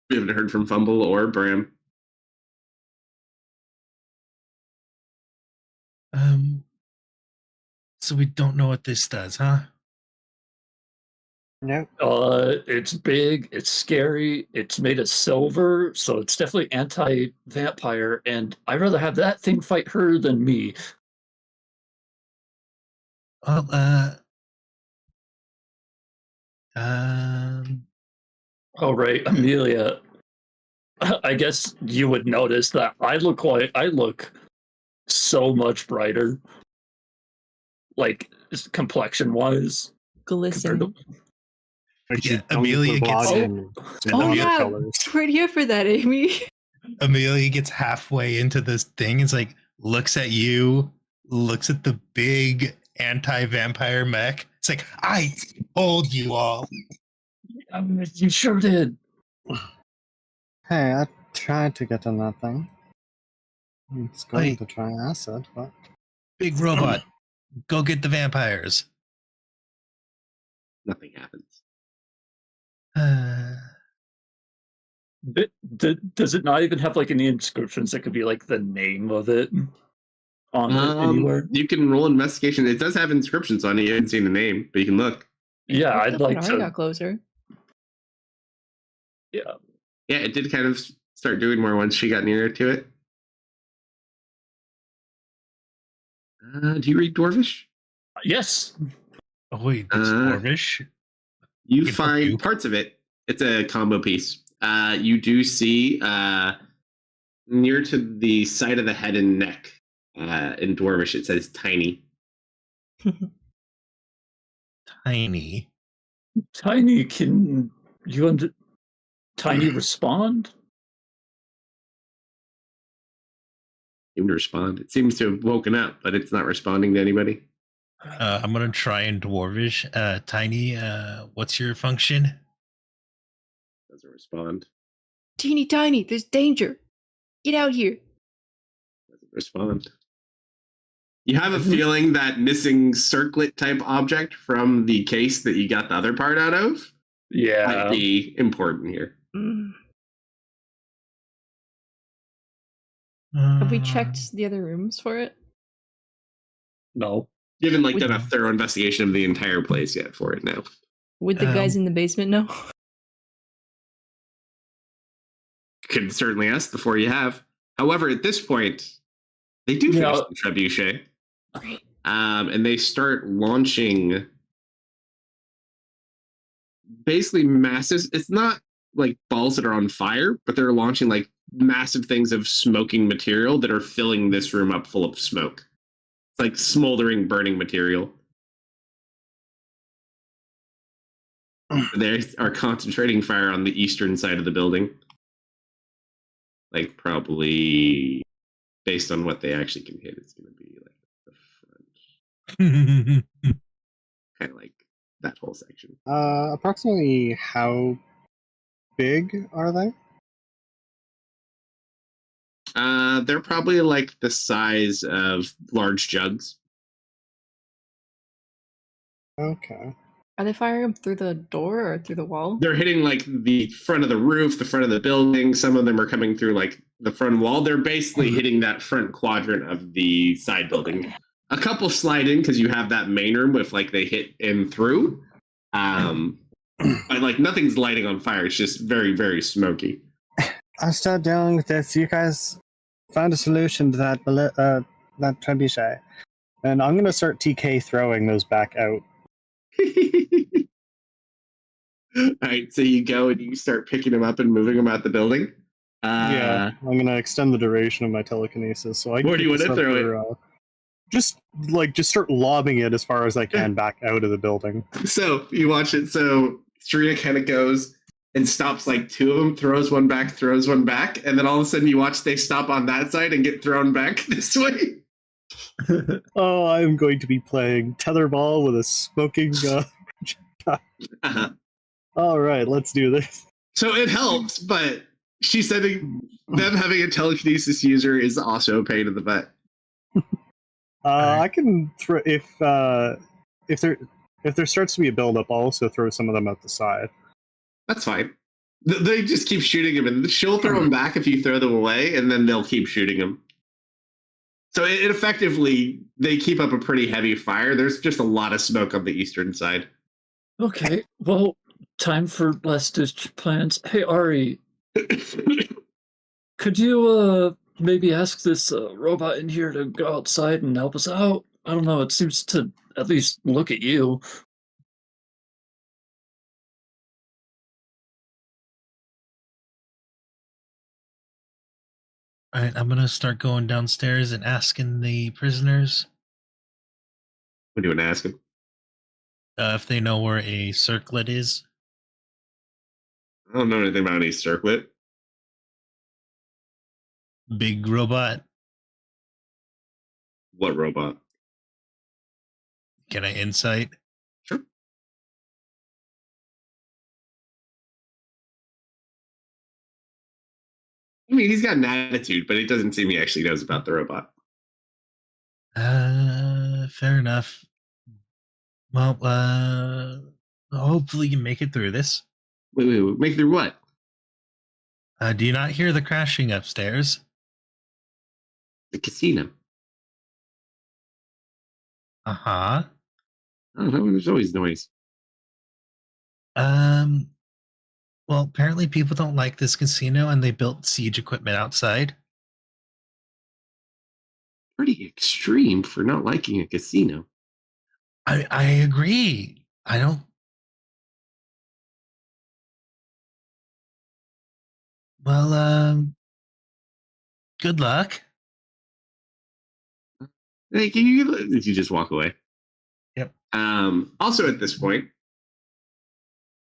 We haven't heard from Fumble or Bram. So we don't know what this does, huh? Nope. It's big, it's scary, it's made of silver, so it's definitely anti-vampire, and I'd rather have that thing fight her than me. Well, Oh, right, Amelia. I guess you would notice that I look so much brighter, like complexion-wise. Glisten. Like Yeah, you don't Amelia put gets- body in Oh other yeah, colors. we're here for that, Amy. Amelia gets halfway into this thing. It's like looks at you, looks at the big anti-vampire mech. It's like I told you all. You sure did. Hey, I tried to get on that thing. It's going Hey. to try acid, but Big robot, go get the vampires. Nothing happens. Does it not even have like any inscriptions that could be like the name of it on it anywhere? You can roll investigation. It does have inscriptions on it. You haven't seen the name, but you can look. Yeah, Looked I'd up like when I got to. closer. Yeah, Yeah, it did kind of start doing more once she got nearer to it. Do you read Dwarvish? yes. Oh wait, it's Dwarvish. You Good for find you. parts of it. It's a combo piece. You do see near to the side of the head and neck in Dwarvish, it says tiny. Tiny. Tiny, can you Tiny respond? Seem to respond. It seems to have woken up, but it's not responding to anybody. I'm gonna try in Dwarvish. Tiny, what's your function? Doesn't respond. Teeny tiny, there's danger. Get out here. Doesn't respond. You have a feeling that missing circlet type object from the case that you got the other part out of Yeah. might be important here. Have we checked the other rooms for it? No. You haven't done a thorough investigation of the entire place yet for it now. Would the guys in the basement know? You could certainly ask before you have. However, at this point, they do finish the trebuchet. Great. And they start launching basically massive. It's not like balls that are on fire, but they're launching like massive things of smoking material that are filling this room up full of smoke. It's like smoldering, burning material. They are concentrating fire on the eastern side of the building. Like probably based on what they actually can hit, it's going to be like the front. Kind of like that whole section. Approximately how big are they? They're probably like the size of large jugs. Okay. Are they firing them through the door or through the wall? They're hitting like the front of the roof, the front of the building. Some of them are coming through like the front wall. They're basically hitting that front quadrant of the side building. Okay. A couple slide in because you have that main room with like they hit in through. But like nothing's lighting on fire. It's just very, very smoky. I'll start dealing with this. You guys found a solution to that that trebuchet, and I'm gonna start TK throwing those back out. All right, so you go and you start picking them up and moving them out the building. Yeah, I'm gonna extend the duration of my telekinesis, so I can Where do you pick this wanna up throw for, just start lobbing it as far as I can back out of the building. So you watch it. So Serena kind of goes and stops like two of them, throws one back, and then all of a sudden you watch they stop on that side and get thrown back this way. Oh, I'm going to be playing tetherball with a smoking Uh-huh. All right, let's do this. So it helps, but She said them having a telekinesis user is also a pain in the butt. I can throw if there starts to be a buildup. I'll also throw some of them at the side. That's fine. They just keep shooting him, and she'll throw them back if you throw them away, and then they'll keep shooting him. So it effectively, they keep up a pretty heavy fire. There's just a lot of smoke on the eastern side. Okay, well, time for last ditch plans. Hey, Ari, could you maybe ask this robot in here to go outside and help us out? I don't know, it seems to at least look at you. All right, I'm gonna start going downstairs and asking the prisoners What do you want to ask him? if they know where a circlet is. I don't know anything about any circlet. Big robot. What robot? Can I insight? Sure. I mean, he's got an attitude, but it doesn't seem he actually knows about the robot. Fair enough. Well, hopefully you make it through this. Wait. Make through what? Do you not hear the crashing upstairs? The casino. Uh-huh. I don't know. There's always noise. Well, apparently people don't like this casino and they built siege equipment outside. Pretty extreme for not liking a casino. I agree. I don't. Well, good luck. Hey, can you just walk away? Yep. Also, at this point,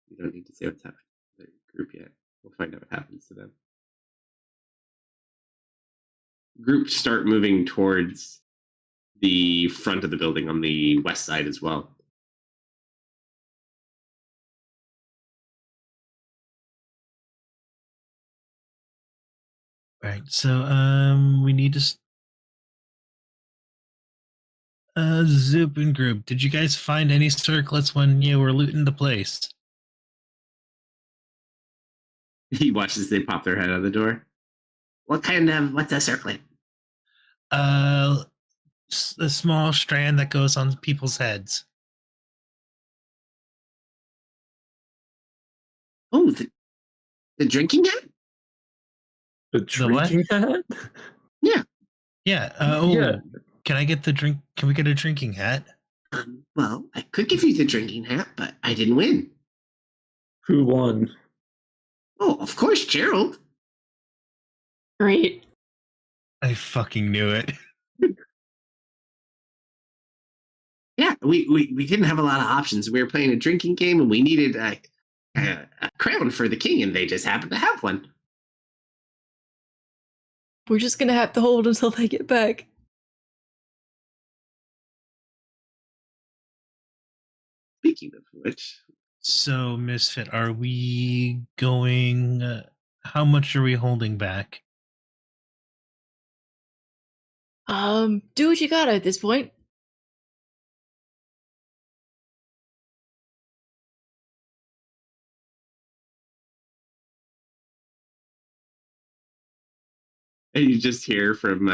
you don't need to say what's happening to their group yet. We'll find out what happens to them. Groups start moving towards the front of the building on the west side as well. Right. So, we need to. Zupin group. Did you guys find any circlets when you were looting the place? He watches they pop their head out of the door. What's a circlet? A small strand that goes on people's heads. Oh, the drinking hat? The what? drinking hat? Yeah. Yeah. Yeah. Can I get the drink? Can we get a drinking hat? Well, I could give you the drinking hat, but I didn't win. Who won? Oh, of course, Gerald. Great. I fucking knew it. Yeah, we didn't have a lot of options. We were playing a drinking game, and we needed a crown for the king, and they just happened to have one. We're just gonna have to hold until they get back. Speaking of which, So, Misfit, are we going? How much are we holding back? Do what you gotta at this point. and you just hear from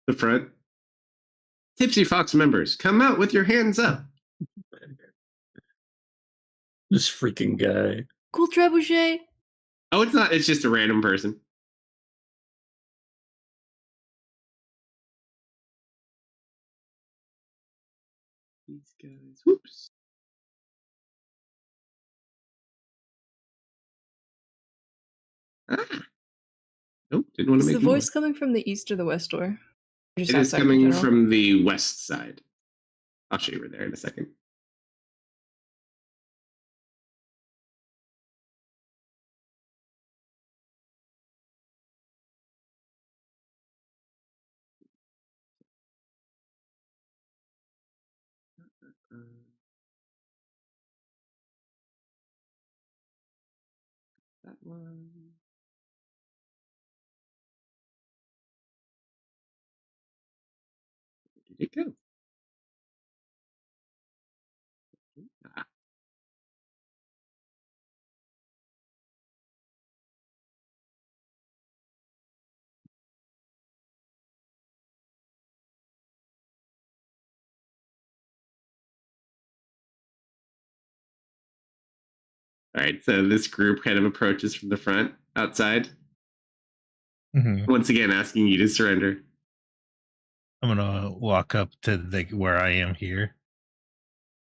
the front, Tipsy Fox members, come out with your hands up. This freaking guy. Cool trebuchet. Oh, it's not. It's just a random person. These guys. Whoops. Ah. Nope. Didn't want to Is make the more. voice coming from the east or the west door? Or just It is outside in coming general? from the west side. I'll show you where there in a second. That one. Where'd it go? Ah. All right, so this group kind of approaches from the front outside, Mhm. once again asking you to surrender. I'm gonna walk up to where I am here.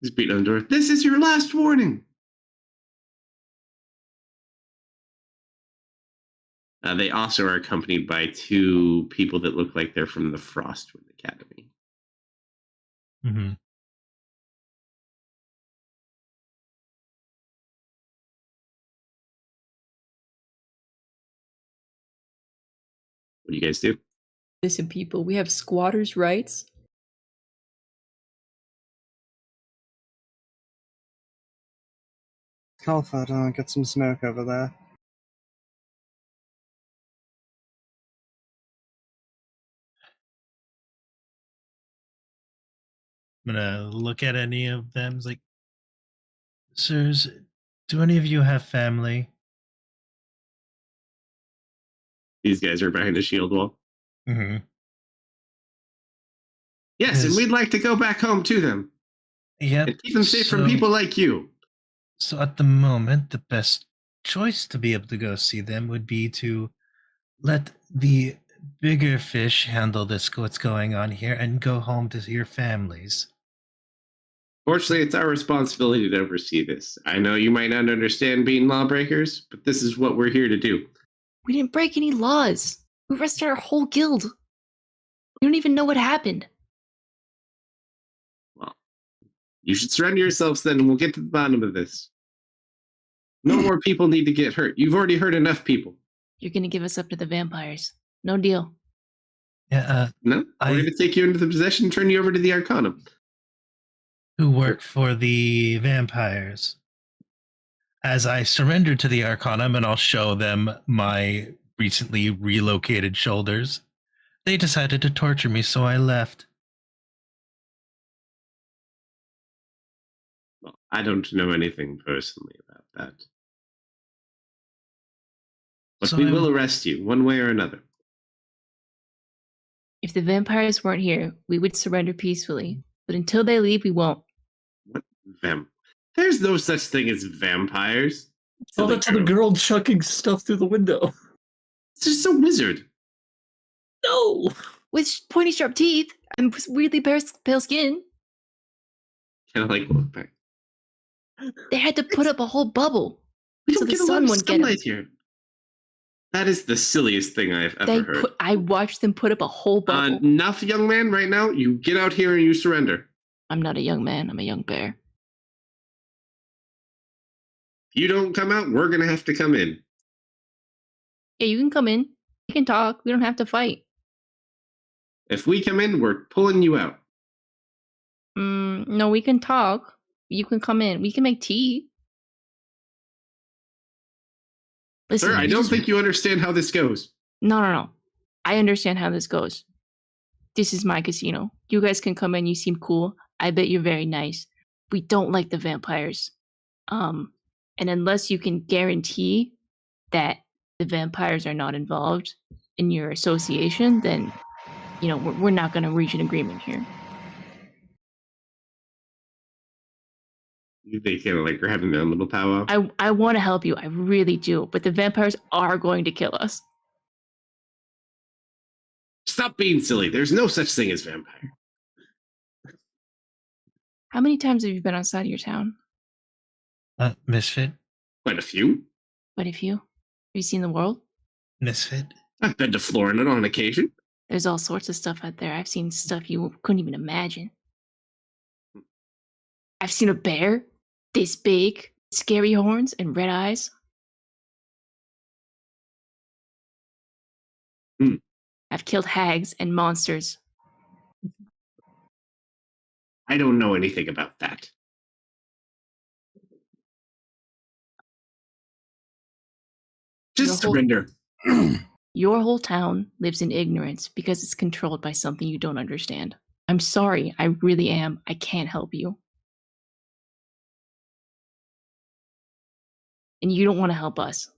Just beat on the door. This is your last warning. They also are accompanied by two people that look like they're from the Frostwind Academy. Hmm. What do you guys do? Listen, people, we have squatters' rights. Kalfa, get some smoke over there. I'm gonna look at any of them. It's like, sirs, do any of you have family? These guys are behind a shield wall. Mm-hmm. Yes, and Yes. we'd like to go back home to them Yep. and keep them safe from people like you. So at the moment, the best choice to be able to go see them would be to let the bigger fish handle what's going on here, and go home to your families. Fortunately, it's our responsibility to oversee this. I know you might not understand being lawbreakers, but this is what we're here to do. We didn't break any laws. We arrested our whole guild. We don't even know what happened. Well, you should surrender yourselves then, and we'll get to the bottom of this. No more people need to get hurt. You've already hurt enough people. You're gonna give us up to the vampires. No deal. Yeah, No, we're going to take you into the possession and turn you over to the Arcanum. who work for the vampires. As I surrender to the Arcanum and I'll show them my recently relocated shoulders, they decided to torture me, so I left. Well, I don't know anything personally about that. But So we I'm- will arrest you, one way or another. If the vampires weren't here, we would surrender peacefully. But until they leave, we won't. What There's no such thing as vampires. Oh, Silly that's the girl. girl chucking stuff through the window. It's just a wizard. No! With pointy, sharp teeth and weirdly pale skin, Kind of like look back. they had to put up a whole bubble. We So don't the get a sun lot of wouldn't get 'em. sunlight here. That is the silliest thing I've ever heard. I watched them put up a whole bubble. Enough, young man. Right now, you get out here and you surrender. I'm not a young man. I'm a young bear. If you don't come out, we're gonna have to come in. Yeah, you can come in. We can talk. We don't have to fight. If we come in, we're pulling you out. No, we can talk. You can come in. We can make tea. Listen, Sir, I you don't just- think you understand how this goes. No. I understand how this goes. This is my casino. You guys can come in. You seem cool. I bet you're very nice. We don't like the vampires. And unless you can guarantee that the vampires are not involved in your association, then, we're not going to reach an agreement here. They kind of like are having their own little powwow. I want to help you. I really do. But the vampires are going to kill us. Stop being silly. There's no such thing as vampire. How many times have you been outside of your town? Misfit? Quite a few. Quite a few. Have you seen the world? Misfit? I've been to Florida on occasion. There's all sorts of stuff out there. I've seen stuff you couldn't even imagine. I've seen a bear this big, scary horns and red eyes. I've killed hags and monsters. I don't know anything about that. Just Your whole- surrender. Your whole town lives in ignorance because it's controlled by something you don't understand. I'm sorry. I really am. I can't help you. And you don't want to help us.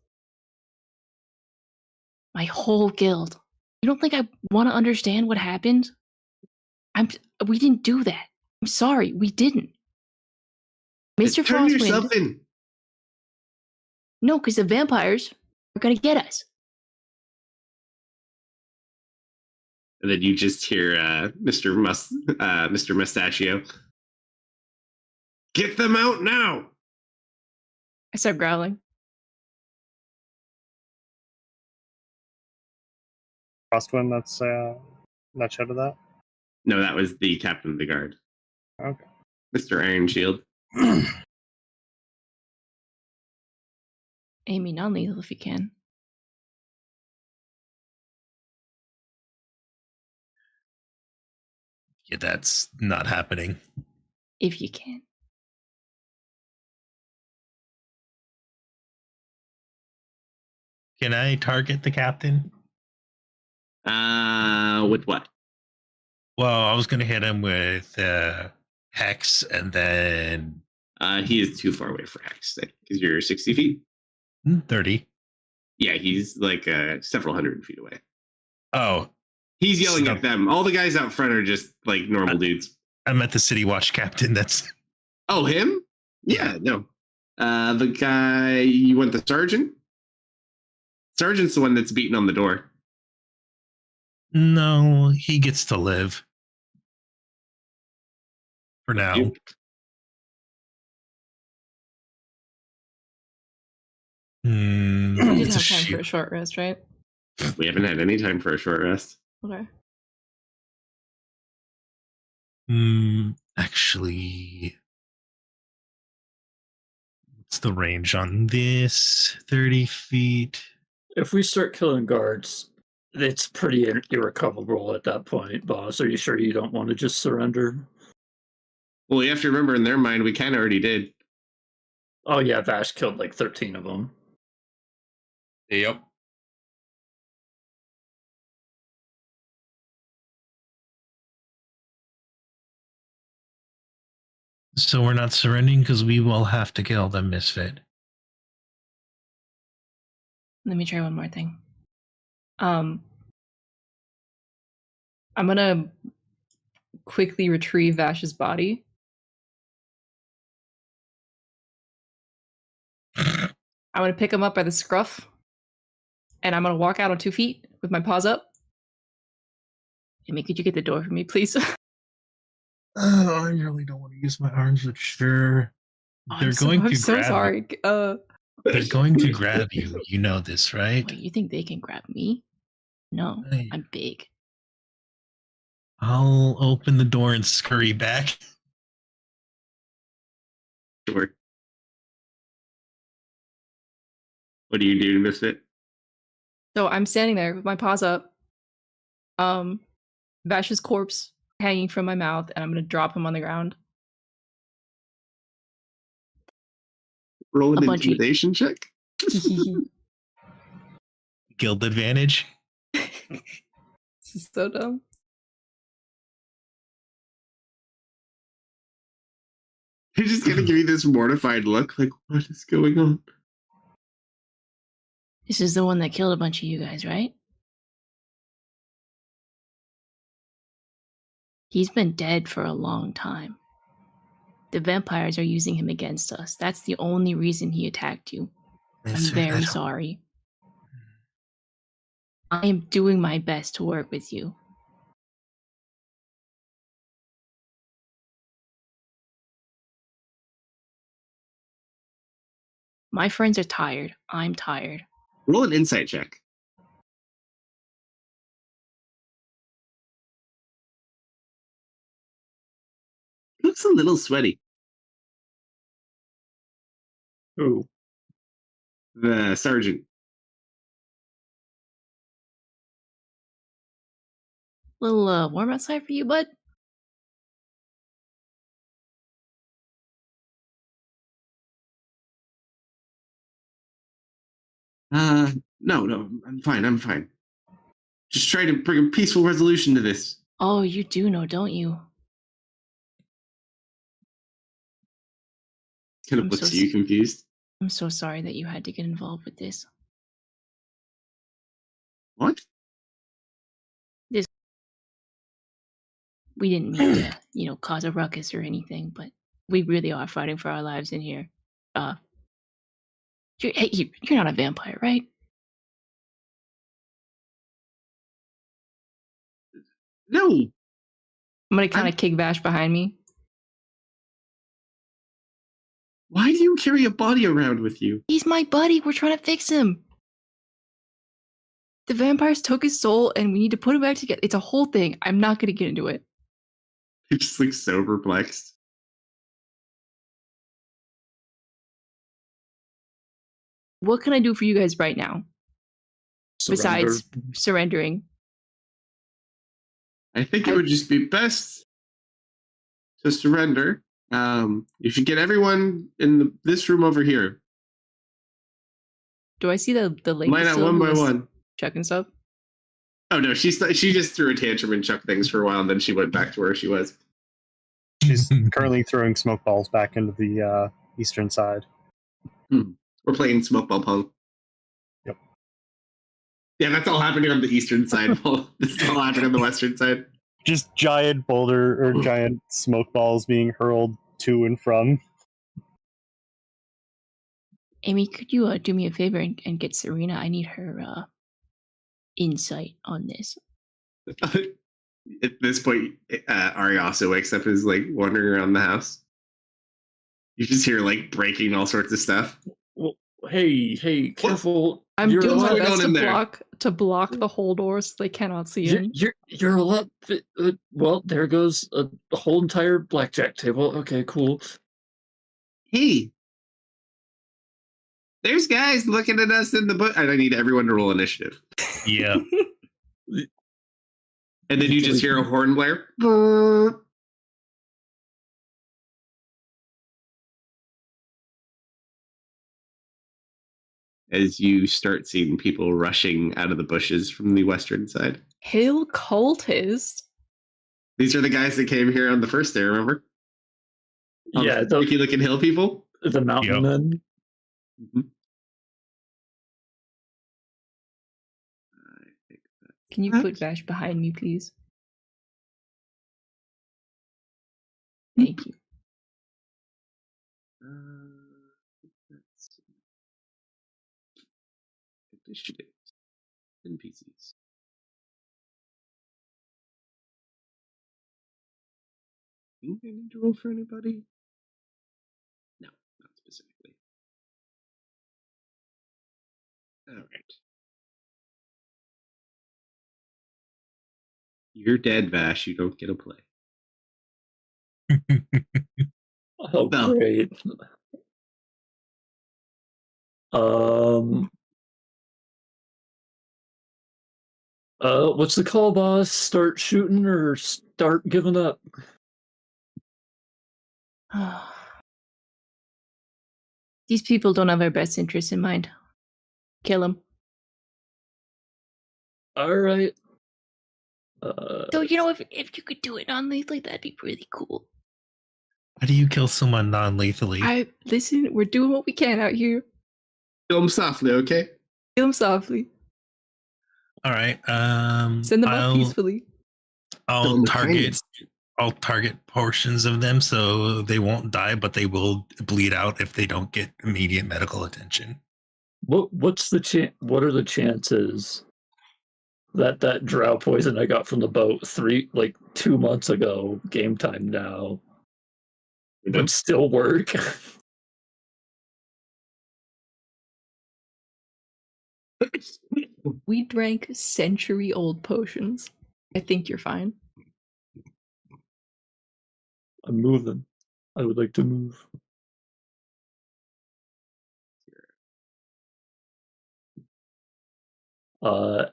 My whole guild. You don't think I want to understand what happened? We didn't do that. I'm sorry. We didn't. Mr. Turn Frostwind. yourself in. No, because the vampires are going to get us. And then you just hear Mr. Mustachio. Get them out now! I start growling. Frostwind, that's out of that. No, that was the captain of the guard, Okay. Mr. Iron Shield. Amy, non-lethal if you can. Yeah, that's not happening. If you can. Can I target the captain? With what? Well, I was going to hit him with Hex, and then He is too far away for Hex, because you're 60 feet. 30. Yeah, he's like several hundred feet away. Oh, He's yelling So- at them. All the guys out front are just like normal dudes. I'm at the City Watch captain. That's Oh, him? Yeah, no. The guy, you want the sergeant? Sergeant's the one that's beating on the door. no. He gets to live for now. You- We did It's a have time for shoot. a short rest, right? We haven't had any time for a short rest. Okay. Actually, what's the range on this? 30 feet. If we start killing guards, it's pretty irrecoverable at that point, boss. Are you sure you don't want to just surrender? Well, you have to remember, in their mind, we kind of already did. Oh yeah, Vash killed like 13 of them. Yep. So we're not surrendering because we will have to kill the misfit. Let me try one more thing. I'm gonna quickly retrieve Vash's body. I'm gonna pick him up by the scruff, and I'm gonna walk out on 2 feet with my paws up. Amy, could you get the door for me, please? I really don't want to use my arms, but sure. They're going to I'm so grab sorry. you. They're going to grab you. You know this, right? Wait, you think they can grab me? No, Hey. I'm big. I'll open the door and scurry back. Sure. What do you do, Misfit? So I'm standing there with my paws up. Vash's corpse hanging from my mouth, and I'm gonna drop him on the ground. Roll an A bunchy. intimidation check? Guild advantage. This is so dumb. You're just gonna give me this mortified look, like, what is going on? This is the one that killed a bunch of you guys, right? He's been dead for a long time. The vampires are using him against us. That's the only reason he attacked you. I'm very sorry. I am doing my best to work with you. My friends are tired. I'm tired. Roll an insight check. Looks a little sweaty. Ooh. The sergeant. Little warm outside for you, bud? No, I'm fine. Just trying to bring a peaceful resolution to this. Oh, you do know, don't you? Kind of I'm looks so at you confused. I'm so sorry that you had to get involved with this. What? We didn't mean to, cause a ruckus or anything, but we really are fighting for our lives in here. You're not a vampire, right? No. I'm gonna kind of kick Vash behind me. Why do you carry a body around with you? He's my buddy. We're trying to fix him. The vampires took his soul, and we need to put him back together. It's a whole thing. I'm not gonna get into it. He just looks so perplexed. What can I do for you guys right now besides surrendering? I think it would just be best to surrender. You should get everyone in this room over here. Do I see the lady Line out still one who by was one. checking stuff? Oh no, she just threw a tantrum and chucked things for a while, and then she went back to where she was. She's currently throwing smoke balls back into the eastern side. We're playing smoke ball pong. Yep. Yeah, that's all happening on the eastern side. It's all happening on the western side. Just giant boulder or giant smoke balls being hurled to and from. Amy, could you do me a favor and get Serena? I need her insight on this. At this point, Ari also wakes up and is like wandering around the house. You just hear like breaking all sorts of stuff. Well, hey, careful! I'm You're doing my going best on in there? to block the whole door so they cannot see in. You're a lot. Well, there goes a whole entire blackjack table. Okay, cool. Hey, there's guys looking at us in the book. And I need everyone to roll initiative. Yeah. And then you just hear a horn blare. As you start seeing people rushing out of the bushes from the western side. Hill cultist. These are the guys that came here on the first day, remember? Yeah, the freaky looking hill people. The mountain Yep. men. Mm-hmm. Can you put Vash behind me, please? Thank you. Let's see. Initiatives. NPCs. Think I need to roll for anybody? No, not specifically. All right. You're dead, Vash. You don't get a play. Oh, No. great. What's the call, boss? Start shooting or start giving up? These people don't have our best interests in mind. Kill them. All right. So, if you could do it non-lethally, that'd be really cool. How do you kill someone non-lethally? Listen, we're doing what we can out here. Kill them softly, okay? Kill them softly. All right. Send them up peacefully. I'll target portions of them so they won't die, but they will bleed out if they don't get immediate medical attention. What's the what are the chances that drow poison I got from the boat 2 months ago, game time now, would still work? We drank century-old potions. I think you're fine. I'm moving. I would like to move.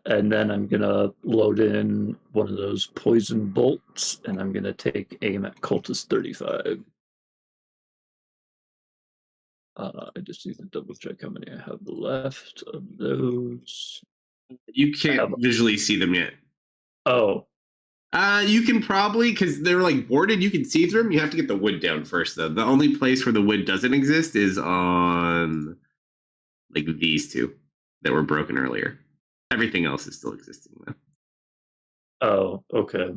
And then I'm gonna load in one of those poison bolts, and I'm gonna take aim at Cultist 35. I just need to double check how many I have left of those. You can't visually see them yet. Oh. You can probably, because they're like boarded, you can see through them. You have to get the wood down first, though. The only place where the wood doesn't exist is on like these two that were broken earlier. Everything else is still existing, though. Oh, okay.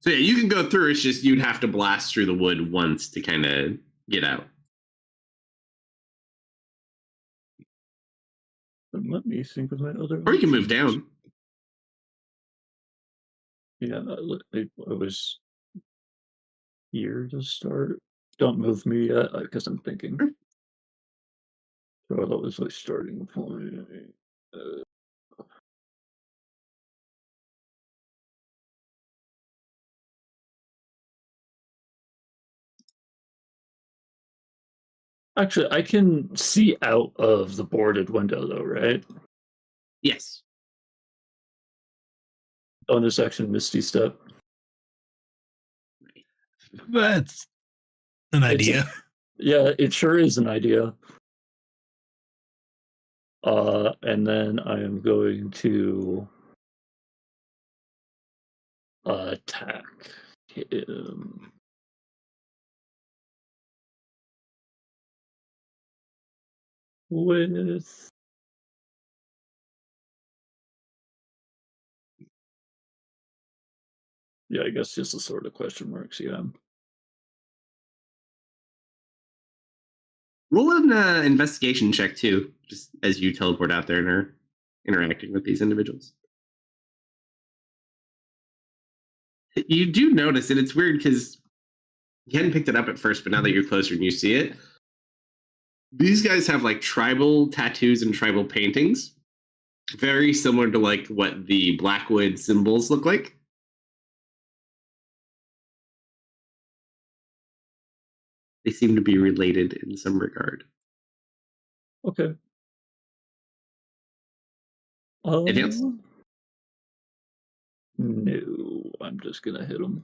So yeah, you can go through. It's just you'd have to blast through the wood once to kind of get out. Let me think of my other. Or you can move options. down. Yeah, I was here to start. Don't move me yet, because I'm thinking. So that was my starting point. Actually, I can see out of the boarded window, though, right? Yes. Bonus action, Misty Step. That's an idea. Yeah, it sure is an idea. And then I am going to attack him. With I guess just a sort of question marks, yeah. Roll an investigation check too, just as you teleport out there and are interacting with these individuals. You do notice it. It's weird because you hadn't picked it up at first, but now that you're closer and you see it, these guys have like tribal tattoos and tribal paintings, very similar to like what the Blackwood symbols look like. They seem to be related in some regard. Okay. Anything else? No, I'm just gonna hit him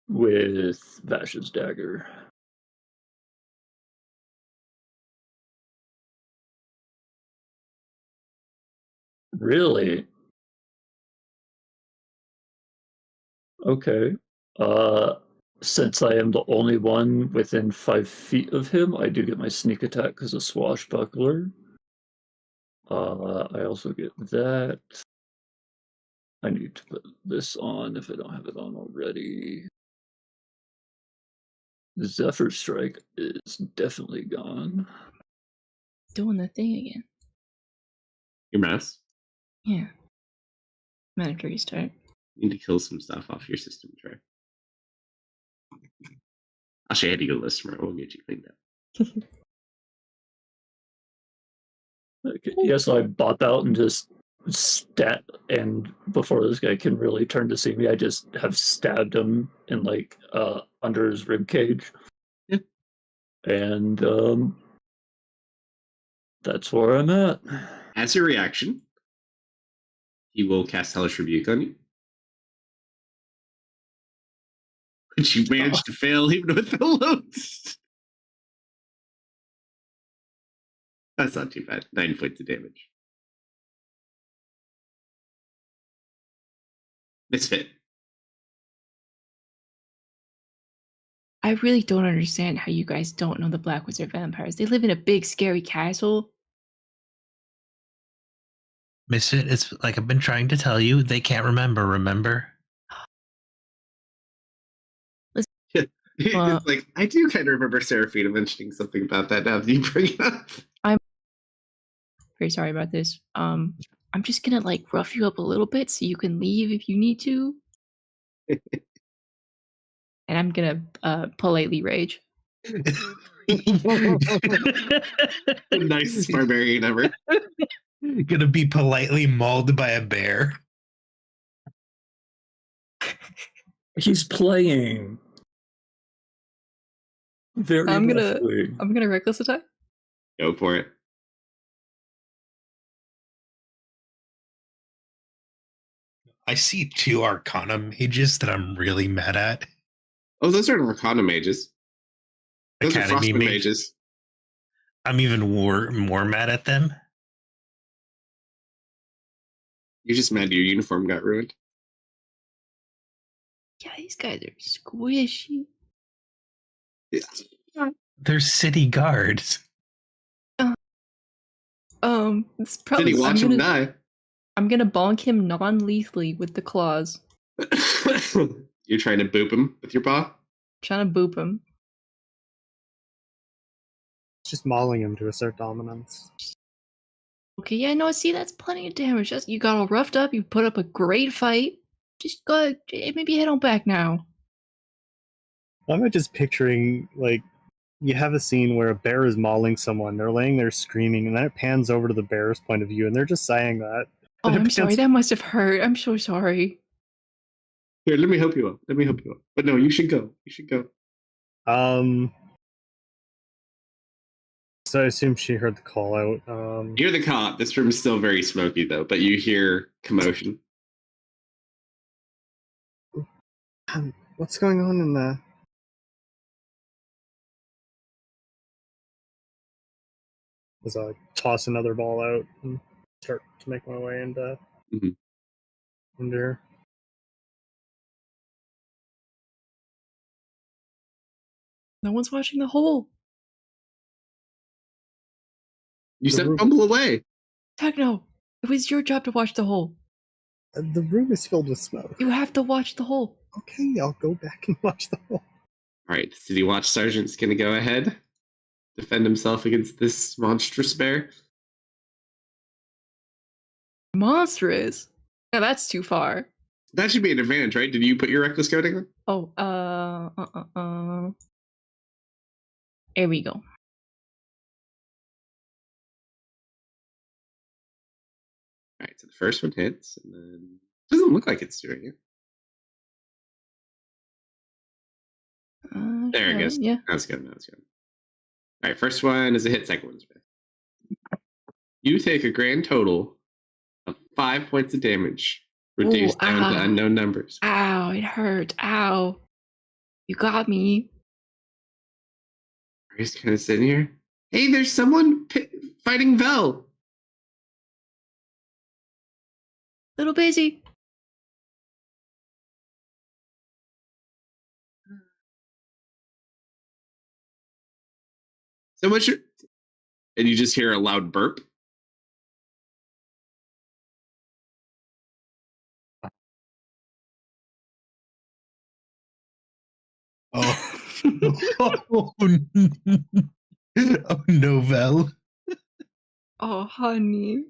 with Vash's dagger. Really? Okay. Since I am the only one within 5 feet of him, I do get my sneak attack because of swashbuckler. I also get that. I need to put this on if I don't have it on already. Zephyr Strike is definitely gone. Doing the thing again. Your mouse. Yeah. Mandatory start. You need to kill some stuff off your system tray. I'll show you how to go list tomorrow. We'll get you cleaned up. Okay, yes, I bop out and just stat, and before this guy can really turn to see me, I just have stabbed him in like under his rib cage. Yeah. And that's where I'm at. As your reaction, he will cast Hellish Rebuke on you. But you managed to fail even with the loads. That's not too bad. 9 points of damage. Misfit. I really don't understand how you guys don't know the Blackwoods are vampires. They live in a big, scary castle. Misfit, it's like I've been trying to tell you, they can't remember? It's like, I do kind of remember Seraphina mentioning something about that now that you bring it up. I'm very sorry about this. I'm just gonna like rough you up a little bit so you can leave if you need to. And I'm gonna politely rage. The nicest barbarian ever. Gonna be politely mauled by a bear. He's playing. Very I'm roughly. gonna reckless attack. Go for it. I see 2 Arcana mages that I'm really mad at. Oh, those aren't Arcana mages. Those are Academy Frostman mages. mages. I'm even more mad at them. You're just mad your uniform got ruined. Yeah, these guys are squishy. Yeah. They're city guards. It's probably City, watch him die. I'm gonna bonk him non-lethally with the claws. You're trying to boop him with your paw? Trying to boop him. Just mauling him to assert dominance. Okay, yeah, no, see, that's plenty of damage. You got all roughed up, you put up a great fight. Just go, maybe head on back now. I'm just picturing, like, you have a scene where a bear is mauling someone, they're laying there screaming, and then it pans over to the bear's point of view, and they're just saying that. Oh, And it I'm sorry, pans- that must have hurt. I'm so sorry. Here, let me help you up. But no, you should go. So I assume she heard the call out. You're the cop. This room is still very smoky, though, but you hear commotion. What's going on in the... As I toss another ball out and start to make my way into... Mhm. Under... No one's watching the hole. You The said room- fumble away. Techno, it was your job to watch the hole. The room is filled with smoke. You have to watch the hole. Okay, I'll go back and watch the hole. All right, the City Watch Sergeant's going to go ahead, defend himself against this monstrous bear. Monstrous. Now that's too far. That should be an advantage, right? Did you put your reckless coding on? Oh, There we go. All right, so the first one hits, and then doesn't look like it's doing it. There it goes. Yeah. That's good. All right, first one is a hit. Second one's a miss. You take a grand total of 5 points of damage, reduced down to unknown numbers. Ow, it hurt. Ow. You got me. Are you just kind of sitting here? Hey, there's someone fighting Vel. Little busy. So what's your... And you just hear a loud burp. Oh, oh no, Vel. Oh, honey.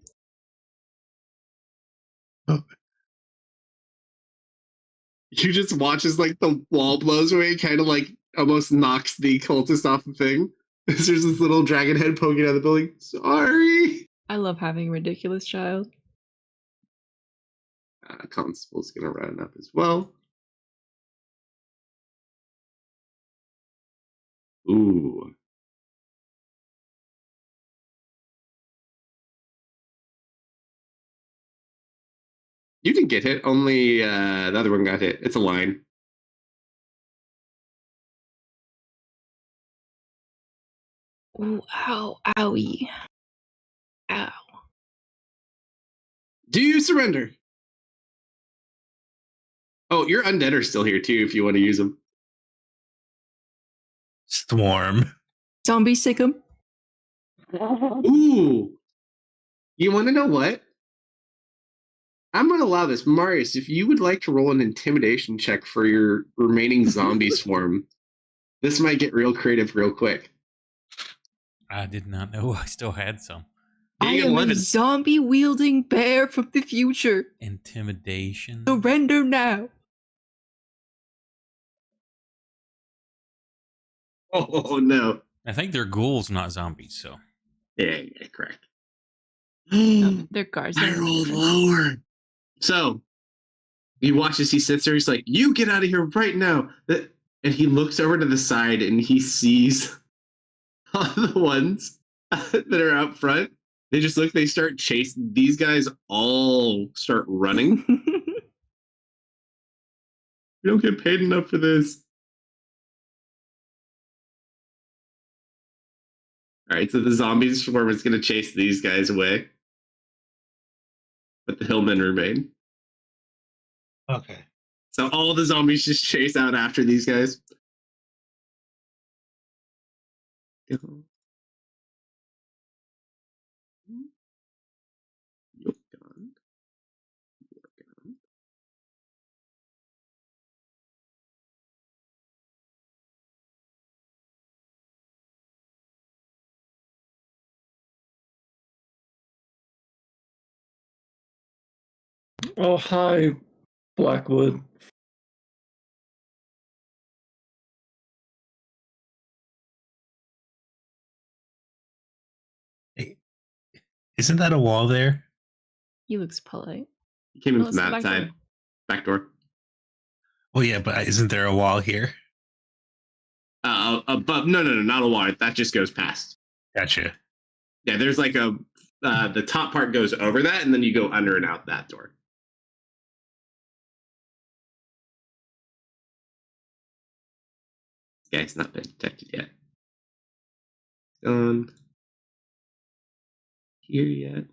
You just watch as like the wall blows away, kind of like almost knocks the cultist off the thing. There's this little dragon head poking out of the building. Sorry. I love having a ridiculous child. Constable's gonna run up as well. Ooh. You didn't get hit. Only the other one got hit. It's a line. Ooh, ow, owie. Ow. Do you surrender? Oh, your undead are still here too if you want to use them. Swarm. Zombie sick 'em. Ooh. You want to know what? I'm going to allow this. Marius, if you would like to roll an intimidation check for your remaining zombie swarm, this might get real creative real quick. I did not know I still had some. I am a zombie wielding bear from the future. Intimidation. Surrender now. Oh, no. I think they're ghouls, not zombies, so. Yeah, correct. They're guards. I rolled lower. So, you watch as he sits there. He's like, you get out of here right now. And he looks over to the side and he sees all the ones that are out front. They just look, they start chasing. These guys all start running. You don't get paid enough for this. All right, so the zombies swarm is going to chase these guys away. but the hillmen remain. Okay. So all the zombies just chase out after these guys. Oh, hi, Blackwood. Hey, isn't that a wall there? He looks polite. He came in Oh, from it's the that back side. door. Back door. Oh yeah, but isn't there a wall here? But no, not a wall. That just goes past. Gotcha. Yeah, there's like a the top part goes over that, and then you go under and out that door. This guy's not been detected yet. Gone here yet?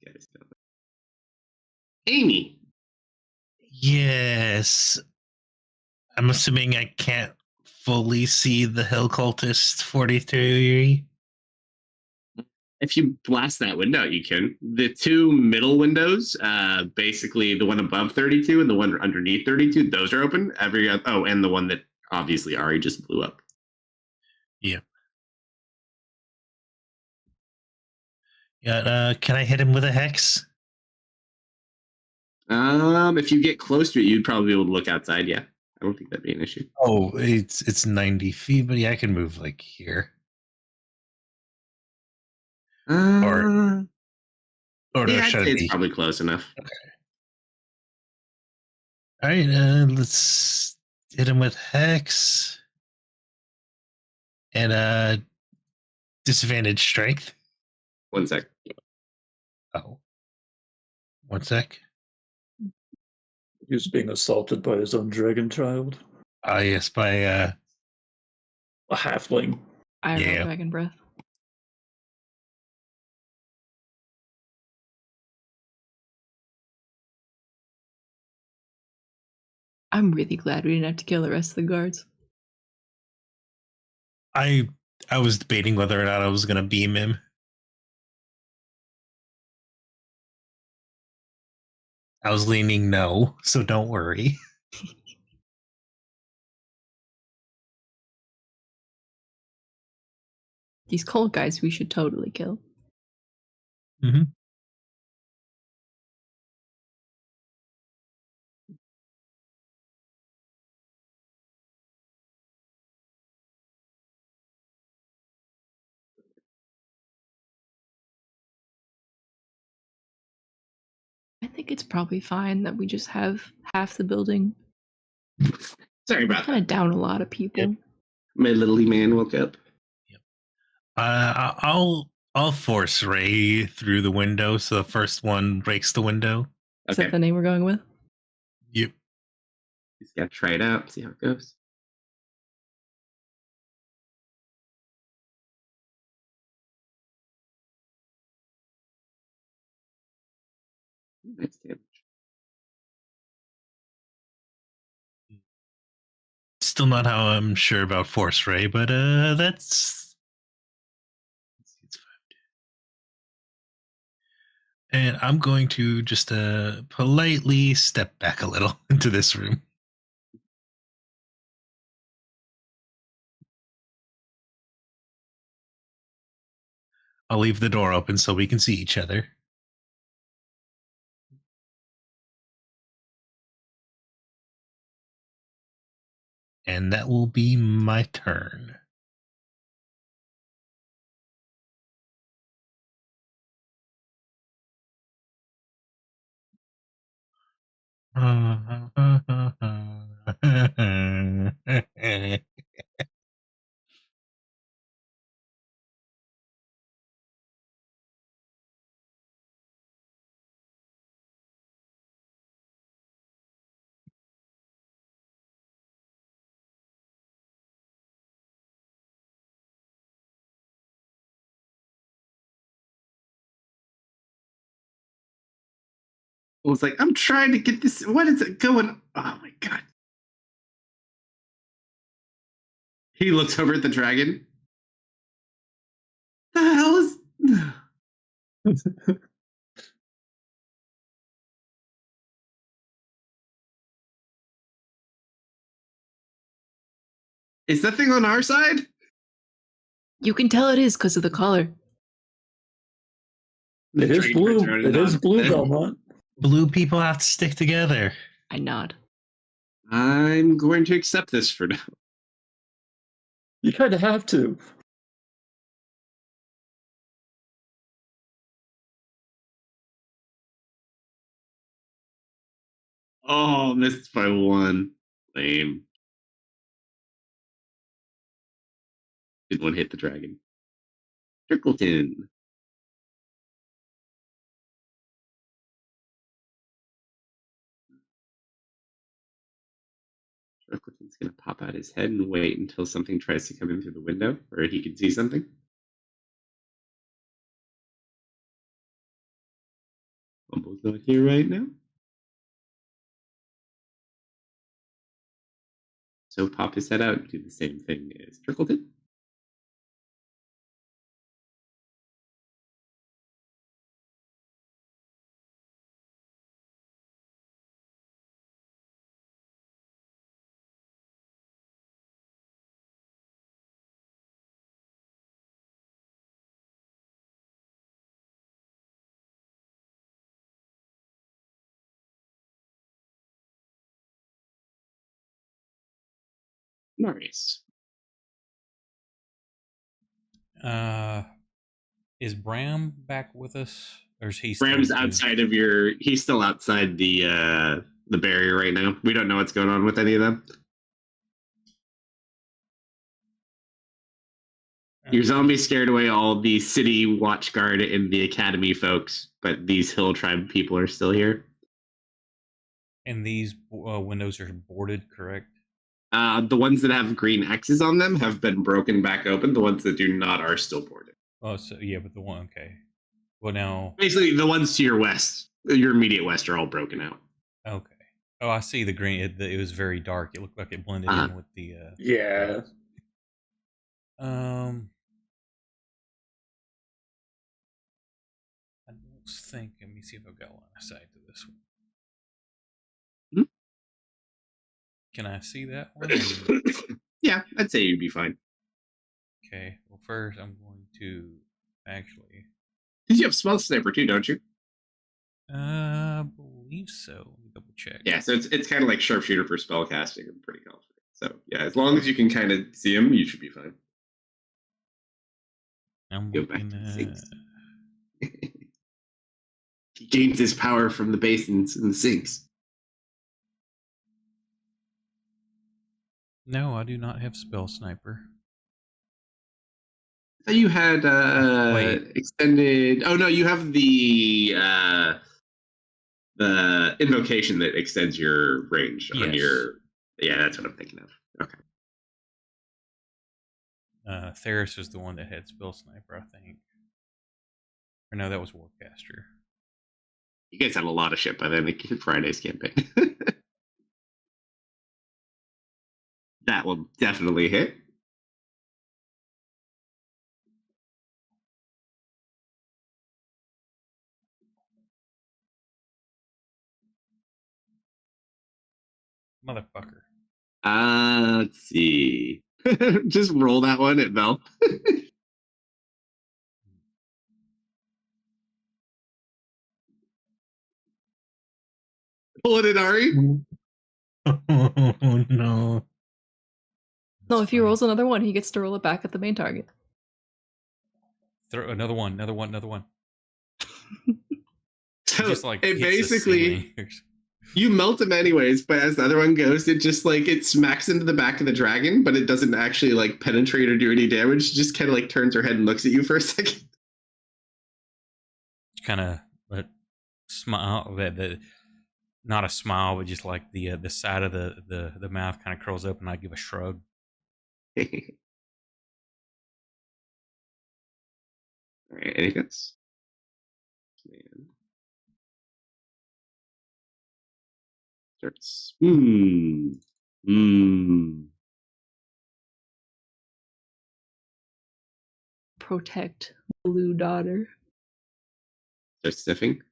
Guy's gone. Amy. Yes. I'm assuming I can't fully see the Hill Cultist 43. If you blast that window, you can. The two middle windows, basically the one above 32 and the one underneath 32, those are open. And the one that obviously Ari just blew up. Yep. Yeah, can I hit him with a hex? If you get close to it, you'd probably be able to look outside. Yeah, I don't think that'd be an issue. Oh, it's 90 feet, but yeah, I can move like here. Or Yeah, I'd should say it it's be? probably close enough. All right, let's hit him with hex and disadvantage strength. 1 sec. Oh, 1 sec. He was being assaulted by his own dragon child, Ah, yes, by a halfling. I don't know, Yeah. dragon breath. I'm really glad we didn't have to kill the rest of the guards. I was debating whether or not I was gonna beam him. I was leaning no, so don't worry. These cult guys we should totally kill. Mm-hmm. I think it's probably fine that we just have half the building. Sorry We're about kind that. of down a lot of people. Yep. My little man woke up. I'll force Ray through the window, so the first one breaks the window. Is Okay. that the name we're going with? Yep. Just gotta try it out, see how it goes. Nice damage. Still not how I'm sure about force Ray, but that's it's fine. And I'm going to just politely step back a little into this room. I'll leave the door open so we can see each other. And that will be my turn. was like, I'm trying to get this. What is it going? Oh my god. He looks over at the dragon. The hell is. Is that thing on our side? You can tell it is because of the color. It is Dragon turns blue. around and It is nods. blue, Belmont. Blue people have to stick together. I nod. I'm going to accept this for now. You kind of have to. Oh, missed by one. Lame. Did one hit the dragon? Trickleton. Trickleton's gonna pop out his head and wait until something tries to come in through the window, or he can see something. Bumble's not here right now. So pop his head out and do the same thing as Trickleton. Marius. Is Bram back with us, or is he? Bram's still outside of your. He's still outside the barrier right now. We don't know what's going on with any of them. Your zombie scared away all the city watch guard and the academy folks, but these hill tribe people are still here. And these windows are boarded, correct? The ones that have green X's on them have been broken back open. The ones that do not are still boarded. Oh, so yeah, but the one, okay. Well, now, Basically, the ones to your west, your immediate west, are all broken out. okay. Oh, I see the green. It was very dark. It looked like it blended in with the. Yeah. I don't think. Let me see if I've got line of sight to this one. Hmm? Can I see that one? Yeah, I'd say you'd be fine. Okay. Well, first I'm going to actually. Because you have Stealth Sniper too, don't you? I believe so. Let me double check. Yeah, so it's kind of like sharpshooter for spell casting. I'm pretty confident. So yeah, as long as you can kind of see him, you should be fine. I'm Go back looking to the at. sinks. He gains his power from the basins and the sinks. No, I do not have spell sniper. I thought you had Wait. extended. Oh no, you have the invocation that extends your range on Yes. your. Yeah, that's what I'm thinking of. Okay. Theris was the one that had spell sniper, I think. Or no, that was Warcaster. You guys had a lot of shit by then in Friday's campaign. That will definitely hit. Motherfucker. Let's see. Just roll that one at Bell. Pull it at Ari. Oh no. No, if he rolls another one, he gets to roll it back at the main target. Throw another one. So Just like it hits the basically ceiling. you melt him anyways, but as the other one goes, it just like it smacks into the back of the dragon, but it doesn't actually like penetrate or do any damage. It just kind of like turns her head and looks at you for a second. Kind of smile. Not a smile, but just like the side of the mouth kind of curls up, and I give a shrug. All right, anything else? Man. Starts. Protect Blue Daughter. Starts sniffing.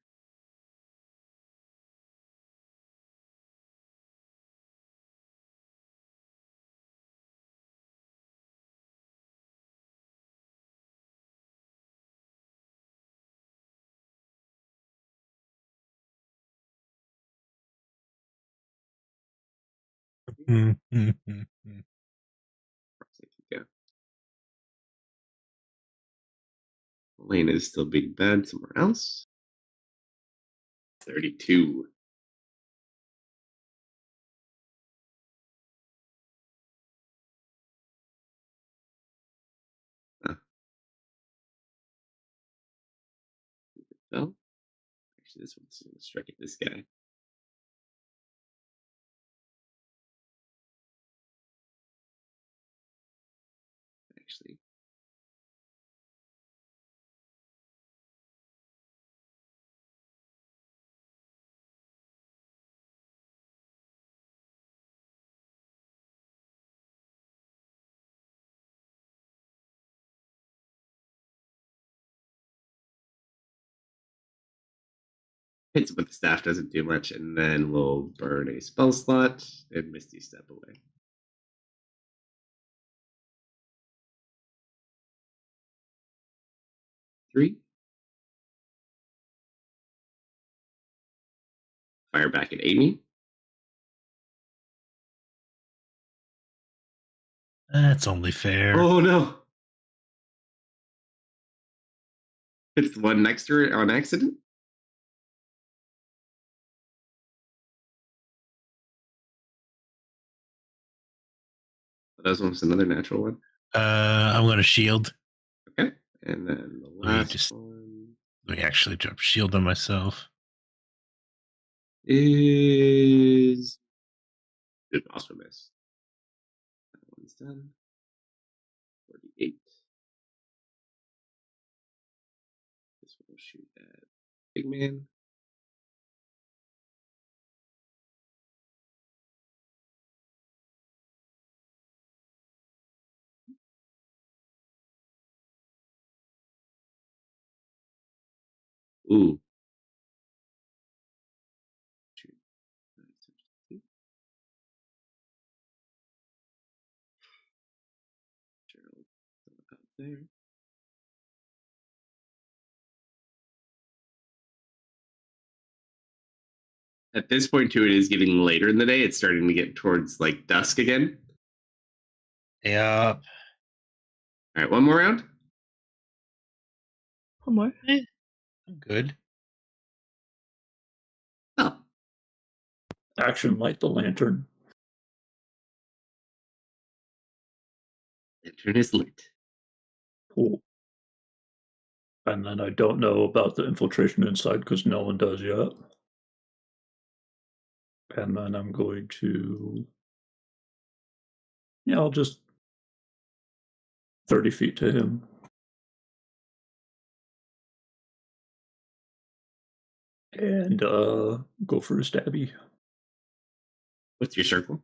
Yeah. Elena is still being bad somewhere else. 32. Well, actually, this one's going to strike at this guy. Actually, hits it with the staff, doesn't do much, and then we'll burn a spell slot and Misty step away. Three. Fire back at Amy. That's only fair. Oh no! It's the one next to her on accident. That was almost another natural one. I'm going to shield. Okay. And then the Let me last one Let me actually drop shield on myself. is. Did also miss. That one's done. 48. This one will shoot at Big Man. Ooh. Shoot. Gerald up there. At this point, too, it is getting later in the day. It's starting to get towards like dusk again. Yeah. All right, one more round. One more. I'm good. Oh, Action light the lantern. lantern is lit. Cool. And then I don't know about the infiltration inside because no one does yet. And then I'm going to. Yeah, I'll just 30 feet to him. And go for a stabby. What's your circle?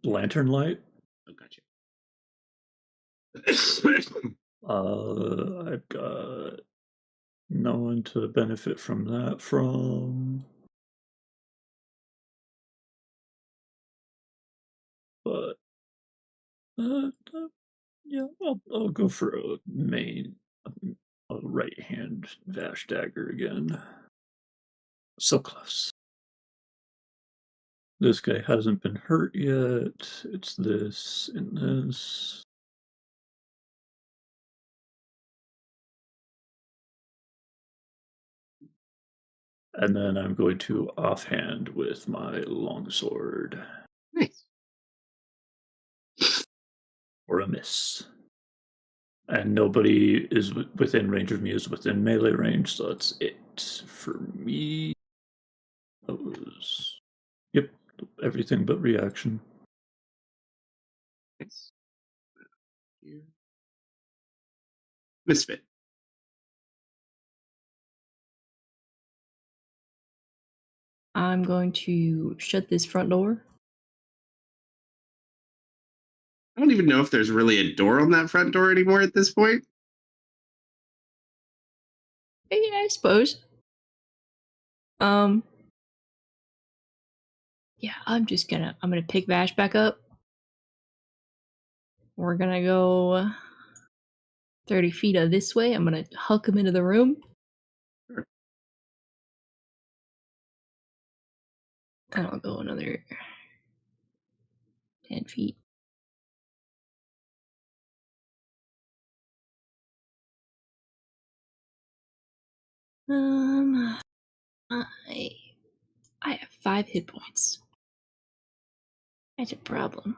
Lantern light. Oh, gotcha. I've got no one to benefit from that from. But yeah, I'll go for a main, a right hand Vash dagger again. So close. This guy hasn't been hurt yet. It's this and this. And then I'm going to offhand with my longsword. Nice. Or a miss. And nobody is within range of me is within melee range, so that's it for me. That was, yep, everything but reaction. Nice. Here. Misfit. I'm going to shut this front door. I don't even know if there's really a door on that front door anymore at this point. Yeah, I suppose. Yeah, I'm gonna pick Vash back up. We're gonna go 30 feet of this way. I'm gonna huck him into the room. Sure. And I'll go another 10 feet. I have 5 hit points. That's a problem.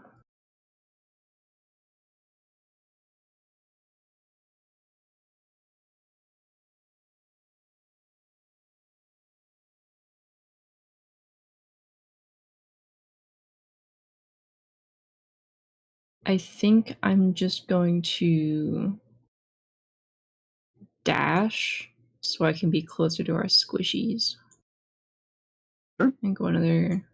I think I'm just going to dash so I can be closer to our squishies. Sure. And go another.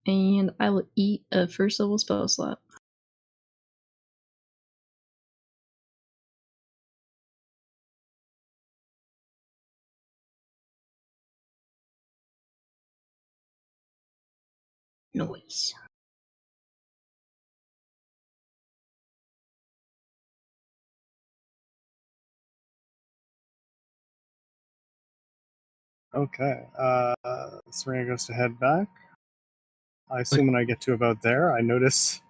And I will eat a first level spell slot. Noise. Okay. Serena goes to head back. I assume when I get to about there, I notice.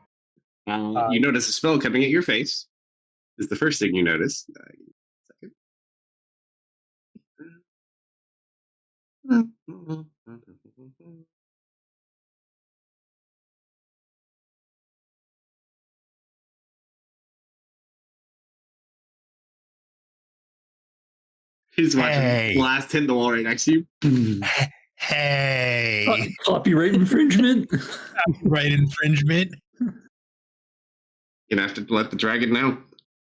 You notice a spell coming at your face. Is the first thing you notice. Second. He's watching Hey. blast hit the wall right next to you. Hey, Copyright infringement. right infringement. Gonna have to let the dragon know.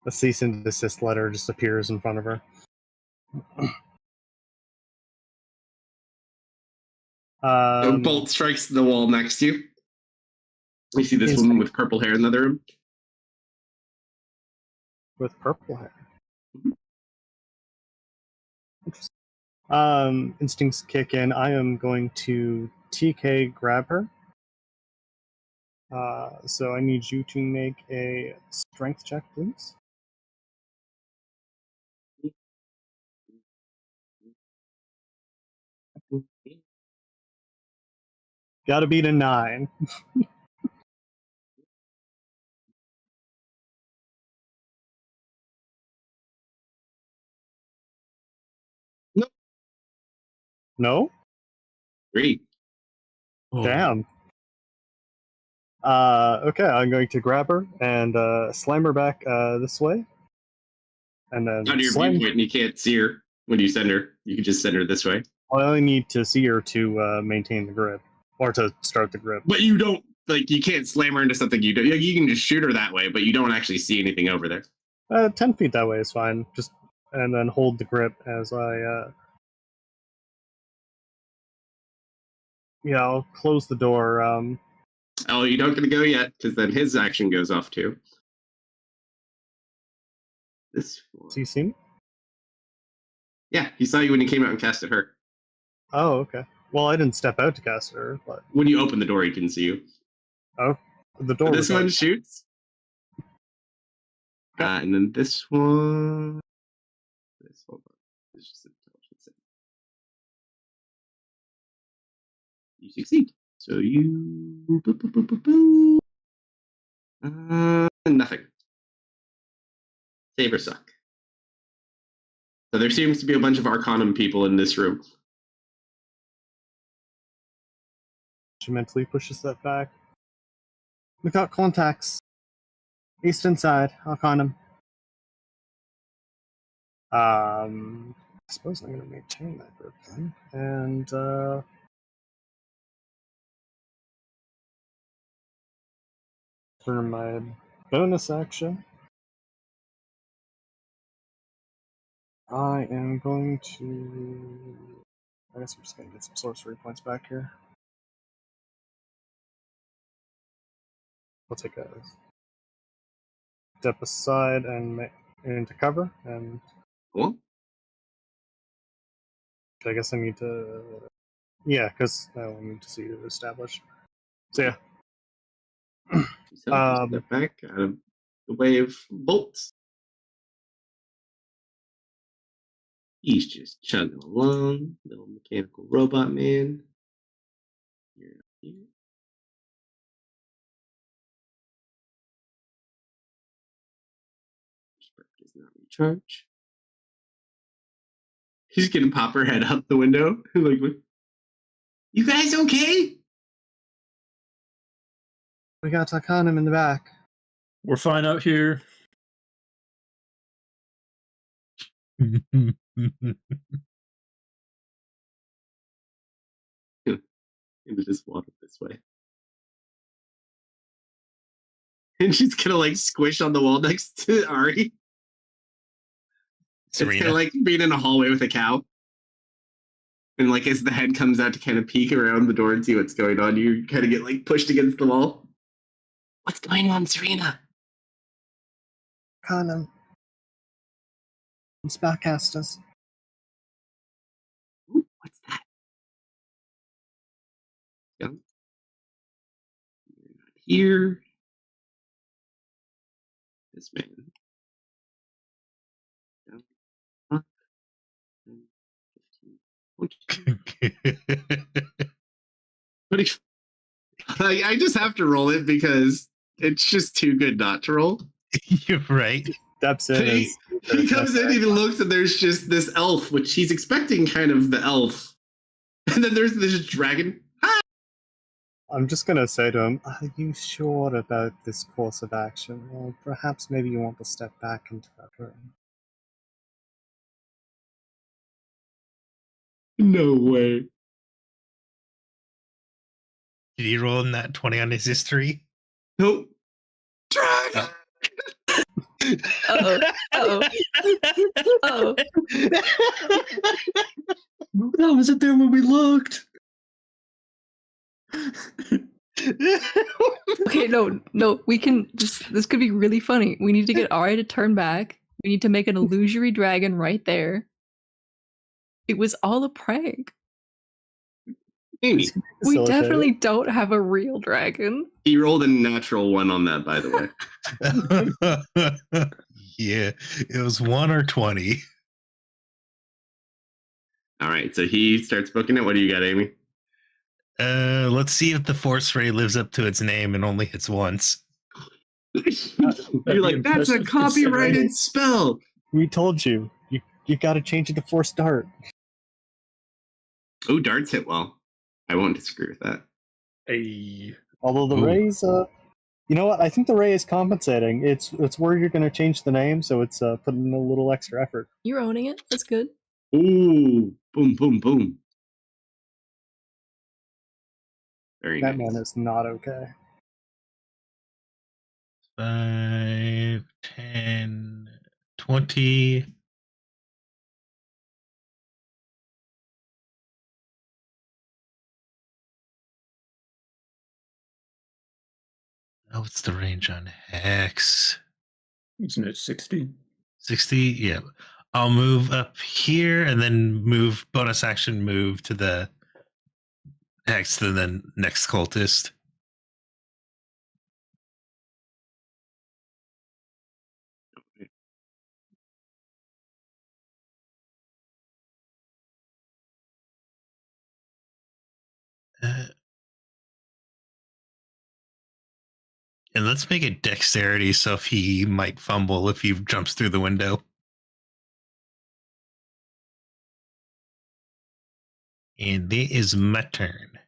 A cease and desist letter just appears in front of her. A bolt strikes the wall next to you. You see this woman with purple hair in the other room. With purple hair. Mhm. Interesting. Instincts kick in. I am going to TK grab her. So I need you to make a strength check, please. Gotta beat a 9. Nope. No? 3. Damn. Okay, I'm going to grab her and slam her back this way. And then Under your slam. viewpoint, and you can't see her when you send her. You can just send her this way. I only need to see her to maintain the grip. Or to start the grip. But you don't, you can't slam her into something you do. You can just shoot her that way, but you don't actually see anything over there. 10 feet that way is fine. Just and then hold the grip as I I'll close the door. Oh, you don't get to go yet, because then his action goes off too. This one. So you see me? Yeah, he saw you when you came out and cast at her. Oh, okay. Well, I didn't step out to cast her, but When you open the door, he can see you. oh, the door. But this was one open. shoots. Okay. And then this one. Hold on. It's just intelligence. You succeed. So you. Boop, boop, boop, boop, boop. Nothing. Save or suck. So there seems to be a bunch of Arcanum people in this room. She mentally pushes that back. We got contacts. Eastern side, Arcanum. I suppose I'm going to maintain that grip then. And For my bonus action, I am going to. I guess we're just going to get some sorcery points back here. I'll take a step aside and into cover, and Cool. I guess I need to. Yeah, because I will need to see it established. So yeah. So step back out of the way of bolts. He's just chugging along, little mechanical robot man. Here. Spark does not recharge. He's gonna pop her head up the window. Like, you guys okay? We got Takanim in the back. We're fine out here. And just walk this way. And she's gonna like squish on the wall next to Ari. It's kind Serena. of like being in a hallway with a cow. And like as the head comes out to kind of peek around the door and see what's going on, you kind of get like pushed against the wall. What's going on, Serena? Takanim. Spellcasters. Ooh, what's that? Yeah. You're not here. This man. Yeah. Huh? 10, 15, 20. I just have to roll it because it's just too good not to roll. You're right. Steps in. He comes in, he looks, and there's just this elf, which he's expecting kind of the elf. And then there's this dragon. I'm just gonna say to him, are you sure about this course of action? Or perhaps maybe you want to step back into that room. No way. Did he roll in that 20 on his history? Nope. Dragon! Uh-oh. Uh-oh. Uh-oh. That wasn't there when we looked. Okay, no, we can just. This could be really funny. We need to get Ari to turn back. We need to make an illusory dragon right there. It was all a prank. Amy, We definitely don't have a real dragon. he rolled a natural one on that, by the way. Yeah, it was 1 or 20. All right, so he starts booking it. What do you got, Amy? Let's see if the force ray lives up to its name and only hits once. You're like, that's a copyrighted spell. We told you. You gotta change it to force dart. Oh, darts hit well. I won't disagree with that. Hey. Although the Ooh. rays, you know what? I think the ray is compensating. It's where you're gonna change the name, so it's putting in a little extra effort. You're owning it. That's good. Ooh, boom, boom, boom. Very That nice. man is not okay. 5, 10, 20. Oh, what's the range on Hex? Isn't it 60? 60? Yeah. I'll move up here and then move, bonus action move to the Hex to the next cultist. And let's make it dexterity, so if he might fumble if he jumps through the window. And it is my turn.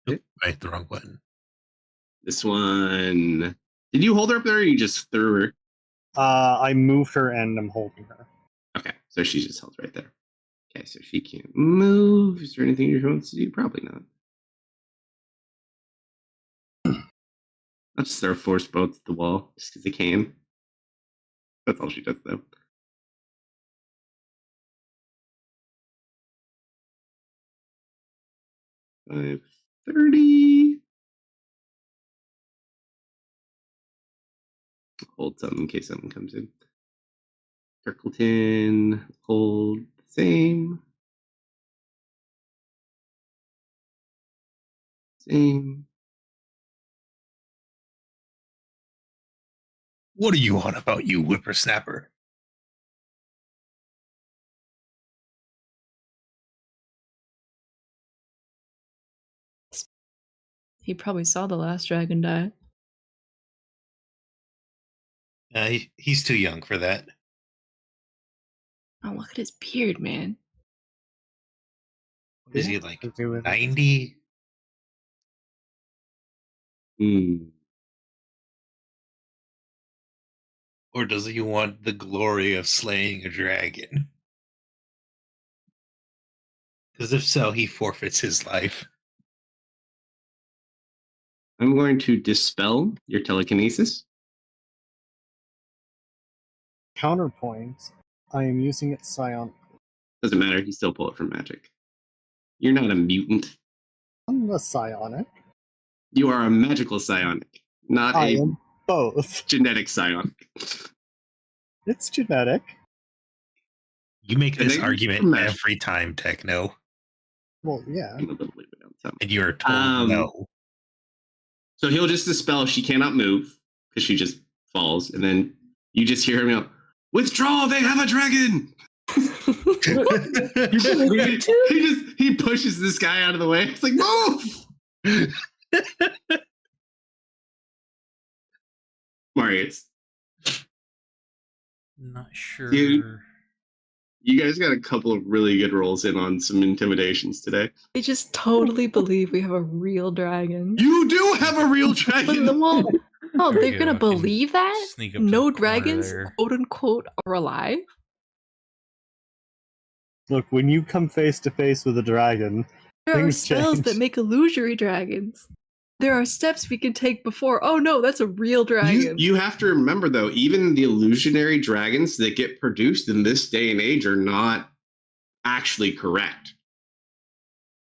Oop, I hit the wrong button. This one. Did you hold her up there or you just threw her? I moved her and I'm holding her. Okay, so she's just held right there. Okay, so she can't move. Is there anything she wants to do? Probably not. I'll just throw force bolts at the wall just because I can. That's all she does, though. 530. Hold something in case something comes in. Turkleton, hold the same. Same. What are you on about, you whippersnapper? He probably saw the last dragon die. He's too young for that. Oh, look at his beard, man. What is he, like, Let's do it. 90? Or does he want the glory of slaying a dragon? Because if so, he forfeits his life. I'm going to dispel your telekinesis. Counterpoint. I am using it psionic. Doesn't matter. You still pull it from magic. You're not a mutant. I'm a psionic. You are a magical psionic, not I a am both. genetic psionic. It's genetic. You make And this then argument magic. every time, Techno, Well, yeah. I'm a little bit down some. and you're told no. So he'll just dispel. She cannot move because she just falls, and then you just hear him go, "Withdraw! They have a dragon!" he pushes this guy out of the way. It's like, move! Marius, Not sure. Dude. You guys got a couple of really good rolls in on some intimidations today. They just totally believe we have a real dragon. You do have a real dragon. Well, oh, There they're you gonna go. I can believe that? sneak up to No the corner dragons, there. quote unquote, are alive? Look, when you come face to face with a dragon, There are Things spells change. that make illusory dragons. There are steps we can take before. Oh no, that's a real dragon. You have to remember, though, even the illusionary dragons that get produced in this day and age are not actually correct.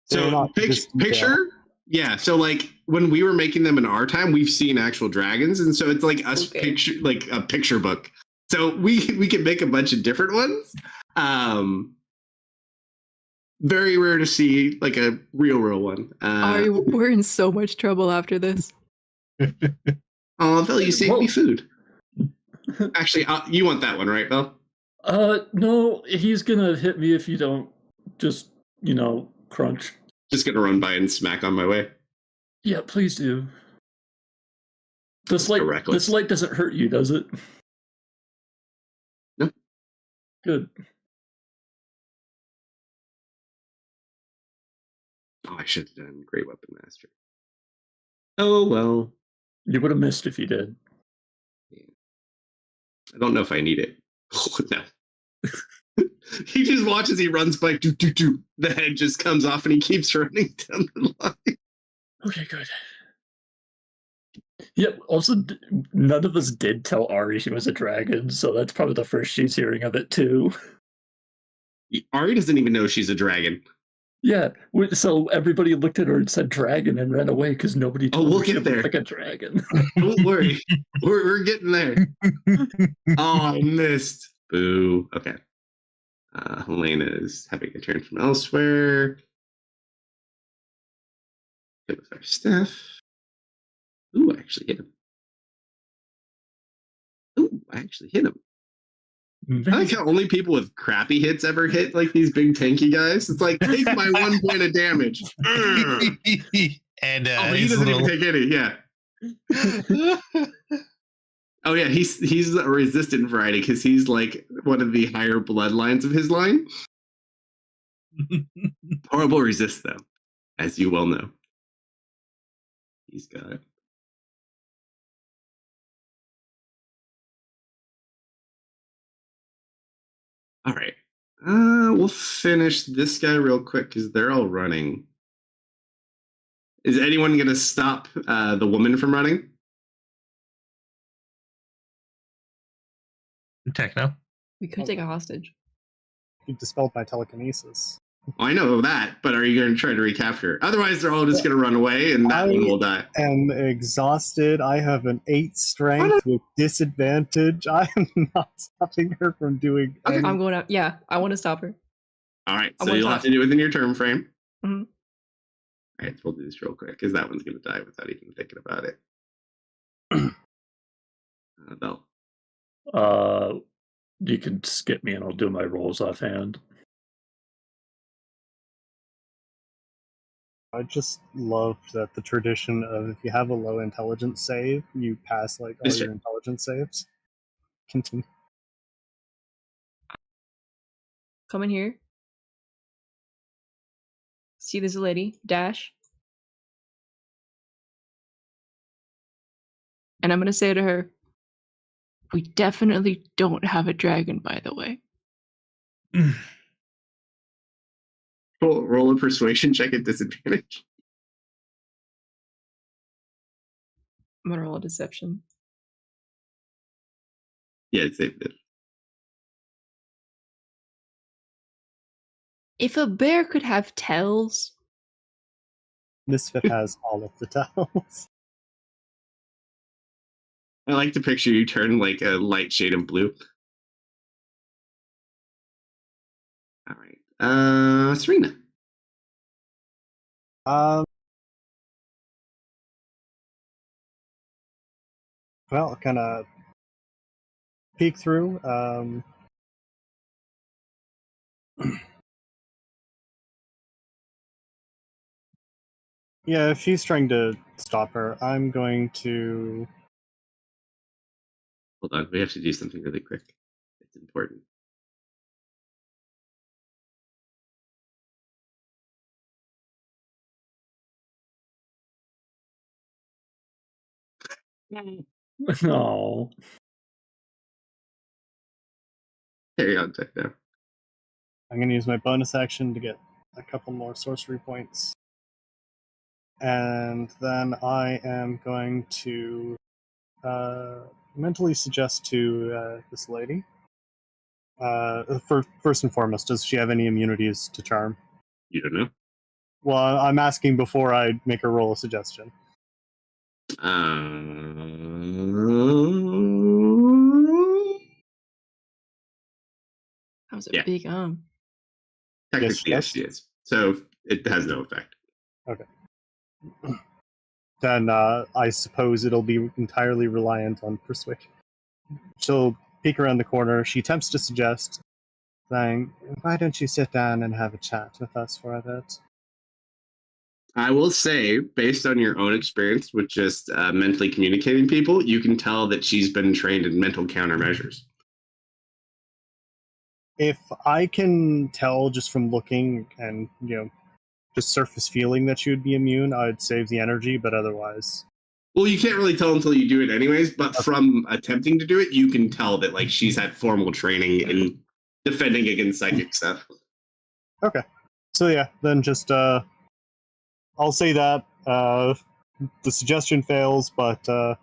They're So not just picture, yeah. So like when we were making them in our time, we've seen actual dragons, and so it's like us Okay. picture, like a picture book. So we can make a bunch of different ones. Very rare to see like a real one. We're in so much trouble after this. Oh, Phil, you saved me Well- food. Actually, you want that one, right, Phil? No, he's gonna hit me if you don't just, crunch. Just gonna run by and smack on my way. Yeah, please do. This reckless. light doesn't hurt you, does it? No. Good. Oh, I should have done Great Weapon Master. Oh well. You would have missed if you did. I don't know if I need it. No. He just watches, he runs by, the head just comes off and he keeps running down the line. Okay, good. Yep. Also, none of us did tell Ari she was a dragon, so that's probably the first she's hearing of it too. Ari doesn't even know she's a dragon. Yeah. So everybody looked at her and said dragon and ran away because nobody told we'll her she get looked there. like a dragon. Don't worry. we're getting there. Oh, I missed. Boo. Okay. Helena is having a turn from elsewhere. Good with our staff. Ooh, I actually hit him. Ooh, I actually hit him. I like how only people with crappy hits ever hit like these big tanky guys. It's like, take my 1 point of damage. And Oh, but he his doesn't little- even take any, yeah. Oh yeah, he's a resistant variety because he's like one of the higher bloodlines of his line. Horrible resist though, as you well know. He's got it. All right. We'll finish this guy real quick because they're all running. Is anyone gonna stop the woman from running? Techno. We could take a hostage. You dispelled my telekinesis. I know that, but are you going to try to recapture her? Otherwise, they're all just going to run away, and that one will die. I am exhausted. I have an 8 strength with disadvantage. I am not stopping her from doing anything. I'm going out. Yeah, I want to stop her. All right, I so want you'll to have to do it within your turn frame. Mhm. All right, so we'll do this real quick because that one's going to die without even thinking about it. Bell. You can skip me and I'll do my rolls offhand. I just love that the tradition of if you have a low intelligence save, you pass like all your intelligence saves. Continue. Come in here. See this lady, Dash. And I'm going to say to her, we definitely don't have a dragon, by the way. Roll a persuasion check at disadvantage. I'm going to roll a deception. Yeah, it's safe. If a bear could have tails, Misfit has all of the tells. I like to picture you turn like a light shade of blue. All right. Serena. Well, kind of peek through. Yeah, if she's trying to stop her, I'm going to... Hold on, we have to do something really quick. It's important. No. Carry on, Techno. I'm going to use my bonus action to get a couple more sorcery points. And then I am going to mentally suggest to this lady. First and foremost, does she have any immunities to charm? You don't know? Well, I'm asking before I make her roll a suggestion. that was a big Technically, yes, she is. So it has no effect. Okay. Then I suppose it'll be entirely reliant on persuasion. She'll peek around the corner. She attempts to suggest, saying, "Why don't you sit down and have a chat with us for a bit?" I will say, based on your own experience with just mentally communicating people, you can tell that she's been trained in mental countermeasures. If I can tell just from looking and, just surface feeling that she would be immune, I'd save the energy, but otherwise... Well, you can't really tell until you do it anyways, but from attempting to do it, you can tell that like she's had formal training in defending against psychic stuff. Okay. So yeah, then just I'll say that the suggestion fails, but do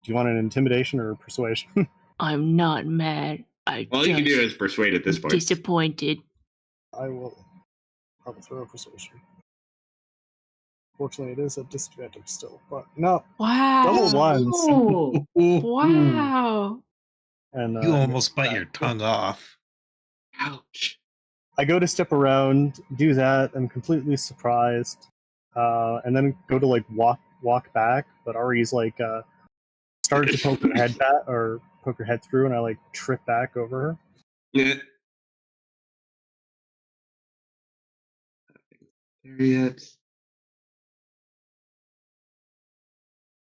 you want an intimidation or a persuasion? I'm not mad. All you can do is persuade at this point. Disappointed. I will probably throw a persuasion. Fortunately, it is a disadvantage still, but no. Wow. Double ones. Wow. And You almost bite your tongue off. Ouch. I go to step around, do that. I'm completely surprised, and then go to like walk back. But Ari's like started to poke her head back or poke her head through, and I like trip back over her. Yeah. There yet.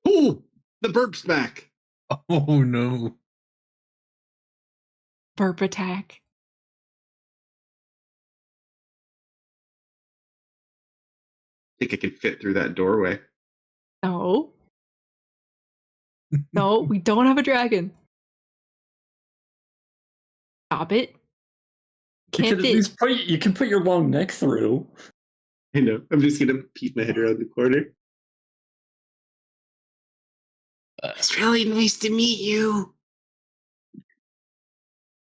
Oh, the burp's back. Oh no. Burp attack. I think I can fit through that doorway. No. No, we don't have a dragon. Stop it. You can put your long neck through. I know. I'm just gonna peek my head around the corner. It's really nice to meet you.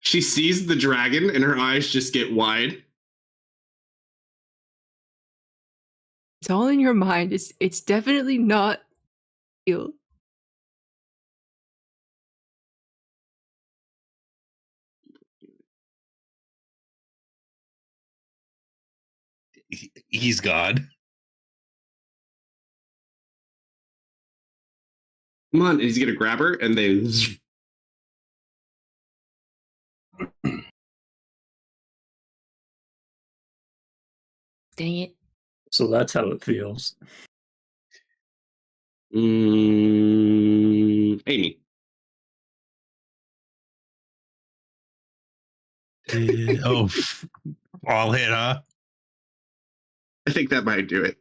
She sees the dragon and her eyes just get wide. It's all in your mind. It's definitely not real. He's God. Come on, and he's gonna grab her, and they. Dang it. So that's how it feels. Amy. All hit, huh? I think that might do it.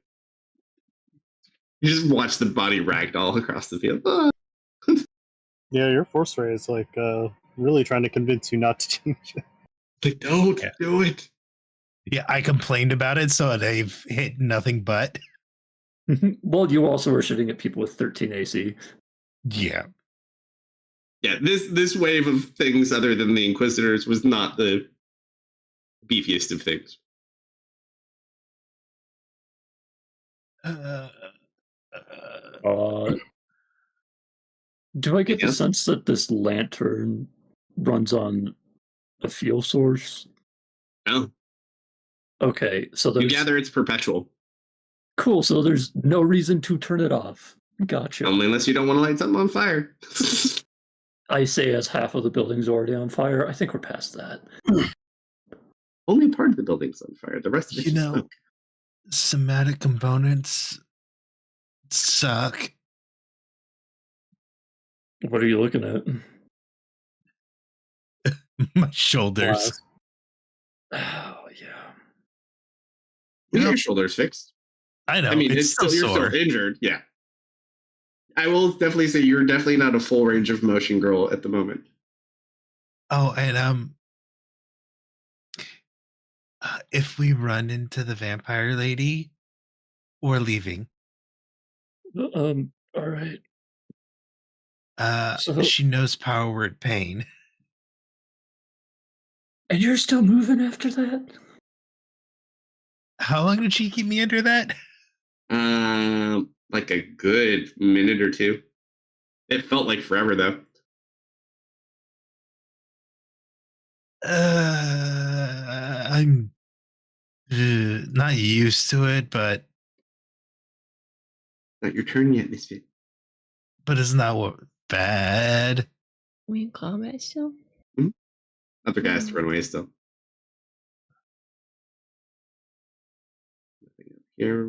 You just watch the body ragdoll across the field. Yeah, your force ray is like really trying to convince you not to change it. Like, don't do it. Yeah, I complained about it, so they've hit nothing but. Well, you also were shooting at people with 13 AC. Yeah. Yeah, this wave of things other than the Inquisitors was not the beefiest of things. Do I get Yeah. the sense that this lantern runs on a fuel source? No, Okay, so you there's gather it's perpetual. cool. So there's no reason to turn it off. Gotcha. Only unless you don't want to light something on fire. I say as half of the building's already on fire. I think we're past that. Only part of the building's on fire. The rest of it's smoke. Somatic components suck. What are you looking at? My shoulders. Oh yeah. You get your shoulders fixed. I know. I mean, it's still you're still injured. Yeah. I will definitely say you're definitely not a full range of motion girl at the moment. Oh, and if we run into the vampire lady, we're leaving. All right. So, she knows power word pain. and you're still moving after that? How long did she keep me under that? Like a good minute or two. It felt like forever though. I'm not used to it, but Not your turn yet, Misfit. but it's not what bad. We in combat still? Other guy has to run away still. Nothing up here.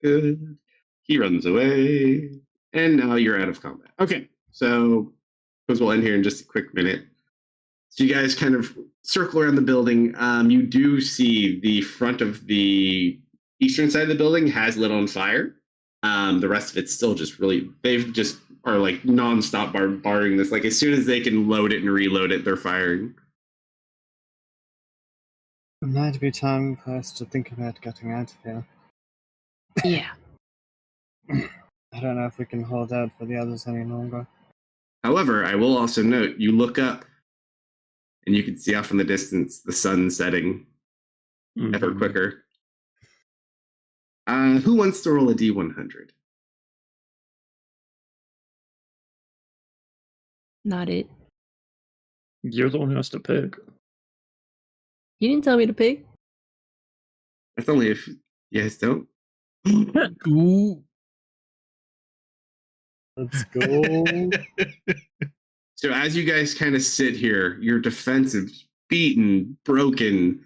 Good. He runs away. And now you're out of combat. Okay. So because we'll end here in just a quick minute. So you guys kind of circle around the building. You do see the front of the eastern side of the building has lit on fire. The rest of it's still just really, they've just are like nonstop barring this. Like as soon as they can load it and reload it, they're firing. It might be time for us to think about getting out of here. Yeah. I don't know if we can hold out for the others any longer. However, I will also note, you look up and you can see off in the distance the sun setting ever quicker. Who wants to roll a D100? Not it. You're the one who has to pick. You didn't tell me to pick. That's only if you guys don't. Ooh. Let's go. So as you guys kind of sit here, you're defensive, beaten, broken,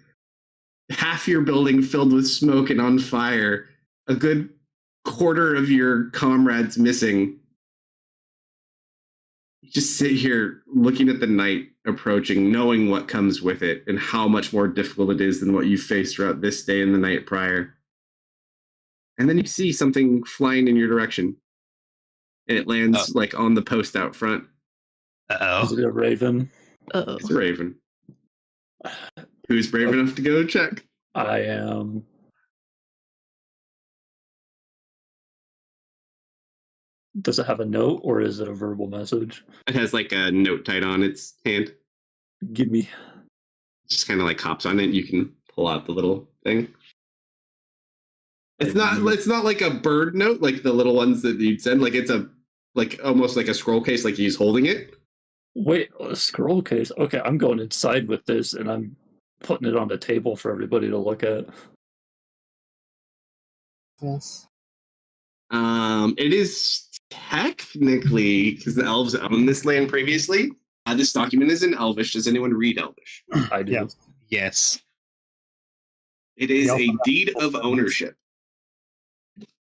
half your building filled with smoke and on fire, a good quarter of your comrades missing. You just sit here looking at the night approaching, knowing what comes with it and how much more difficult it is than what you faced throughout this day and the night prior. And then you see something flying in your direction. And it lands like on the post out front. Is it a raven? It's a raven. Who's brave enough to go check? I am. Does it have a note or is it a verbal message? It has like a note tied on its hand. Give me. Just kind of like hops on it. You can pull out the little thing. It's not like a bird note, like the little ones that you'd send. Like it's almost like a scroll case, like he's holding it. Wait, a scroll case? Okay, I'm going inside with this and I'm putting it on the table for everybody to look at. Yes. It is technically, because the elves owned this land previously. This document is in Elvish. Does anyone read Elvish? I do. Yeah. Yes. It is Yep. a deed of ownership.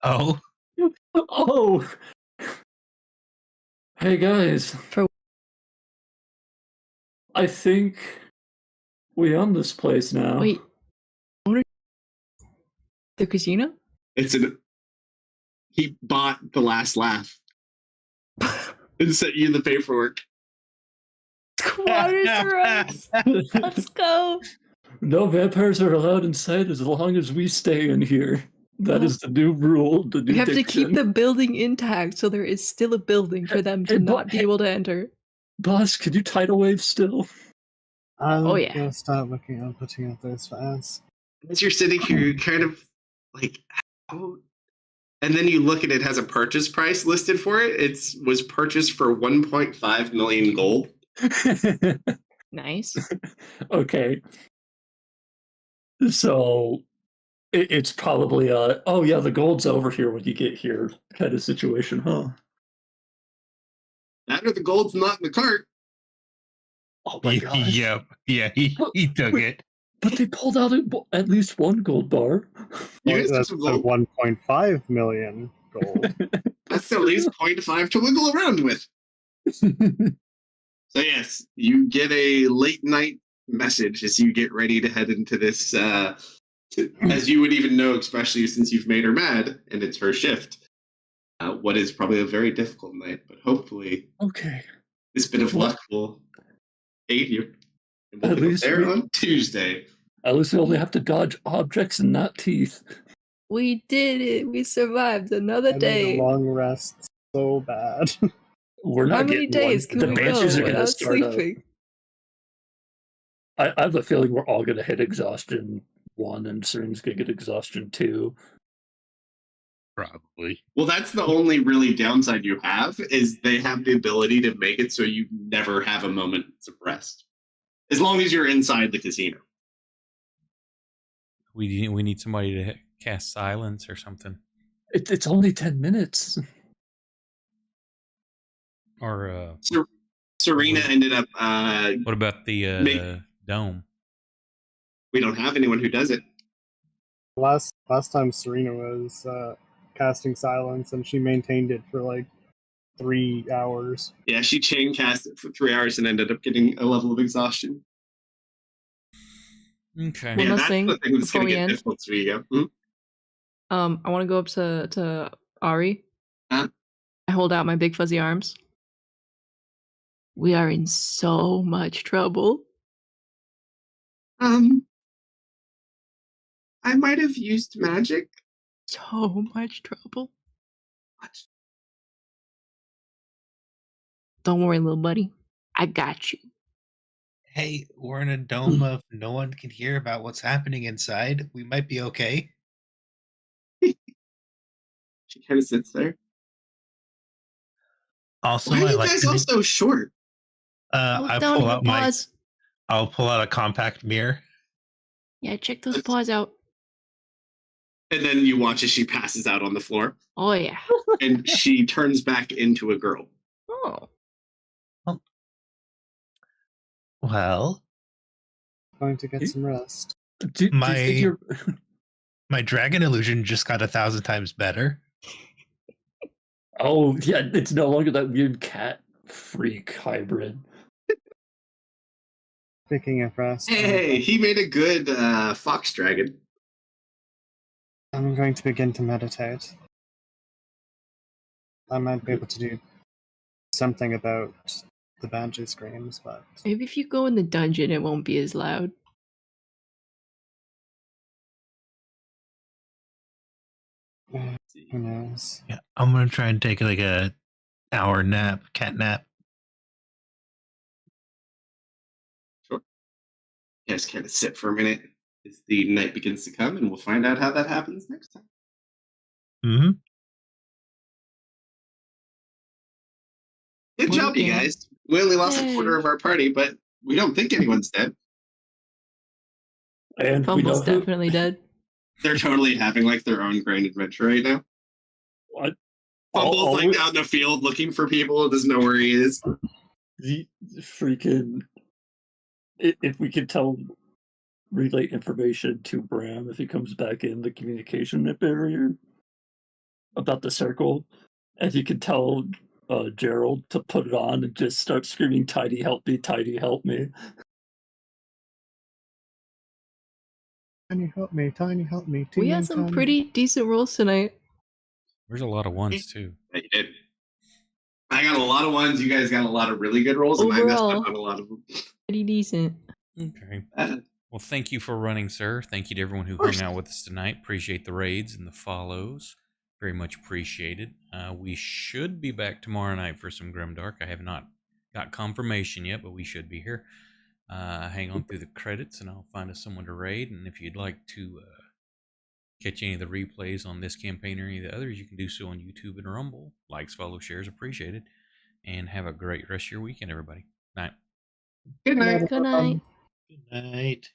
Oh, Oh! Hey guys. For- I think we own this place now. Wait. Owner- The casino? He bought the last laugh and sent you the paperwork. Squatters' rights. Let's go. No vampires are allowed inside as long as we stay in here. That is the new rule. The new We have to keep diction. the building intact so there is still a building for them to Hey, not be hey- able to enter. Boss, can you tidal wave still? I'm Oh, yeah. gonna start looking at putting out those fans. As you're sitting here, you're kind of like, oh. And then you look at it has a purchase price listed for it. It was purchased for 1.5 million gold. Nice. Okay. So it's probably oh yeah, the gold's over here when you get here kind of situation, huh? After the gold's not in the cart. Oh my gosh. yep. Yeah, he took it. But they pulled out at least one gold bar. You guys took That's some the gold. 1.5 million gold. That's at least 0.5 to wiggle around with. So yes, you get a late night message as you get ready to head into this, as you would even know, especially since you've made her mad and it's her shift. What is probably a very difficult night, but hopefully Okay. this bit of luck will aid you. And we'll At be least there we- on Tuesday. At least we only have to dodge objects and not teeth. We did it. We survived another I need day. a long rest so bad. We're not How many getting one. days can The we banshees go are gonna without start up. sleeping? I have a feeling we're all gonna hit exhaustion 1 and Serene's gonna get exhaustion 2. Probably. Well, that's the only really downside you have is they have the ability to make it so you never have a moment of rest, as long as you're inside the casino. We need somebody to cast silence or something, It's only 10 minutes. or Serena ended up. what about the Make- dome? We don't have anyone who does it. last time Serena was casting silence, and she maintained it for like 3 hours. Yeah, she chain cast it for 3 hours and ended up getting a level of exhaustion. Okay. One Yeah, last that's thing the thing that's before going we to get end. difficult for you. Hmm? I want to go up to Ari. Huh? I hold out my big fuzzy arms. We are in so much trouble. I might have used magic. So much trouble. Don't worry, little buddy. I got you. Hey, we're in a dome of no one can hear about what's happening inside. We might be okay. She kind of sits there. Also, Why are I you like guys to all be- so short? Hold I down pull your out my paws. I'll pull out a compact mirror. Yeah, check those paws out. And then you watch as she passes out on the floor, Oh, yeah. and she turns back into a girl. Oh. Well, Going to get some rest. Do you My- think you're... my dragon illusion just got 1,000 times better. Oh, yeah, it's no longer that weird cat freak hybrid. Speaking of rest, Hey, he made a good fox dragon. I'm going to begin to meditate. I might be able to do something about the banshee screams, but Maybe if you go in the dungeon, it won't be as loud. who knows? Yeah, I'm gonna try and take like a hour nap, cat nap. Sure. You guys kind of sit for a minute as the night begins to come, and we'll find out how that happens next time. Mm-hmm. Good Well job, you done. guys. We only lost a quarter Yay. of our party, but we don't think anyone's dead. And we know Fumble's who. definitely dead. They're totally having like their own grand adventure right now. What? Fumble's like out in the field looking for people, doesn't know where he is. The freaking. If we could relay information to Bram if he comes back in the communication barrier about the circle, and he could tell Gerald to put it on and just start screaming, "Tidy, help me! Tidy, help me!" Tiny, help me! Tiny, help me! We teeny had some tiny. pretty decent rolls tonight. There's a lot of ones too. Yeah, you did. I got a lot of ones. You guys got a lot of really good rolls, and I messed Overall. up on a lot of them. Pretty decent. Okay. Well, thank you for running, sir. Thank you to everyone who hung out with us tonight. Appreciate the raids and the follows. Very much appreciated. We should be back tomorrow night for some Grimdark. I have not got confirmation yet, but we should be here. Hang on through the credits, and I'll find us someone to raid. And if you'd like to catch any of the replays on this campaign or any of the others, you can do so on YouTube and Rumble. Likes, follows, shares, appreciated. And have a great rest of your weekend, everybody. Night. Good night. Good night. Good night.